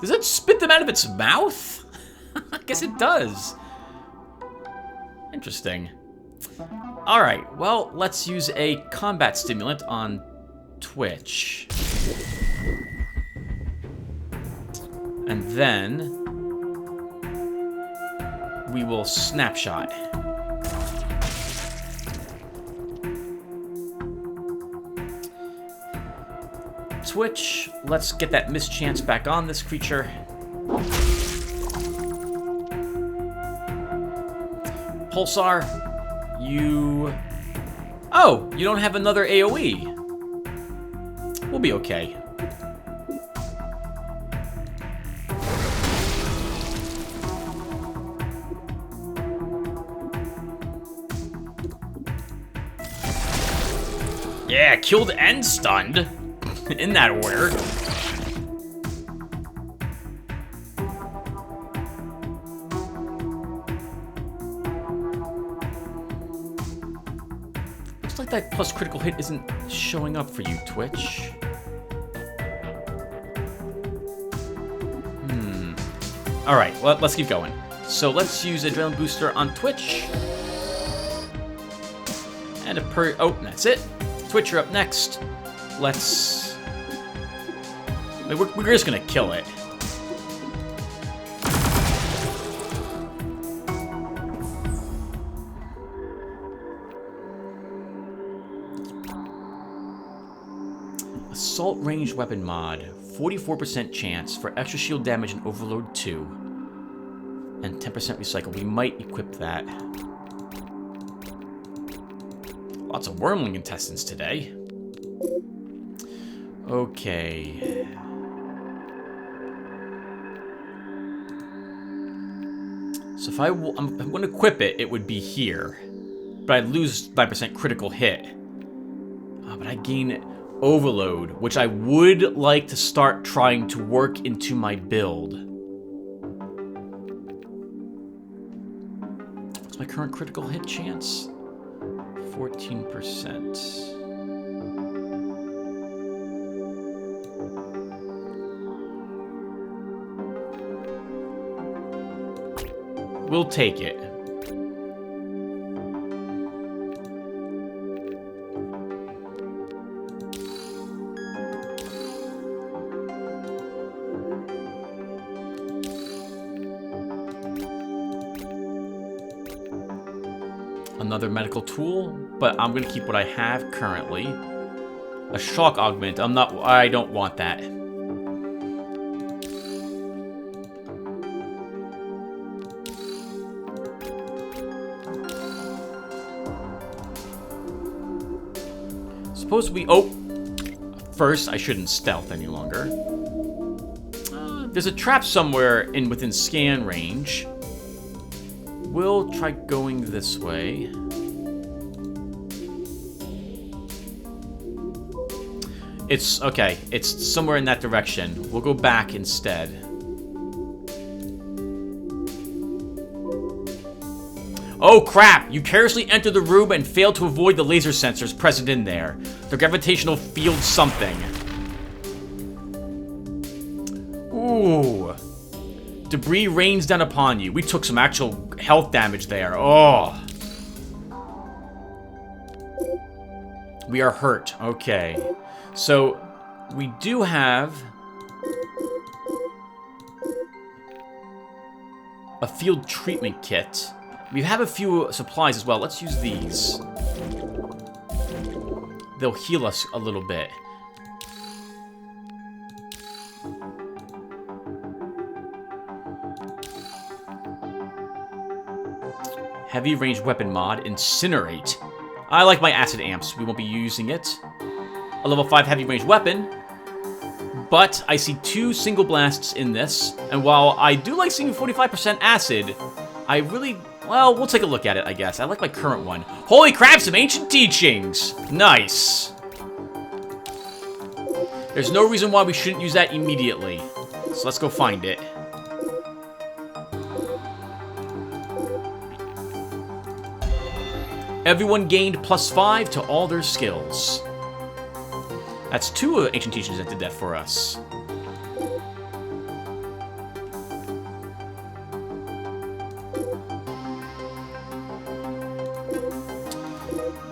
Does it spit them out of its mouth? I guess it does. Interesting. Alright, well, let's use a combat stimulant on Twitch. And then we will snapshot. Twitch, let's get that mischance back on this creature. Pulsar, you... Oh, you don't have another AoE. We'll be okay. Yeah, killed and stunned. Isn't that weird? Looks like that plus critical hit isn't showing up for you, Twitch. Alright, well, let's keep going. So let's use Adrenaline Booster on Twitch. And oh, that's it. Twitch, you're up next. Let's... We're just gonna kill it. Assault ranged weapon mod. 44% chance for extra shield damage and overload 2. And 10% recycle. We might equip that. Lots of wormling intestines today. Okay. So if I'm going to equip it, it would be here. But I'd lose 9% critical hit. But I gain overload, which I would like to start trying to work into my build. What's my current critical hit chance? 14%. We'll take it. Another medical tool, but I'm gonna keep what I have currently. A shock augment. I don't want that. Suppose we... Oh! First, I shouldn't stealth any longer. There's a trap somewhere within scan range. will try going this way. It's okay. It's somewhere in that direction. We'll go back instead. Oh crap! You carelessly entered the room and failed to avoid the laser sensors present in there. The gravitational field something. Ooh. Debris rains down upon you. We took some actual health damage there. Oh. We are hurt. Okay. So, we do have a field treatment kit. We have a few supplies as well. Let's use these. They'll heal us a little bit. Heavy range weapon mod, Incinerate. I like my acid amps. We won't be using it. A level 5 heavy range weapon. But I see 2 single blasts in this. And while I do like seeing 45% acid, I really... well, we'll take a look at it, I guess. I like my current one. Holy crap, some ancient teachings! Nice. There's no reason why we shouldn't use that immediately. So let's go find it. Everyone gained +5 to all their skills. That's 2 ancient teachings that did that for us.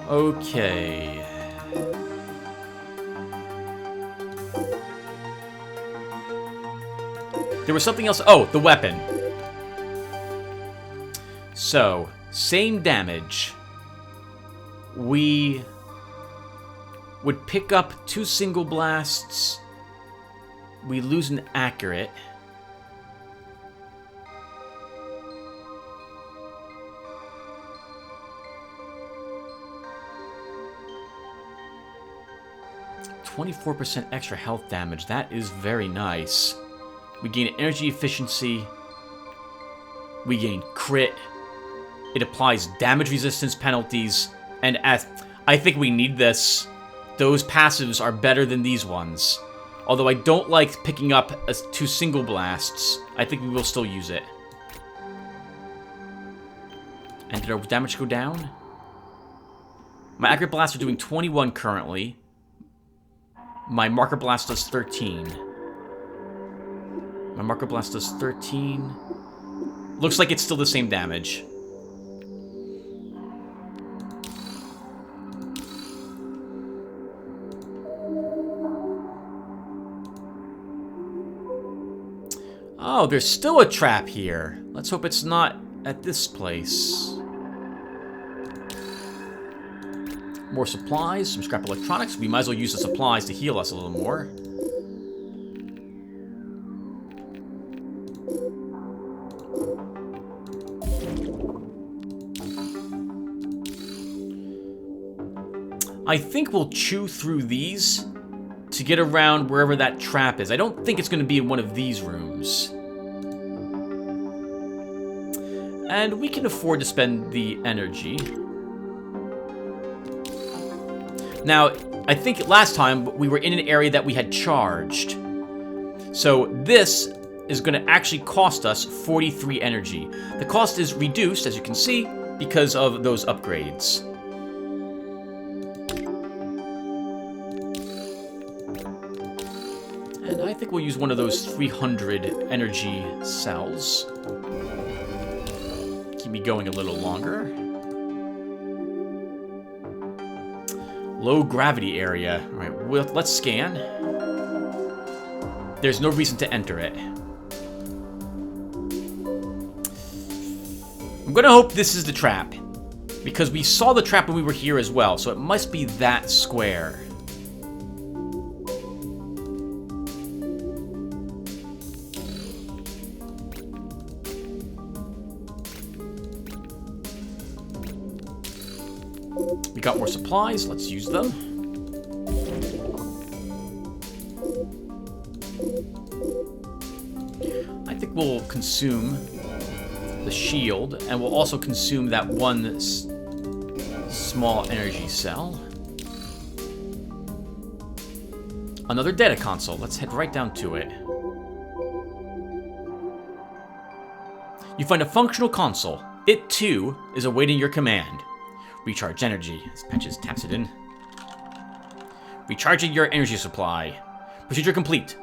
Okay. There was something else. Oh, the weapon. So, same damage. We would pick up 2 single blasts. We lose an accurate. "24% extra health damage. That is very nice. We gain energy efficiency. We gain crit. It applies damage resistance penalties. And as I think we need this. Those passives are better than these ones. Although I don't like picking up 2 single blasts, I think we will still use it. And did our damage go down? My accurate blasts are doing 21 currently. My marker blast does 13. My marker blast does 13. Looks like it's still the same damage. Oh, there's still a trap here. Let's hope it's not at this place. More supplies, some scrap electronics. We might as well use the supplies to heal us a little more. I think we'll chew through these to get around wherever that trap is. I don't think it's going to be in one of these rooms. And we can afford to spend the energy. Now, I think last time we were in an area that we had charged. So this is going to actually cost us 43 energy. The cost is reduced, as you can see, because of those upgrades. And I think we'll use one of those 300 energy cells. Keep me going a little longer. Low gravity area. All right, well, let's scan. There's no reason to enter it. I'm gonna hope this is the trap, because we saw the trap when we were here as well, so it must be that square. We got more supplies, let's use them. I think we'll consume the shield, and we'll also consume that one small energy cell. Another data console. Let's head right down to it. You find a functional console. It, too, is awaiting your command. Recharge energy. As Patches taps it in. Recharging your energy supply. Procedure complete.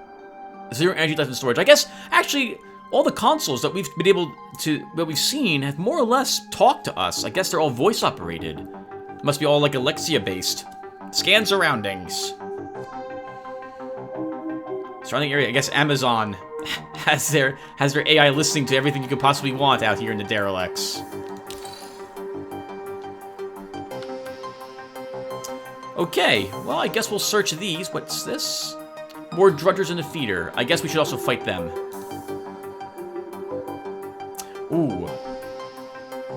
Zero energy left in storage. I guess, actually, all the consoles that we've been able to, that we've seen, have more or less talked to us. I guess they're all voice operated. Must be all like Alexia based. Scan surroundings. Surrounding area. I guess Amazon has their AI listening to everything you could possibly want out here in the Derelicts. Okay, well, I guess we'll search these. What's this? More drudgers in the feeder. I guess we should also fight them. Ooh.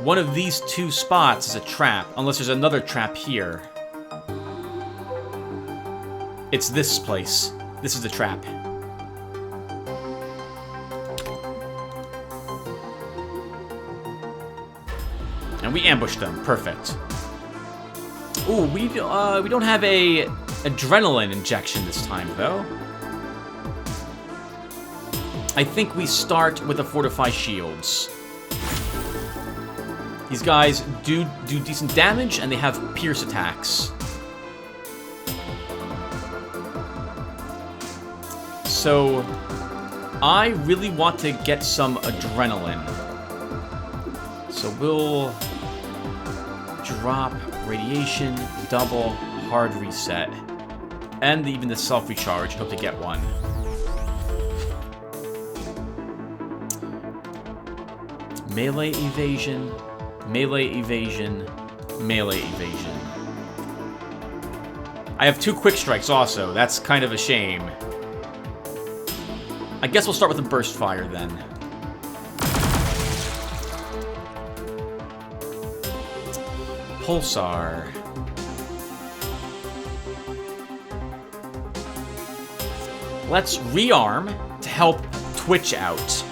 One of these two spots is a trap, unless there's another trap here. It's this place. This is the trap. And we ambushed them. Perfect. Ooh, we don't have a adrenaline injection this time, though. I think we start with the fortified shields. These guys do decent damage, and they have pierce attacks. So, I really want to get some adrenaline. So we'll drop radiation, double, hard reset, and even the self-recharge. Hope to get one. Melee evasion, melee evasion, melee evasion. I have 2 quick strikes also. That's kind of a shame. I guess we'll start with the burst fire then. Pulsar. Let's rearm to help Twitch out.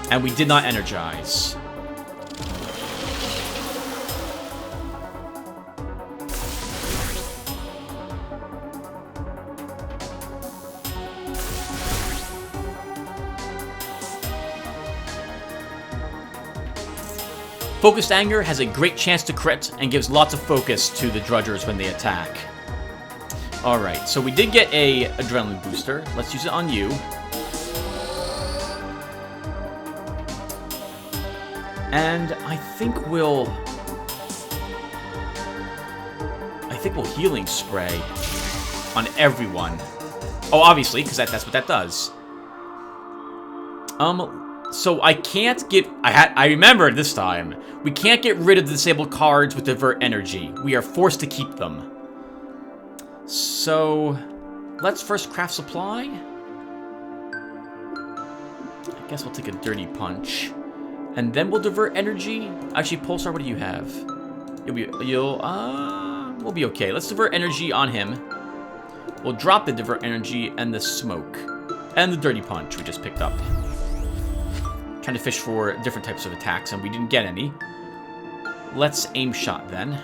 And we did not energize. Focused Anger has a great chance to crit and gives lots of focus to the drudgers when they attack. Alright, so we did get a adrenaline booster. Let's use it on you. And I think we'll healing spray on everyone. Oh, obviously, because that's what that does. So I can't get... I remember this time. We can't get rid of the disabled cards with divert energy. We are forced to keep them. So let's first craft supply. I guess we'll take a dirty punch. And then we'll divert energy. Actually, Pulsar, what do you have? We'll be okay. Let's divert energy on him. We'll drop the divert energy and the smoke. And the dirty punch we just picked up. Trying to fish for different types of attacks, and we didn't get any. Let's aim shot then.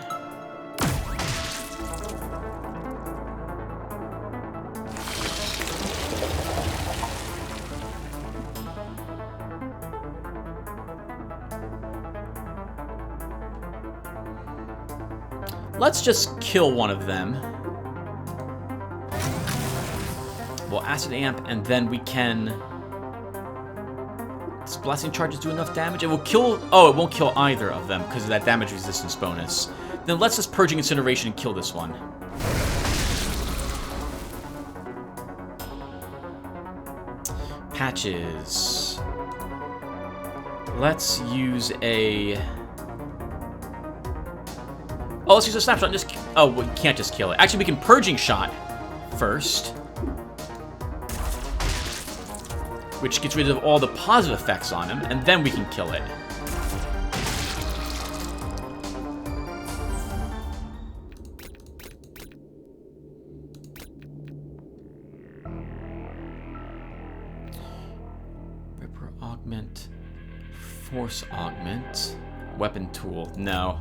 Let's just kill one of them. We'll acid amp, and then we can... Does blasting charges do enough damage? It will kill... Oh, it won't kill either of them because of that damage resistance bonus. Then let's just Purging Incineration and kill this one. Patches. Let's use a... Oh, let's use a snapshot and just... Oh, we can't just kill it. Actually, we can Purging Shot first. Which gets rid of all the positive effects on him, and then we can kill it. Ripper Augment. augment. Force augment. Weapon tool. No.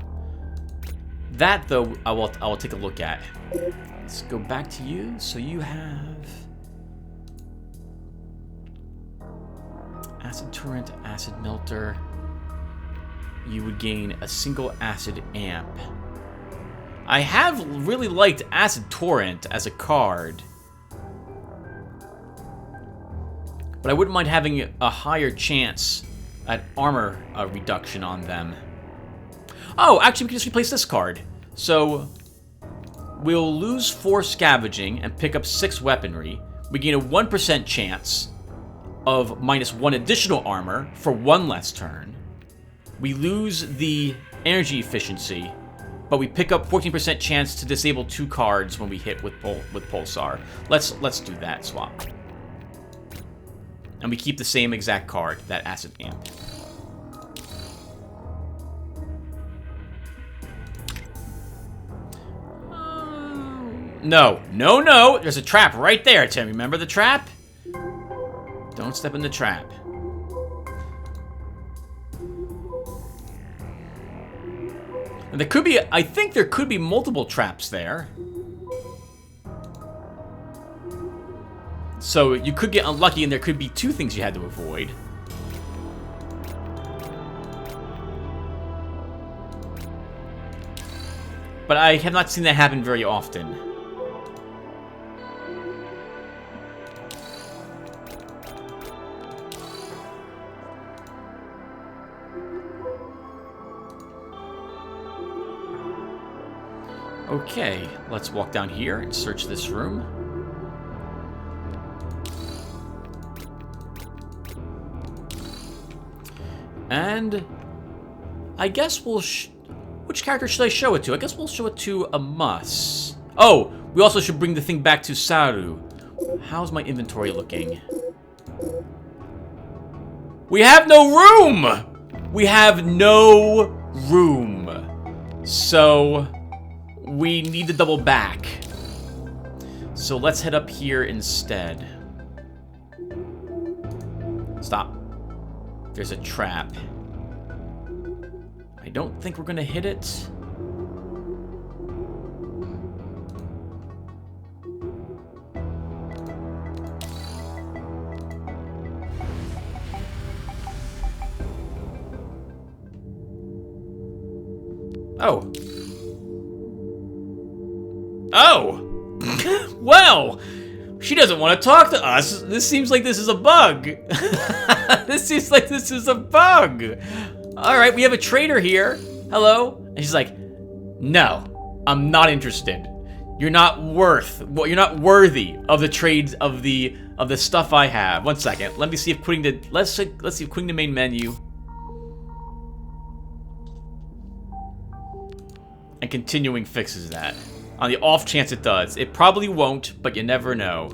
That, though, I will take a look at. Let's go back to you. So you have... Acid Torrent, Acid Melter. You would gain a single Acid Amp. I have really liked Acid Torrent as a card. But I wouldn't mind having a higher chance at armor reduction on them. Oh, actually, we can just replace this card. So, we'll lose 4 scavenging and pick up 6 weaponry. We gain a 1% chance of -1 additional armor for 1 less turn. We lose the energy efficiency, but we pick up 14% chance to disable 2 cards when we hit with Pulsar. Let's do that swap. And we keep the same exact card, that Acid Amp. No. There's a trap right there, Tim. Remember the trap? Don't step in the trap. And there could be, I think there could be multiple traps there. So you could get unlucky and there could be 2 things you had to avoid. But I have not seen that happen very often. Okay, let's walk down here and search this room. And I guess we'll... which character should I show it to? I guess we'll show it to a Mus. Oh, we also should bring the thing back to Saru. How's my inventory looking? We have no room! We have no room. So... we need to double back. So let's head up here instead. Stop. There's a trap. I don't think we're gonna hit it. Oh. Oh! Well, she doesn't want to talk to us. This seems like this is a bug. This seems like this is a bug. All right, we have a trader here. Hello. And she's like, no, I'm not interested. You're not you're not worthy of the trades of the stuff I have. 1 second. Let me see if putting the let's see if putting the main menu and continuing fixes that. On the off chance it does. It probably won't, but you never know.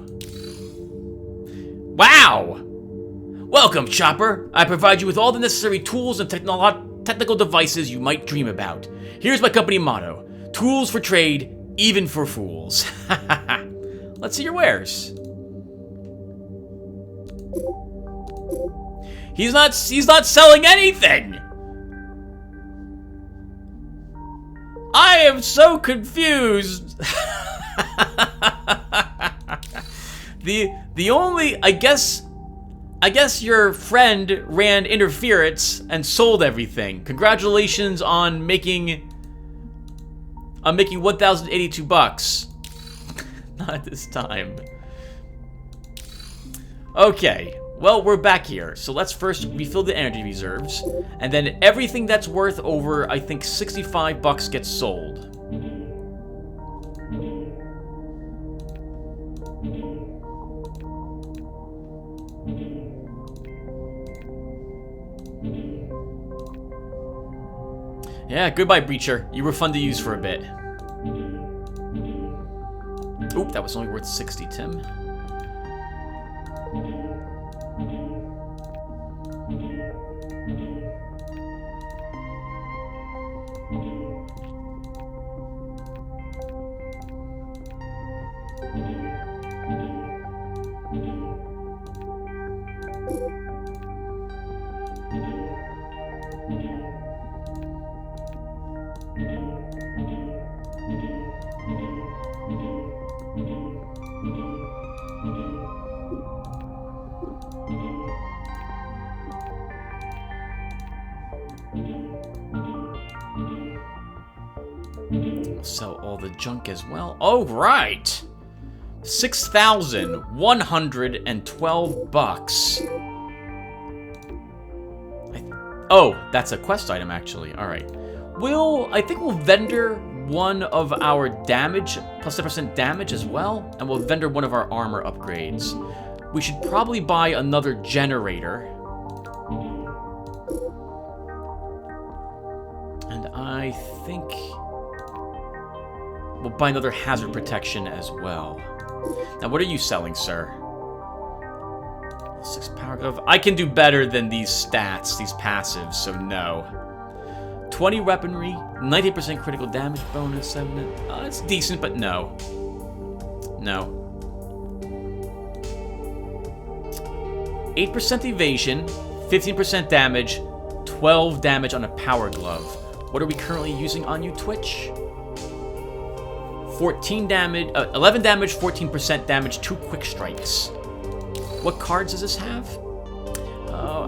Wow! Welcome, Chopper. I provide you with all the necessary tools and technical devices you might dream about. Here's my company motto. Tools for trade, even for fools. Let's see your wares. He's not selling anything! I am so confused. The only I guess your friend ran interference and sold everything. Congratulations on making 1,082 bucks. Not at this time. Okay. Well, we're back here, so let's first refill the energy reserves, and then everything that's worth over, I think, 65 bucks gets sold. Yeah, goodbye, Breacher. You were fun to use for a bit. Oop, that was only worth 60, Tim. We'll sell all the junk as well. Oh, right! 6,112 bucks. Oh, that's a quest item, actually. Alright. I think we'll vendor one of our damage, plus 10% damage as well, and we'll vendor one of our armor upgrades. We should probably buy another generator. And I think we'll buy another hazard protection as well. Now, what are you selling, sir? 6 power glove. I can do better than these stats, these passives, so no. 20 weaponry, 90% critical damage bonus, 7. It's decent, but no. No. 8% evasion, 15% damage, 12 damage on a power glove. What are we currently using on you, Twitch? 14 damage, 11 damage, 14% damage, 2 quick strikes. What cards does this have?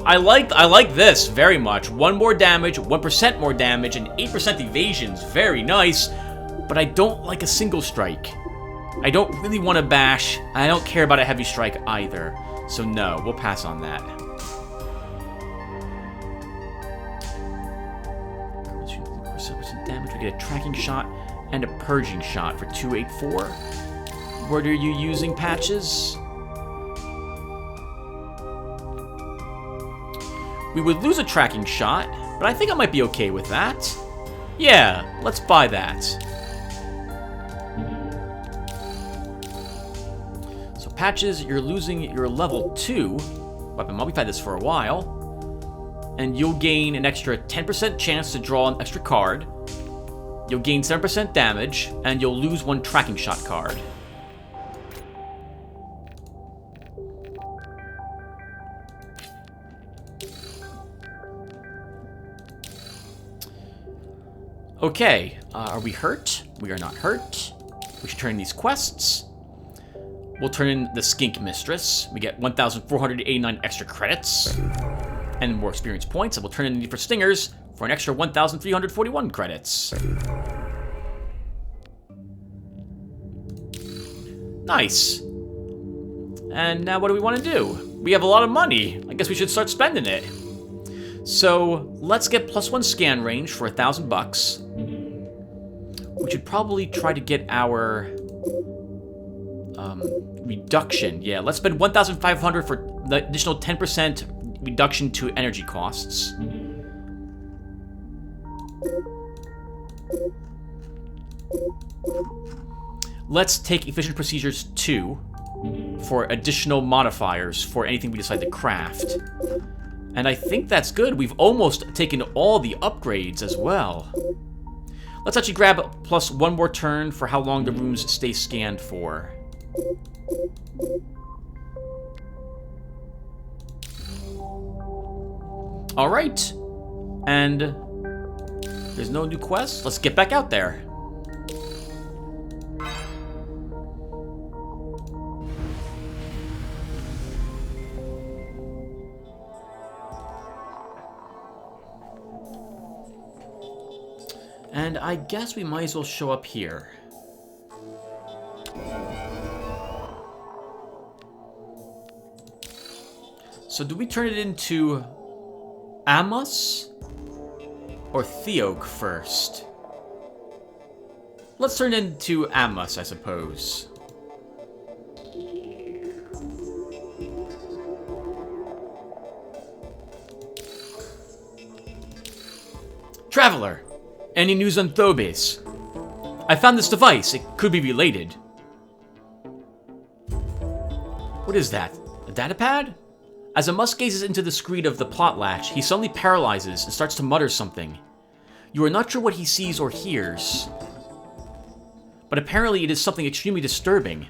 I like this very much. 1 more damage, 1% more damage, and 8% evasion's very nice. But I don't like a single strike. I don't really want to bash. I don't care about a heavy strike either. So no, we'll pass on that. 7% damage. We get a tracking shot and a purging shot for 284. What are you using, Patches? We would lose a tracking shot, but I think I might be okay with that. Yeah, let's buy that. So Patches, you're losing your level 2 weapon mod. We've had this for a while. And you'll gain an extra 10% chance to draw an extra card. You'll gain 7% damage, and you'll lose 1 tracking shot card. Okay, are we hurt? We are not hurt. We should turn in these quests. We'll turn in the Skink Mistress. We get 1,489 extra credits and more experience points. And we'll turn in the Need for Stingers for an extra 1,341 credits. Nice. And now what do we want to do? We have a lot of money. I guess we should start spending it. So let's get +1 scan range for 1,000 bucks. We should probably try to get our reduction. Yeah, let's spend 1,500 for the additional 10% reduction to energy costs. Let's take Efficient Procedures 2 for additional modifiers for anything we decide to craft. And I think that's good. We've almost taken all the upgrades as well. Let's actually grab +1 more turn for how long the rooms stay scanned for. Alright. And there's no new quests. Let's get back out there. And I guess we might as well show up here. So do we turn it into Amos or Theok first? Let's turn it into Amos, I suppose. Traveler! Any news on Thobes? I found this device. It could be related. What is that? A datapad? As Amos gazes into the screen of the plot latch, he suddenly paralyzes and starts to mutter something. You are not sure what he sees or hears, but apparently it is something extremely disturbing.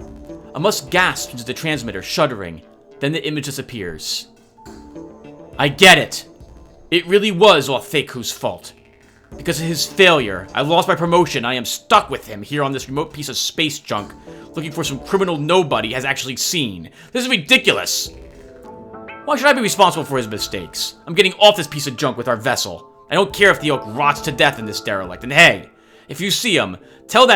Amos gasps into the transmitter, shuddering. Then the image disappears. I get it. It really was all Theku's fault. Because of his failure, I lost my promotion. I am stuck with him here on this remote piece of space junk, looking for some criminal nobody has actually seen. This is ridiculous. Why should I be responsible for his mistakes? I'm getting off this piece of junk with our vessel. I don't care if the oak rots to death in this derelict. And hey, If you see him, tell him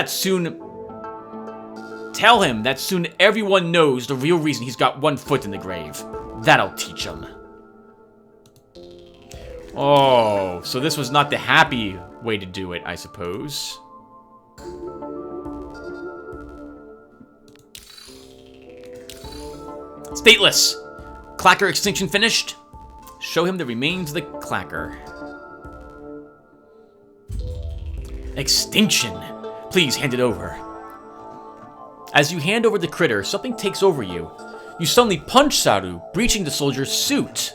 that soon everyone knows the real reason he's got one foot in the grave. That'll teach him. Oh, so this was not the happy way to do it, I suppose. Stateless! Clacker extinction finished? Show him the remains of the clacker. Extinction! Please hand it over. As you hand over the critter, something takes over you. You suddenly punch Saru, breaching the soldier's suit.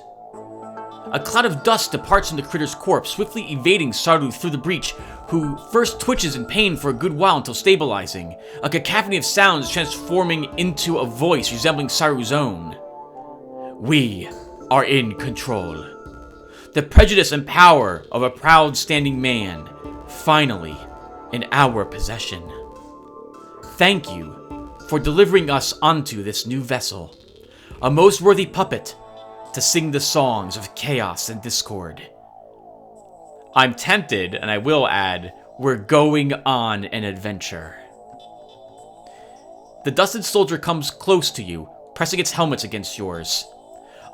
A cloud of dust departs from the critter's corpse, swiftly evading Saru through the breach, who first twitches in pain for a good while until stabilizing, a cacophony of sounds transforming into a voice resembling Saru's own. We are in control. The prejudice and power of a proud standing man, finally in our possession. Thank you for delivering us onto this new vessel, a most worthy puppet to sing the songs of chaos and discord. I'm tempted, and I will add, we're going on an adventure. The dusted soldier comes close to you, pressing its helmet against yours.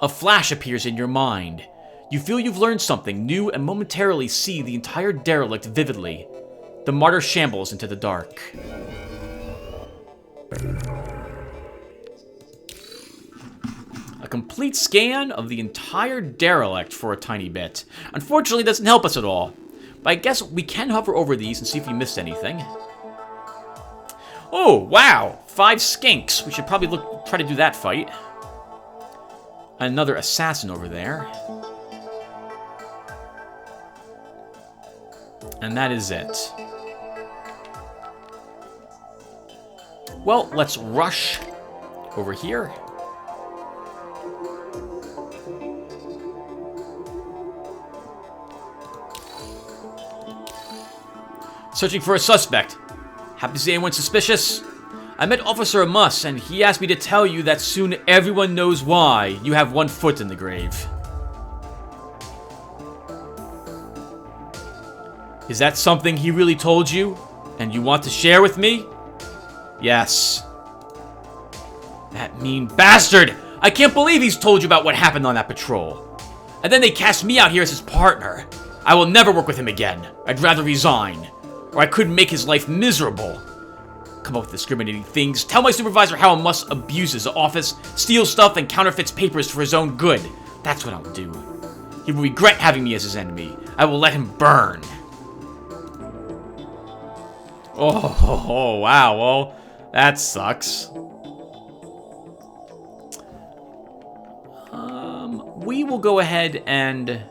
A flash appears in your mind. You feel you've learned something new and momentarily see the entire derelict vividly. The martyr shambles into the dark. A complete scan of the entire derelict for a tiny bit. Unfortunately, it doesn't help us at all. But I guess we can hover over these and see if we missed anything. Oh, wow! 5 skinks. We should probably try to do that fight. Another assassin over there. And that is it. Well, let's rush over here. Searching for a suspect. Happen to see anyone suspicious? I met Officer Amos, and he asked me to tell you that soon everyone knows why you have one foot in the grave. Is that something he really told you, and you want to share with me? Yes. That mean bastard! I can't believe he's told you about what happened on that patrol. And then they cast me out here as his partner. I will never work with him again. I'd rather resign. Or I could make his life miserable. Come up with discriminating things. Tell my supervisor how Amos abuses the office, steals stuff, and counterfeits papers for his own good. That's what I'll do. He will regret having me as his enemy. I will let him burn. Oh, wow. Well, that sucks. We will go ahead and...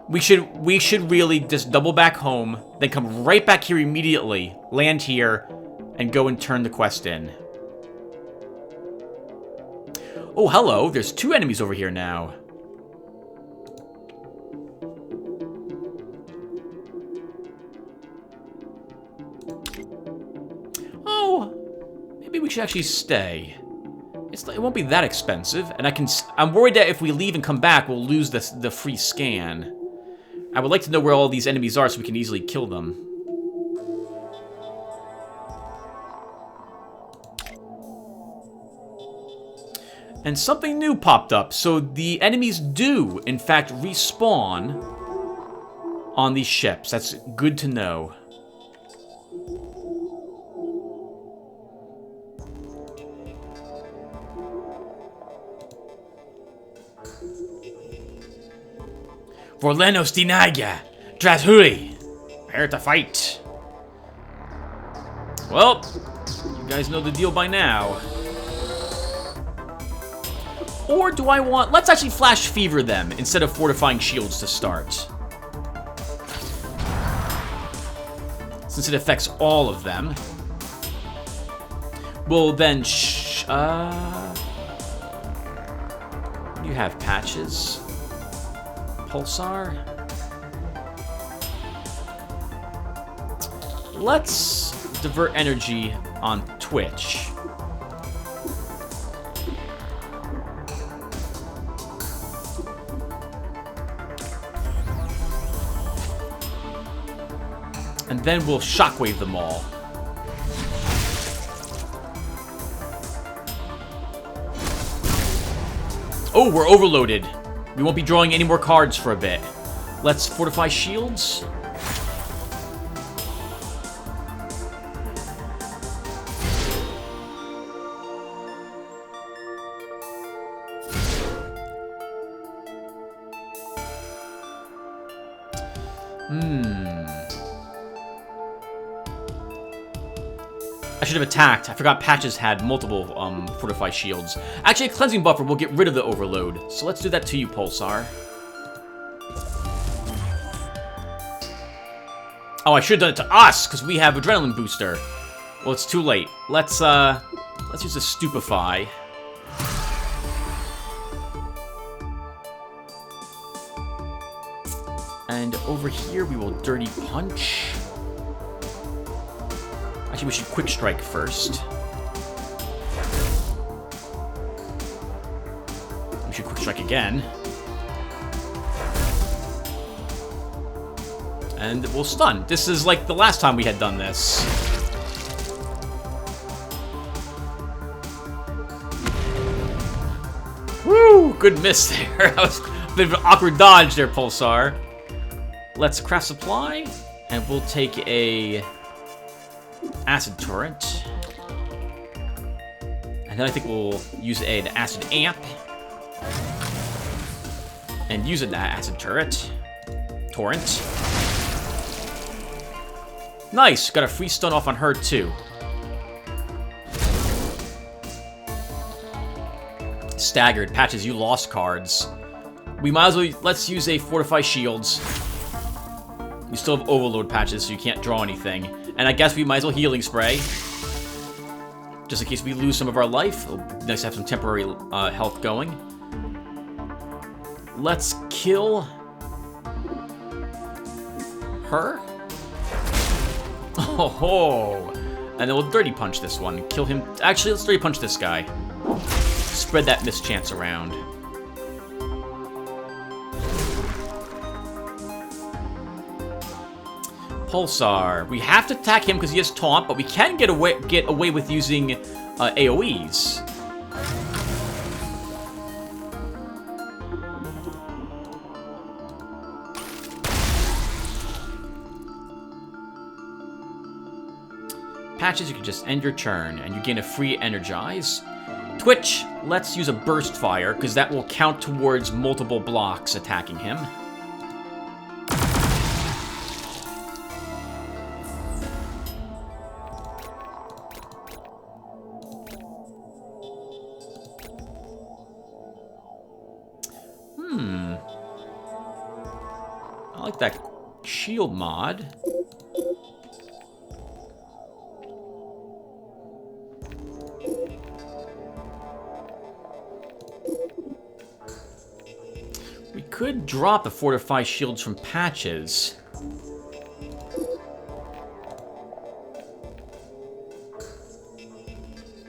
We should really just double back home, then come right back here immediately, land here, and go and turn the quest in. Oh, hello. There's 2 enemies over here now. Oh, maybe we should actually stay. It won't be that expensive, and I'm worried that if we leave and come back, we'll lose the free scan. I would like to know where all these enemies are so we can easily kill them. And something new popped up. So the enemies do, in fact, respawn on these ships. That's good to know. Vorlenos Dinaga, Drashuri, prepare to fight. Well, you guys know the deal by now. Or do I want... Let's actually flash fever them instead of fortifying shields to start. Since it affects all of them. We'll then you have patches. Pulsar. Let's divert energy on Twitch. And then we'll shockwave them all. Oh, we're overloaded. We won't be drawing any more cards for a bit. Let's fortify shields. I should have attacked. I forgot Patches had multiple fortify shields. Actually, a cleansing buffer will get rid of the overload. So let's do that to you, Pulsar. Oh, I should have done it to us, because we have adrenaline booster. Well, it's too late. Let's use a stupefy. And over here we will dirty punch. Actually, we should quick strike first. We should quick strike again. And we'll stun. This is like the last time we had done this. Woo! Good miss there. That was a bit of an awkward dodge there, Pulsar. Let's craft supply, and we'll take a acid turret. And then I think we'll use an acid amp. And use an acid turret. Torrent. Nice! Got a free stun off on her, too. Staggered. Patches, you lost cards. We might as well... Let's use a Fortify Shields. You still have Overload, Patches, so you can't draw anything. And I guess we might as well Healing Spray. Just in case we lose some of our life. It'll be nice to have some temporary health going. Let's kill... her? Oh ho! And then we'll Dirty Punch this one. Kill him. Actually, let's Dirty Punch this guy. Spread that mischance around. Pulsar. We have to attack him because he has Taunt, but we can get away with using AoEs. Patches, you can just end your turn, and you gain a free Energize. Twitch, let's use a Burst Fire, because that will count towards multiple blocks attacking him. I like that shield mod. We could drop the Fortify Shields from Patches.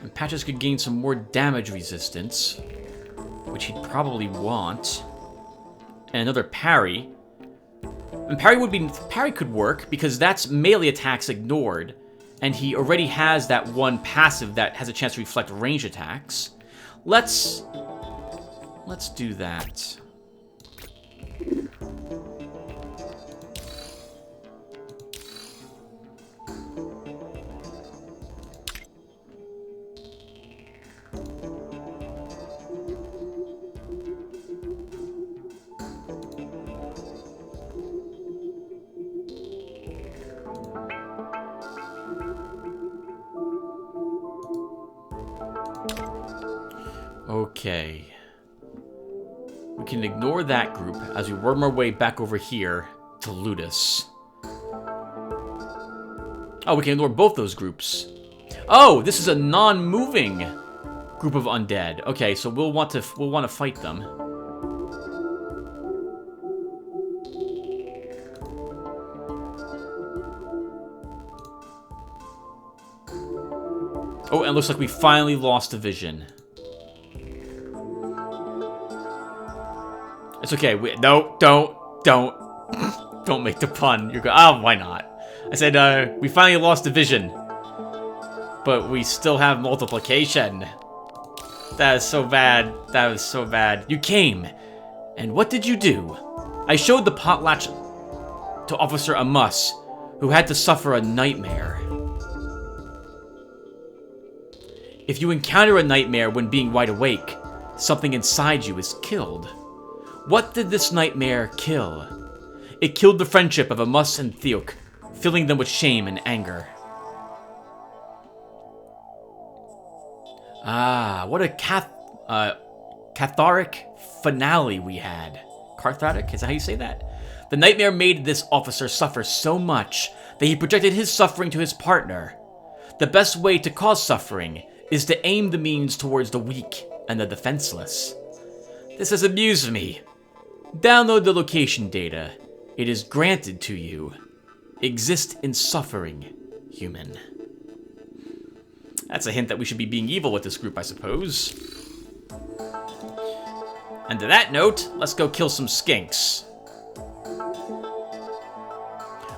And Patches could gain some more damage resistance, which he'd probably want. And another parry. And parry could work because that's melee attacks ignored, and he already has that one passive that has a chance to reflect range attacks. Let's do that. Okay. We can ignore that group as we worm our way back over here to Ludus. Oh, we can ignore both those groups. Oh, this is a non-moving group of undead. Okay, so we'll want to fight them. Oh, and it looks like we finally lost a vision. It's okay. No, don't make the pun. You're good. Oh, why not? I said, we finally lost division. But we still have multiplication. That is so bad. That was so bad. You came. And what did you do? I showed the potlatch to Officer Amos, who had to suffer a nightmare. If you encounter a nightmare when being wide awake, something inside you is killed. What did this nightmare kill? It killed the friendship of Amos and Theok, filling them with shame and anger. Ah, what a cathartic finale we had. Cathartic? Is that how you say that? The nightmare made this officer suffer so much that he projected his suffering to his partner. The best way to cause suffering is to aim the means towards the weak and the defenseless. This has amused me. Download the location data. It is granted to you. Exist in suffering, human. That's a hint that we should be being evil with this group, I suppose. And to that note, let's go kill some skinks.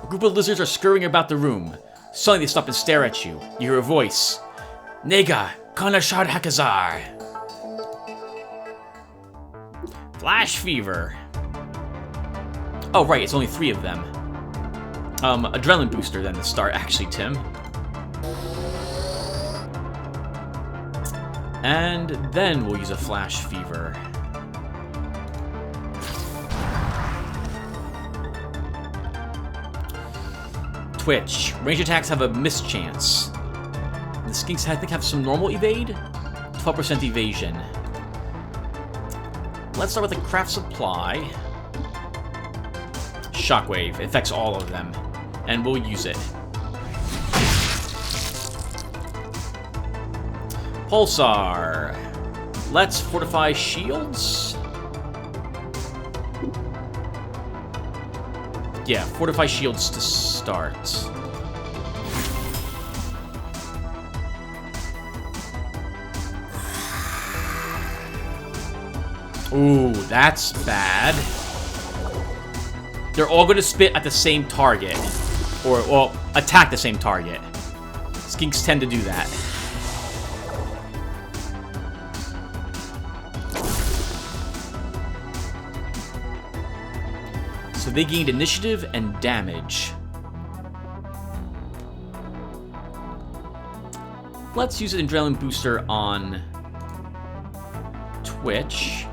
A group of lizards are scurrying about the room. Suddenly they stop and stare at you. You hear a voice. Nega, Kanashar Hakazar. Flash fever. Oh, right, it's only 3 of them. Adrenaline booster then to start, actually, Tim. And then we'll use a flash fever. Twitch. Range attacks have a miss chance. The skinks, I think, have some normal evade? 12% evasion. Let's start with a craft supply. Shockwave. It affects all of them. And we'll use it. Pulsar. Let's fortify shields. Yeah, fortify shields to start. Ooh, that's bad. They're all going to spit at the same target. Or, well, attack the same target. Skinks tend to do that. So they gained initiative and damage. Let's use an adrenaline booster on Twitch.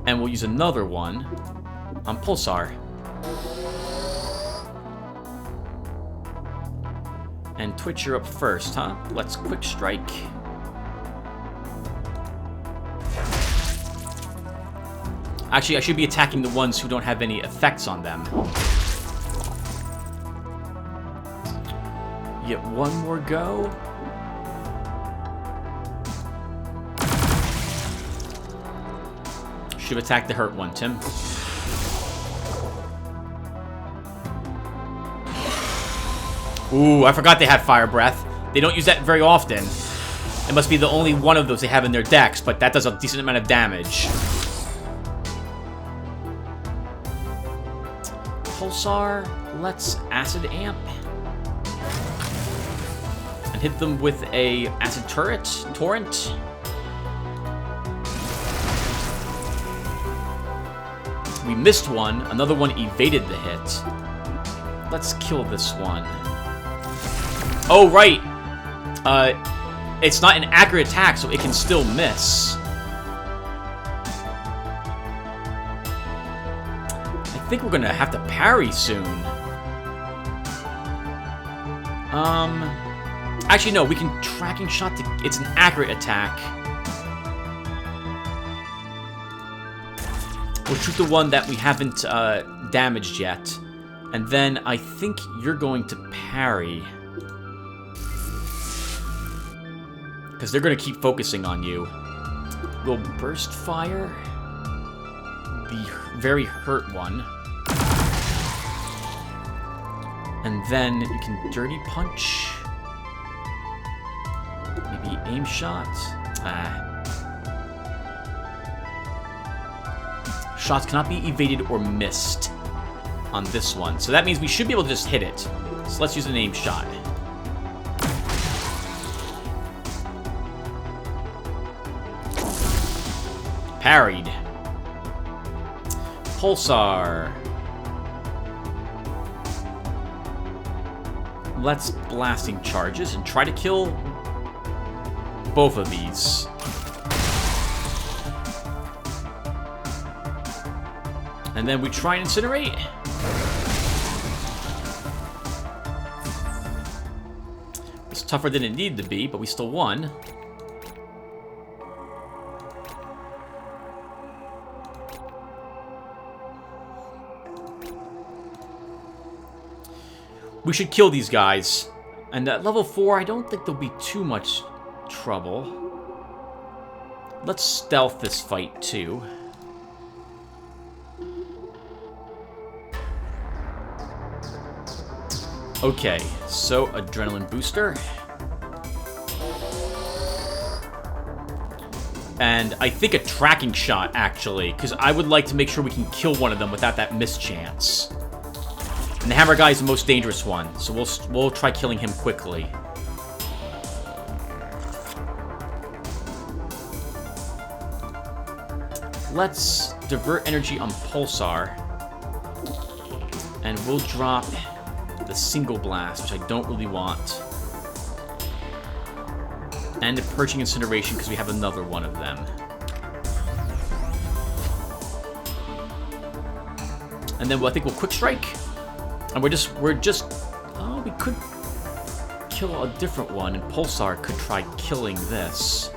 And we'll use another one on Pulsar. And Twitch, you're up first, huh? Let's quick strike. Actually, I should be attacking the ones who don't have any effects on them. Get one more go. Should have attacked the hurt one, Tim. Ooh, I forgot they have Fire Breath. They don't use that very often. It must be the only one of those they have in their decks, but that does a decent amount of damage. Pulsar, let's Acid Amp. And hit them with a Acid Torrent. We missed one. Another one evaded the hit. Let's kill this one. Oh, right. It's not an accurate attack, so it can still miss. I think we're gonna have to parry soon. Actually, no. We can tracking shot to... It's an accurate attack. We'll shoot the one that we haven't damaged yet. And then I think you're going to parry. Because they're going to keep focusing on you. We'll burst fire. The very hurt one. And then you can dirty punch. Maybe aim shot. Shots cannot be evaded or missed. on this one. So that means we should be able to just hit it. So let's use an aim shot. Parried. Pulsar. Let's blasting charges and try to kill both of these. And then we try and incinerate. It's tougher than it needed to be, but we still won. We should kill these guys. And at level 4, I don't think there'll be too much trouble. Let's stealth this fight, too. Okay, so adrenaline booster. And I think a tracking shot, actually, because I would like to make sure we can kill one of them without that mischance. And the hammer guy is the most dangerous one, so we'll try killing him quickly. Let's divert energy on Pulsar. And we'll drop the single blast, which I don't really want. And the purging incineration, because we have another one of them. And then I think we'll quick strike. And we're just oh, we could kill a different one, and Pulsar could try killing this.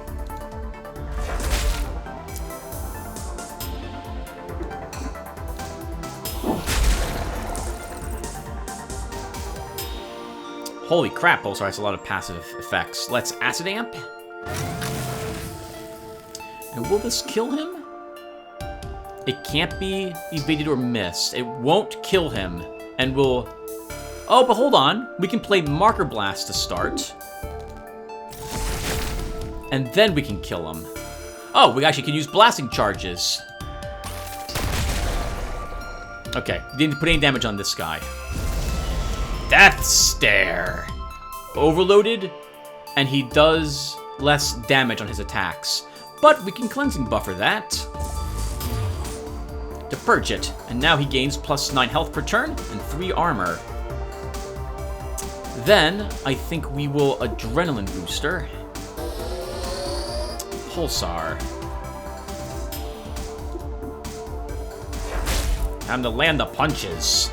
Holy crap, Pulsar has a lot of passive effects. Let's Acid Amp. And will this kill him? It can't be evaded or missed. It won't kill him. And we'll... Oh, but hold on. We can play Marker Blast to start. And then we can kill him. Oh, we actually can use blasting charges. Okay, didn't put any damage on this guy. Death Stare. Overloaded, and he does less damage on his attacks. But we can cleansing buffer that to purge it. And now he gains +9 health per turn and 3 armor. Then I think we will adrenaline booster. Pulsar. Time to land the punches.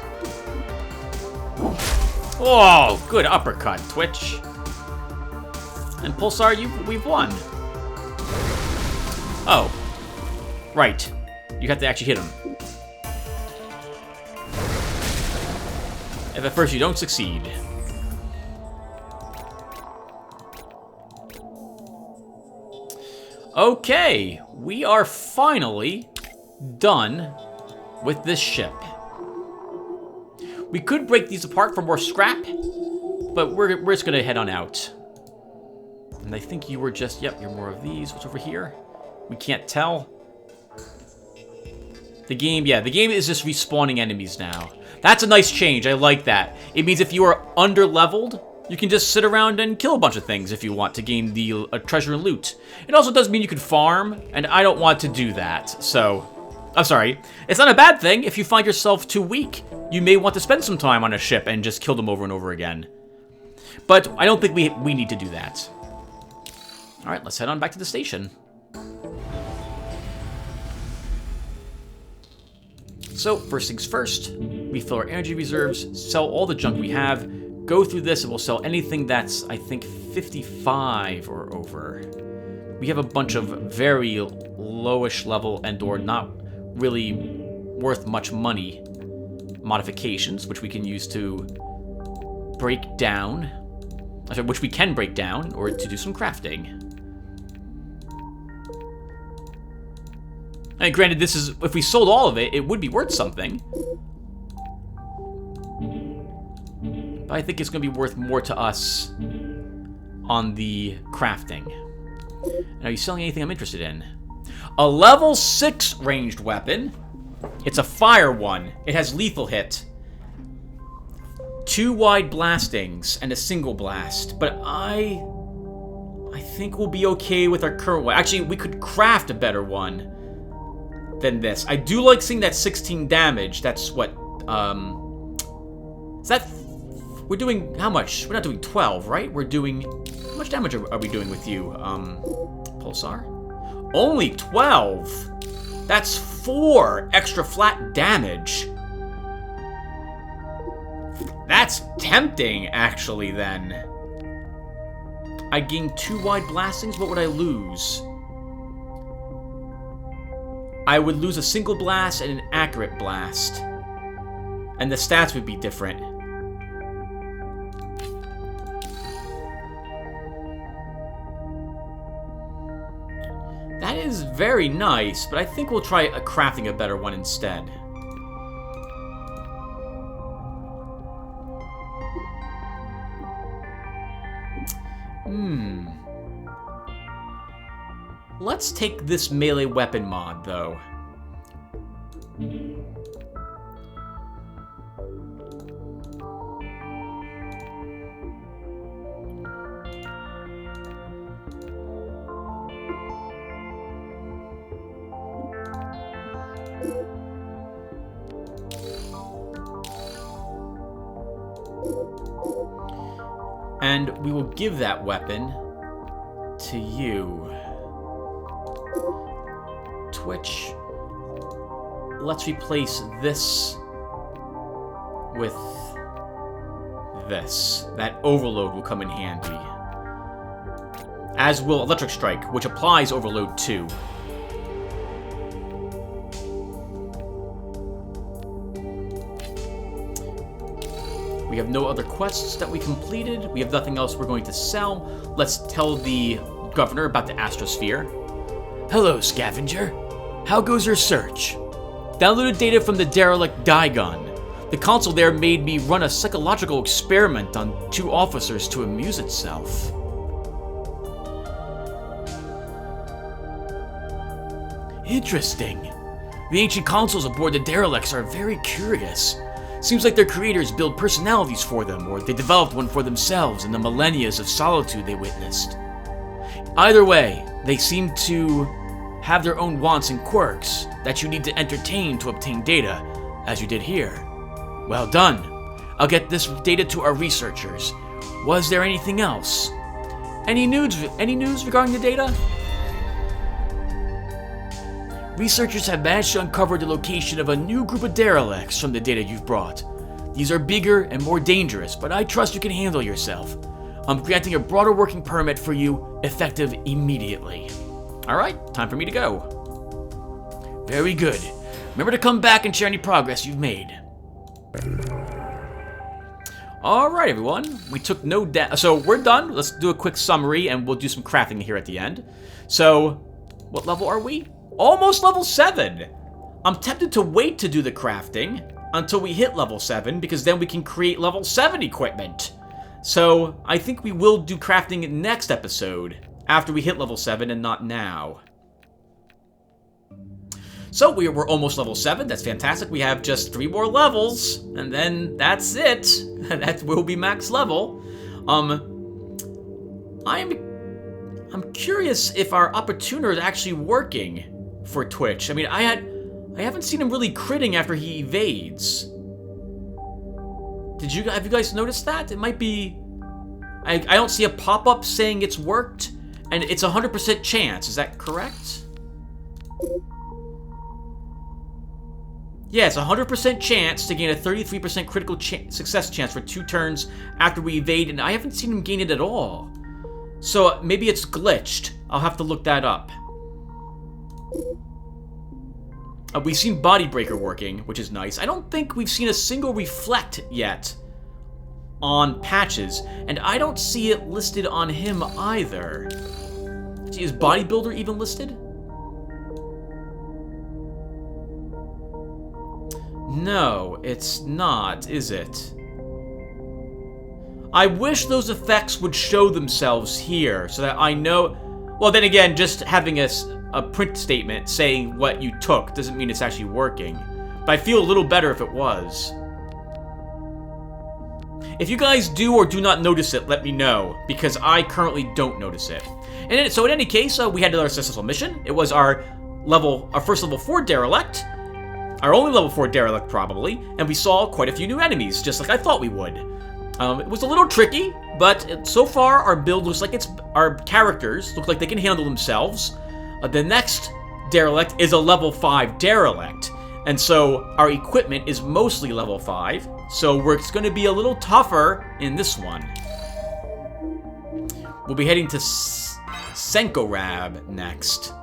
Oh, good uppercut, Twitch. And Pulsar, we've won. Oh. Right. You have to actually hit him. If at first you don't succeed. Okay, we are finally done with this ship. We could break these apart for more scrap, but we're just gonna head on out. And I think you were just, yep, you're more of these. What's over here? We can't tell. The game, yeah, the game is just respawning enemies now. That's a nice change, I like that. It means if you are under-leveled, you can just sit around and kill a bunch of things if you want to gain the treasure and loot. It also does mean you can farm, and I don't want to do that, so... I'm sorry. It's not a bad thing. If you find yourself too weak, you may want to spend some time on a ship and just kill them over and over again. But I don't think we need to do that. Alright, let's head on back to the station. So, first things first, we fill our energy reserves, sell all the junk we have, go through this, and we'll sell anything that's, I think, 55 or over. We have a bunch of very lowish level and or not really worth much money modifications, which we can use to break down, which we can break down, or to do some crafting. And granted, this is, if we sold all of it, it would be worth something. But I think it's going to be worth more to us on the crafting. And are you selling anything I'm interested in? A level 6 ranged weapon. It's a fire one. It has lethal hit. 2 wide blastings and a single blast. But I think we'll be okay with our current one. Actually, we could craft a better one than this. I do like seeing that 16 damage. That's what, is that... We're doing... How much? We're not doing 12, right? We're doing... How much damage are we doing with you, Pulsar? Only 12! That's 4 extra flat damage. That's tempting, actually, then. I gain 2 wide blastings. What would I lose? I would lose a single blast and an accurate blast. And the stats would be different. That is very nice, but I think we'll try crafting a better one instead. Let's take this melee weapon mod, though. And we will give that weapon to you. Twitch. Let's replace this with this. That overload will come in handy. As will Electric Strike, which applies overload too. We have no other quests that we completed. We have nothing else we're going to sell. Let's tell the governor about the Astrosphere. Hello, scavenger. How goes your search? Downloaded data from the derelict Digon. The console there made me run a psychological experiment on 2 officers to amuse itself. Interesting. The ancient consoles aboard the derelicts are very curious. Seems like their creators build personalities for them, or they developed one for themselves in the millennia of solitude they witnessed. Either way, they seem to have their own wants and quirks that you need to entertain to obtain data, as you did here. Well done. I'll get this data to our researchers. Was there anything else? Any news regarding the data? Researchers have managed to uncover the location of a new group of derelicts from the data you've brought. These are bigger and more dangerous, but I trust you can handle yourself. I'm granting a broader working permit for you, effective immediately. Alright, time for me to go. Very good. Remember to come back and share any progress you've made. Alright, everyone. We took no so we're done. Let's do a quick summary, and we'll do some crafting here at the end. So, what level are we? Almost level 7! I'm tempted to wait to do the crafting until we hit level 7, because then we can create level 7 equipment. So, I think we will do crafting next episode, after we hit level 7 and not now. So, we're almost level 7, that's fantastic. We have just 3 more levels, and then that's it. That will be max level. I'm curious if our opportuner is actually working for Twitch. I mean, I haven't seen him really critting after he evades. Have you guys noticed that? It might be... I don't see a pop-up saying it's worked, and it's 100% chance. Is that correct? Yeah, it's 100% chance to gain a 33% critical success chance for 2 turns after we evade, and I haven't seen him gain it at all. So maybe it's glitched. I'll have to look that up. We've seen Body Breaker working, which is nice. I don't think we've seen a single Reflect yet on patches, and I don't see it listed on him either. See, is Bodybuilder even listed? No, it's not, is it? I wish those effects would show themselves here, so that I know... Well, then again, just having a print statement saying what you took doesn't mean it's actually working. But I feel a little better if it was. If you guys do or do not notice it, let me know, because I currently don't notice it. And so in any case, we had another successful mission. It was our first level 4 derelict. Our only level 4 derelict, probably. And we saw quite a few new enemies, just like I thought we would. It was a little tricky, but so far our build looks like our characters look like they can handle themselves. The next derelict is a level 5 derelict. And so our equipment is mostly level 5. So it's going to be a little tougher in this one. We'll be heading to Senkorab next.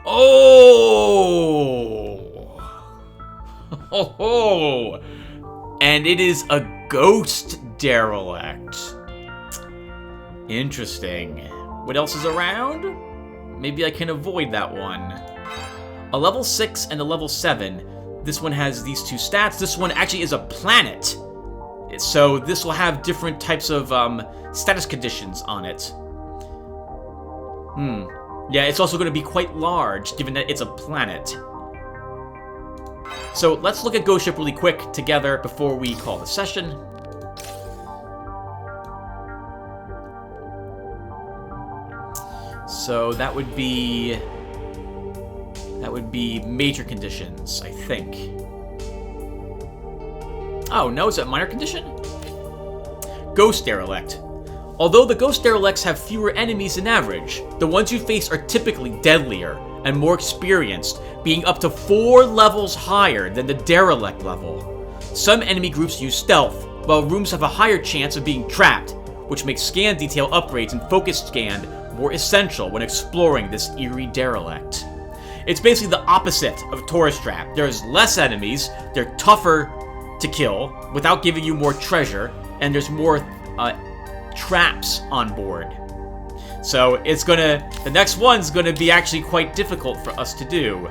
Oh! Oh! And it is a ghost derelict. Interesting. What else is around? Maybe I can avoid that one. A level 6 and a level 7. This one has these two stats. This one actually is a planet. So this will have different types of status conditions on it. Yeah, it's also going to be quite large, given that it's a planet. So let's look at Ghost Ship really quick together before we call the session. So that would be major conditions, I think. Oh, no, is that minor condition? Ghost Derelict. Although the Ghost Derelicts have fewer enemies than average, the ones you face are typically deadlier and more experienced, being up to 4 levels higher than the Derelict level. Some enemy groups use stealth, while rooms have a higher chance of being trapped, which makes scan detail upgrades and focus scan more essential when exploring this eerie derelict. It's basically the opposite of Tourist Trap. There's less enemies, they're tougher to kill without giving you more treasure, and there's more traps on board. So the next one's gonna be actually quite difficult for us to do.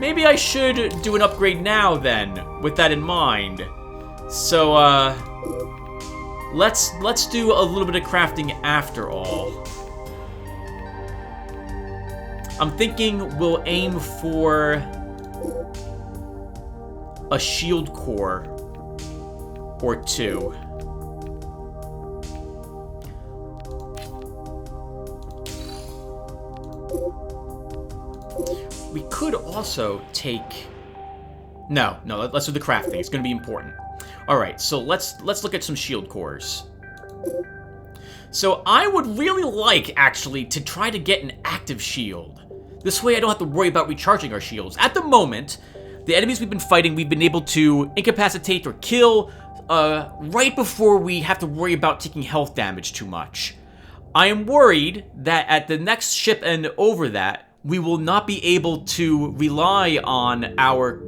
Maybe I should do an upgrade now then, with that in mind. So let's do a little bit of crafting after all. I'm thinking we'll aim for a shield core or 2. We could also take... No, let's do the crafting. It's going to be important. Alright, so let's look at some shield cores. So I would really like, actually, to try to get an active shield. This way I don't have to worry about recharging our shields. At the moment, the enemies we've been fighting, we've been able to incapacitate or kill right before we have to worry about taking health damage too much. I am worried that at the next ship and over that, we will not be able to rely on our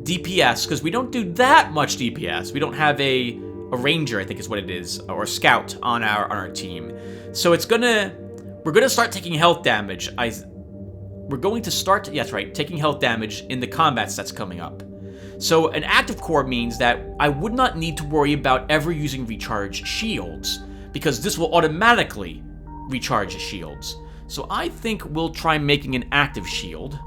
DPS, because we don't do that much DPS. We don't have a ranger, I think is what it is, or a scout on our team. So we're gonna start taking health damage. We're going to start, yeah, that's right, taking health damage in the combat stats coming up. So an active core means that I would not need to worry about ever using recharge shields, because this will automatically recharge shields. So I think we'll try making an active shield.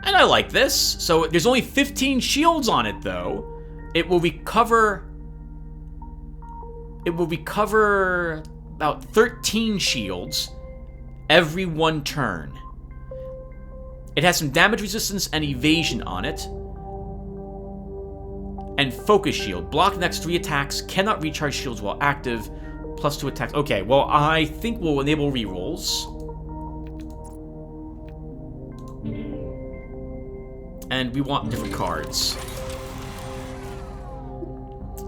And I like this. So there's only 15 shields on it, though. It will recover about 13 shields every 1 turn. It has some damage resistance and evasion on it. And focus shield. Block next 3 attacks. Cannot recharge shields while active. Plus 2 attacks. Okay, well, I think we'll enable rerolls. And we want different cards.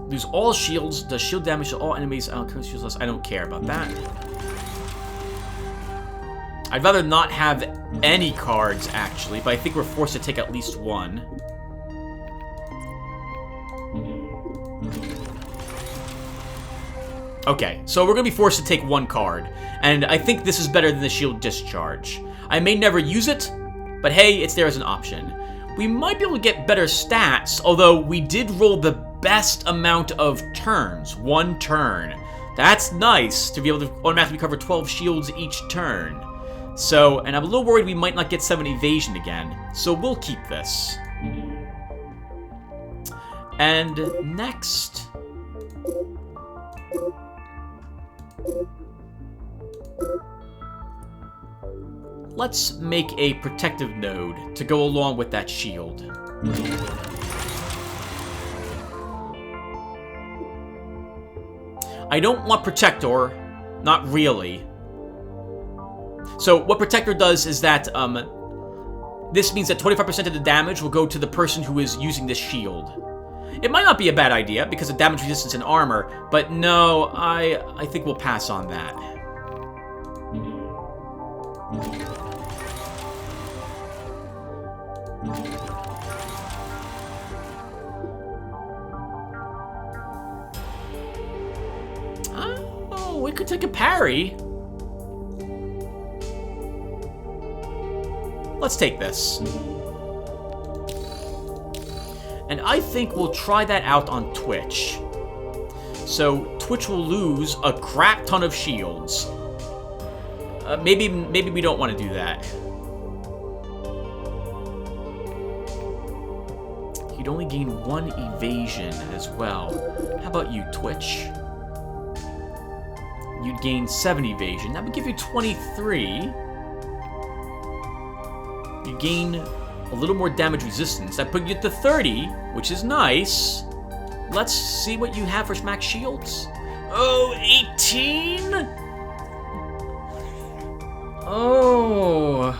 Lose all shields. Does shield damage to all enemies. I don't care about that. I'd rather not have any cards, actually, but I think we're forced to take at least one. Okay, so we're going to be forced to take 1 card, and I think this is better than the shield discharge. I may never use it, but hey, it's there as an option. We might be able to get better stats, although we did roll the best amount of turns. 1 turn. That's nice to be able to automatically cover 12 shields each turn. So, and I'm a little worried we might not get 7 evasion again. So we'll keep this. And next... let's make a protective node to go along with that shield. I don't want Protector, not really. So what Protector does is that this means that 25% of the damage will go to the person who is using this shield. It might not be a bad idea because of damage resistance and armor, but no, I think we'll pass on that. Oh, we could take a parry. Let's take this. And I think we'll try that out on Twitch. So Twitch will lose a crap ton of shields. Maybe we don't want to do that. You'd only gain 1 evasion as well. How about you, Twitch? You'd gain 7 evasion. That would give you 23. You gain a little more damage resistance. That put you to 30, which is nice. Let's see what you have for max shields. Oh, 18? Oh.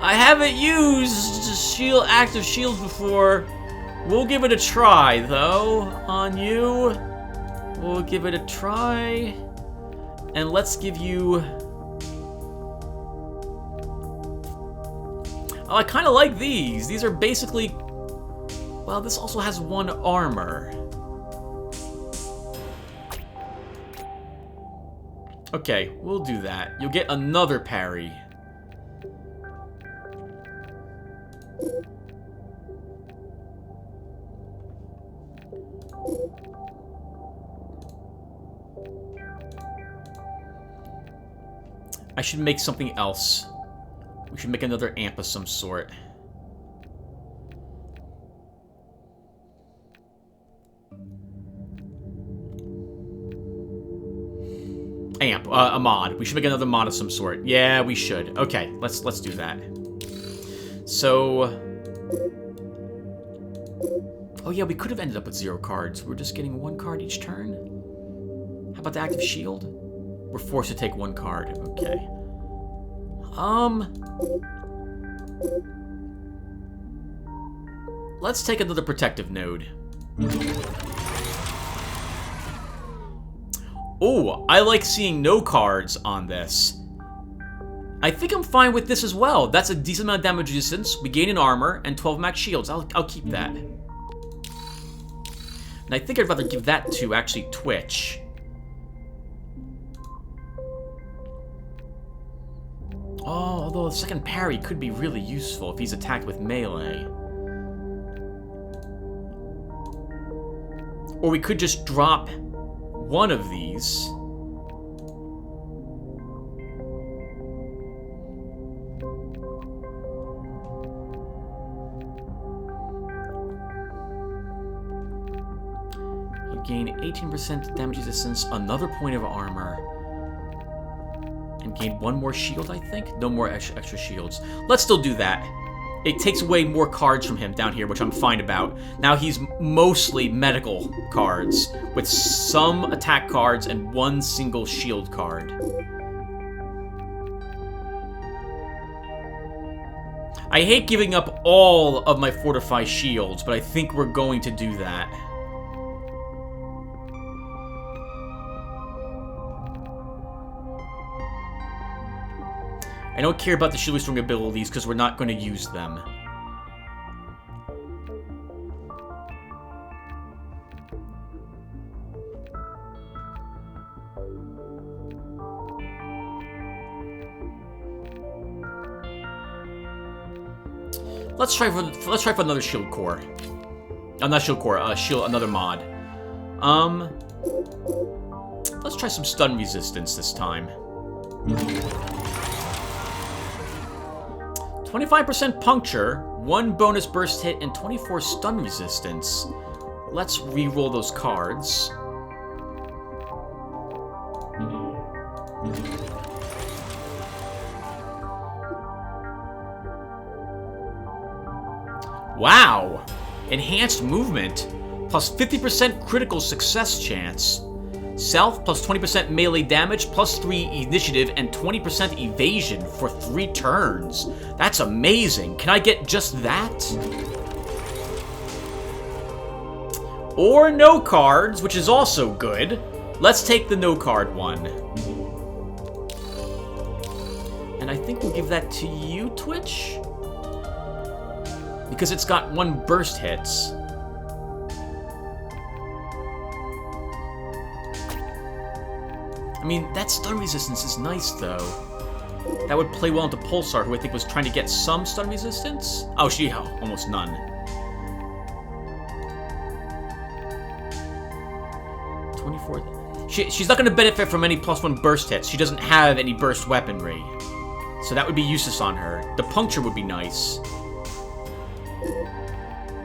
I haven't used active shields before. We'll give it a try, though, on you. We'll give it a try. And let's give you... Oh, I kind of like these. These are basically... Well, this also has 1 armor. Okay, we'll do that. You'll get another parry. I should make something else. We should make another amp of some sort. Amp, a mod. We should make another mod of some sort. Yeah, we should. Okay, let's do that. So... Oh yeah, we could have ended up with 0 cards. We're just getting 1 card each turn. How about the active shield? We're forced to take 1 card. Okay. Let's take another protective node. Oh, I like seeing no cards on this. I think I'm fine with this as well. That's a decent amount of damage resistance. We gain an armor and 12 max shields. I'll keep that. And I think I'd rather give that to, actually, Twitch. Oh, although the second parry could be really useful if he's attacked with melee. Or we could just drop 1 of these. You gain 18% damage resistance, another point of armor. And gain 1 more shield, I think? No more extra shields. Let's still do that. It takes away more cards from him down here, which I'm fine about. Now he's mostly medical cards, with some attack cards and 1 single shield card. I hate giving up all of my fortify shields, but I think we're going to do that. I don't care about the shield restoring abilities because we're not going to use them. let's try for another shield core. Not shield core, another mod. Let's try some stun resistance this time. 25% puncture, 1 bonus burst hit, and 24 stun resistance. Let's re-roll those cards. Wow! Enhanced movement, plus 50% critical success chance. Self, plus 20% melee damage, plus 3 initiative, and 20% evasion for 3 turns. That's amazing. Can I get just that? Or no cards, which is also good. Let's take the no card one. And I think we'll give that to you, Twitch? Because it's got 1 burst hits. I mean, that stun resistance is nice, though. That would play well into Pulsar, who I think was trying to get some stun resistance. Oh, almost none. She's not going to benefit from any +1 burst hits. She doesn't have any burst weaponry. So that would be useless on her. The puncture would be nice.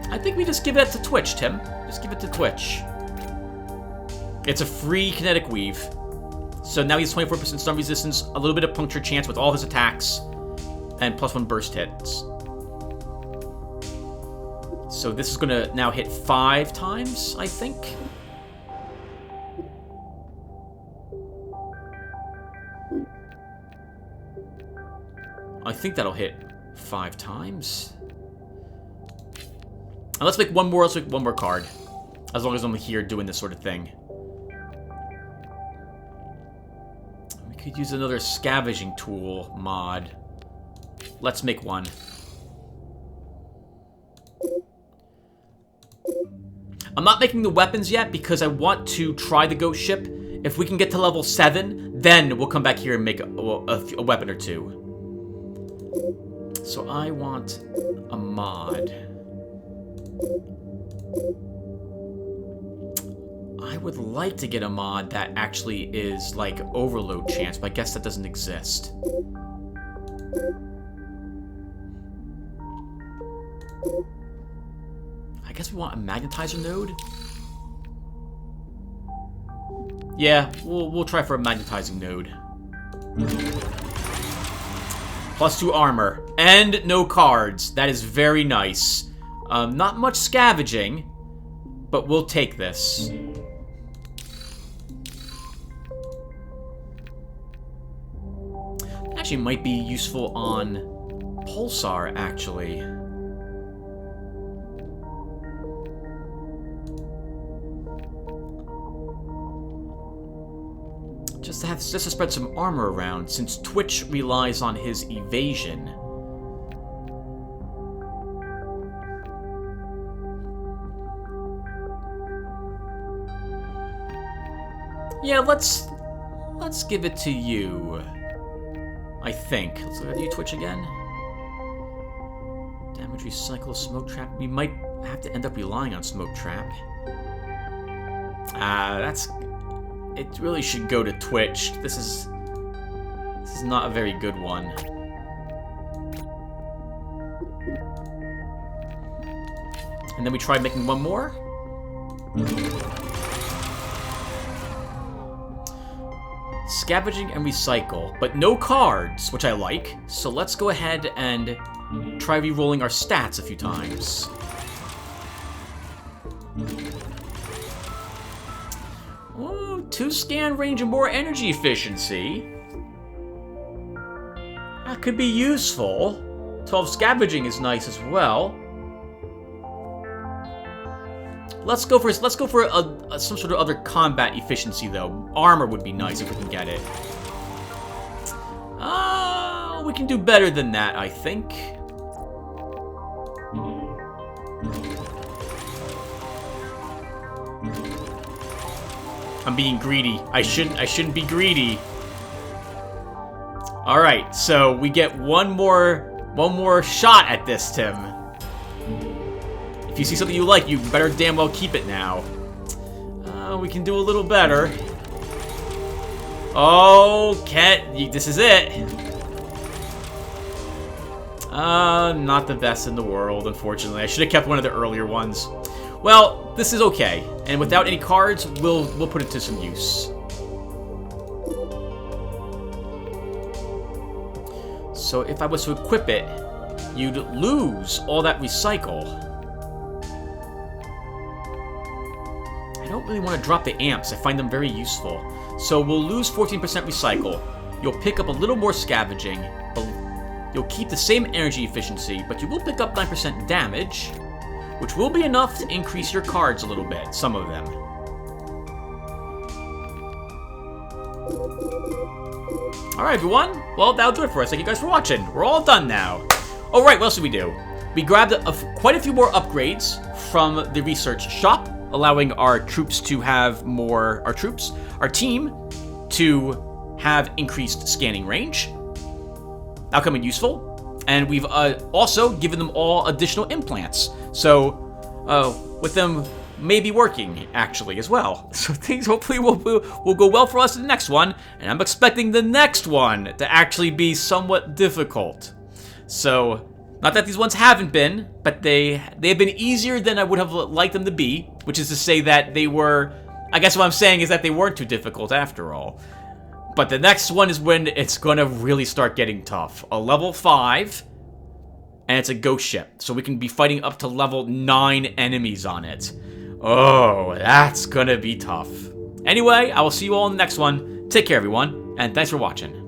I think we just give that to Twitch, Tim. Just give it to Twitch. It's a free kinetic weave. So now he has 24% stun resistance, a little bit of puncture chance with all his attacks, and +1 burst hits. So this is going to now hit 5 times, I think. I think that'll hit 5 times. And let's make one more card. As long as I'm here doing this sort of thing. We could use another scavenging tool mod. Let's make one. I'm not making the weapons yet because I want to try the ghost ship. If we can get to level 7, then we'll come back here and make a weapon or 2. So I want a mod. I would like to get a mod that actually is like overload chance, but I guess that doesn't exist. I guess we want a magnetizer node? Yeah, we'll try for a magnetizing node. +2 armor. And no cards. That is very nice. Not much scavenging, but we'll take this. Actually might be useful on Pulsar, actually. Just to spread some armor around, since Twitch relies on his evasion. Yeah, let's give it to you. I think. Let's look at you, Twitch, again. Damage recycle, smoke trap. We might have to end up relying on smoke trap. It really should go to Twitch. This is not a very good one. And then we try making one more. Scavenging and recycle, but no cards, which I like. So let's go ahead and try re-rolling our stats a few times. Oh, 2 scan range and more energy efficiency. That could be useful. 12 scavenging is nice as well. Let's go for some sort of other combat efficiency, though. Armor would be nice if we can get it. We can do better than that, I think. I'm being greedy. I shouldn't be greedy. All right, so we get one more shot at this, Tim. If you see something you like, you better damn well keep it now. We can do a little better. Oh, Ket, this is it. Not the best in the world, unfortunately. I should have kept one of the earlier ones. Well, this is okay. And without any cards, we'll put it to some use. So if I was to equip it, you'd lose all that recycle. I don't really want to drop the amps. I find them very useful. So we'll lose 14% recycle. You'll pick up a little more scavenging. You'll keep the same energy efficiency, but you will pick up 9% damage, which will be enough to increase your cards a little bit, some of them. Alright, everyone. Well, that'll do it for us. Thank you guys for watching. We're all done now. Alright, what else did we do? We grabbed quite a few more upgrades from the research shop, allowing our troops to have more... our team to have increased scanning range. That'll come in useful. And we've also given them all additional implants. So, with them maybe working, actually, as well. So things hopefully will go well for us in the next one. And I'm expecting the next one to actually be somewhat difficult. So, not that these ones haven't been, but they've been easier than I would have liked them to be. Which is to say that they were... I guess what I'm saying is that they weren't too difficult after all. But the next one is when it's going to really start getting tough. A level 5, and it's a ghost ship. So we can be fighting up to level 9 enemies on it. Oh, that's going to be tough. Anyway, I will see you all in the next one. Take care, everyone, and thanks for watching.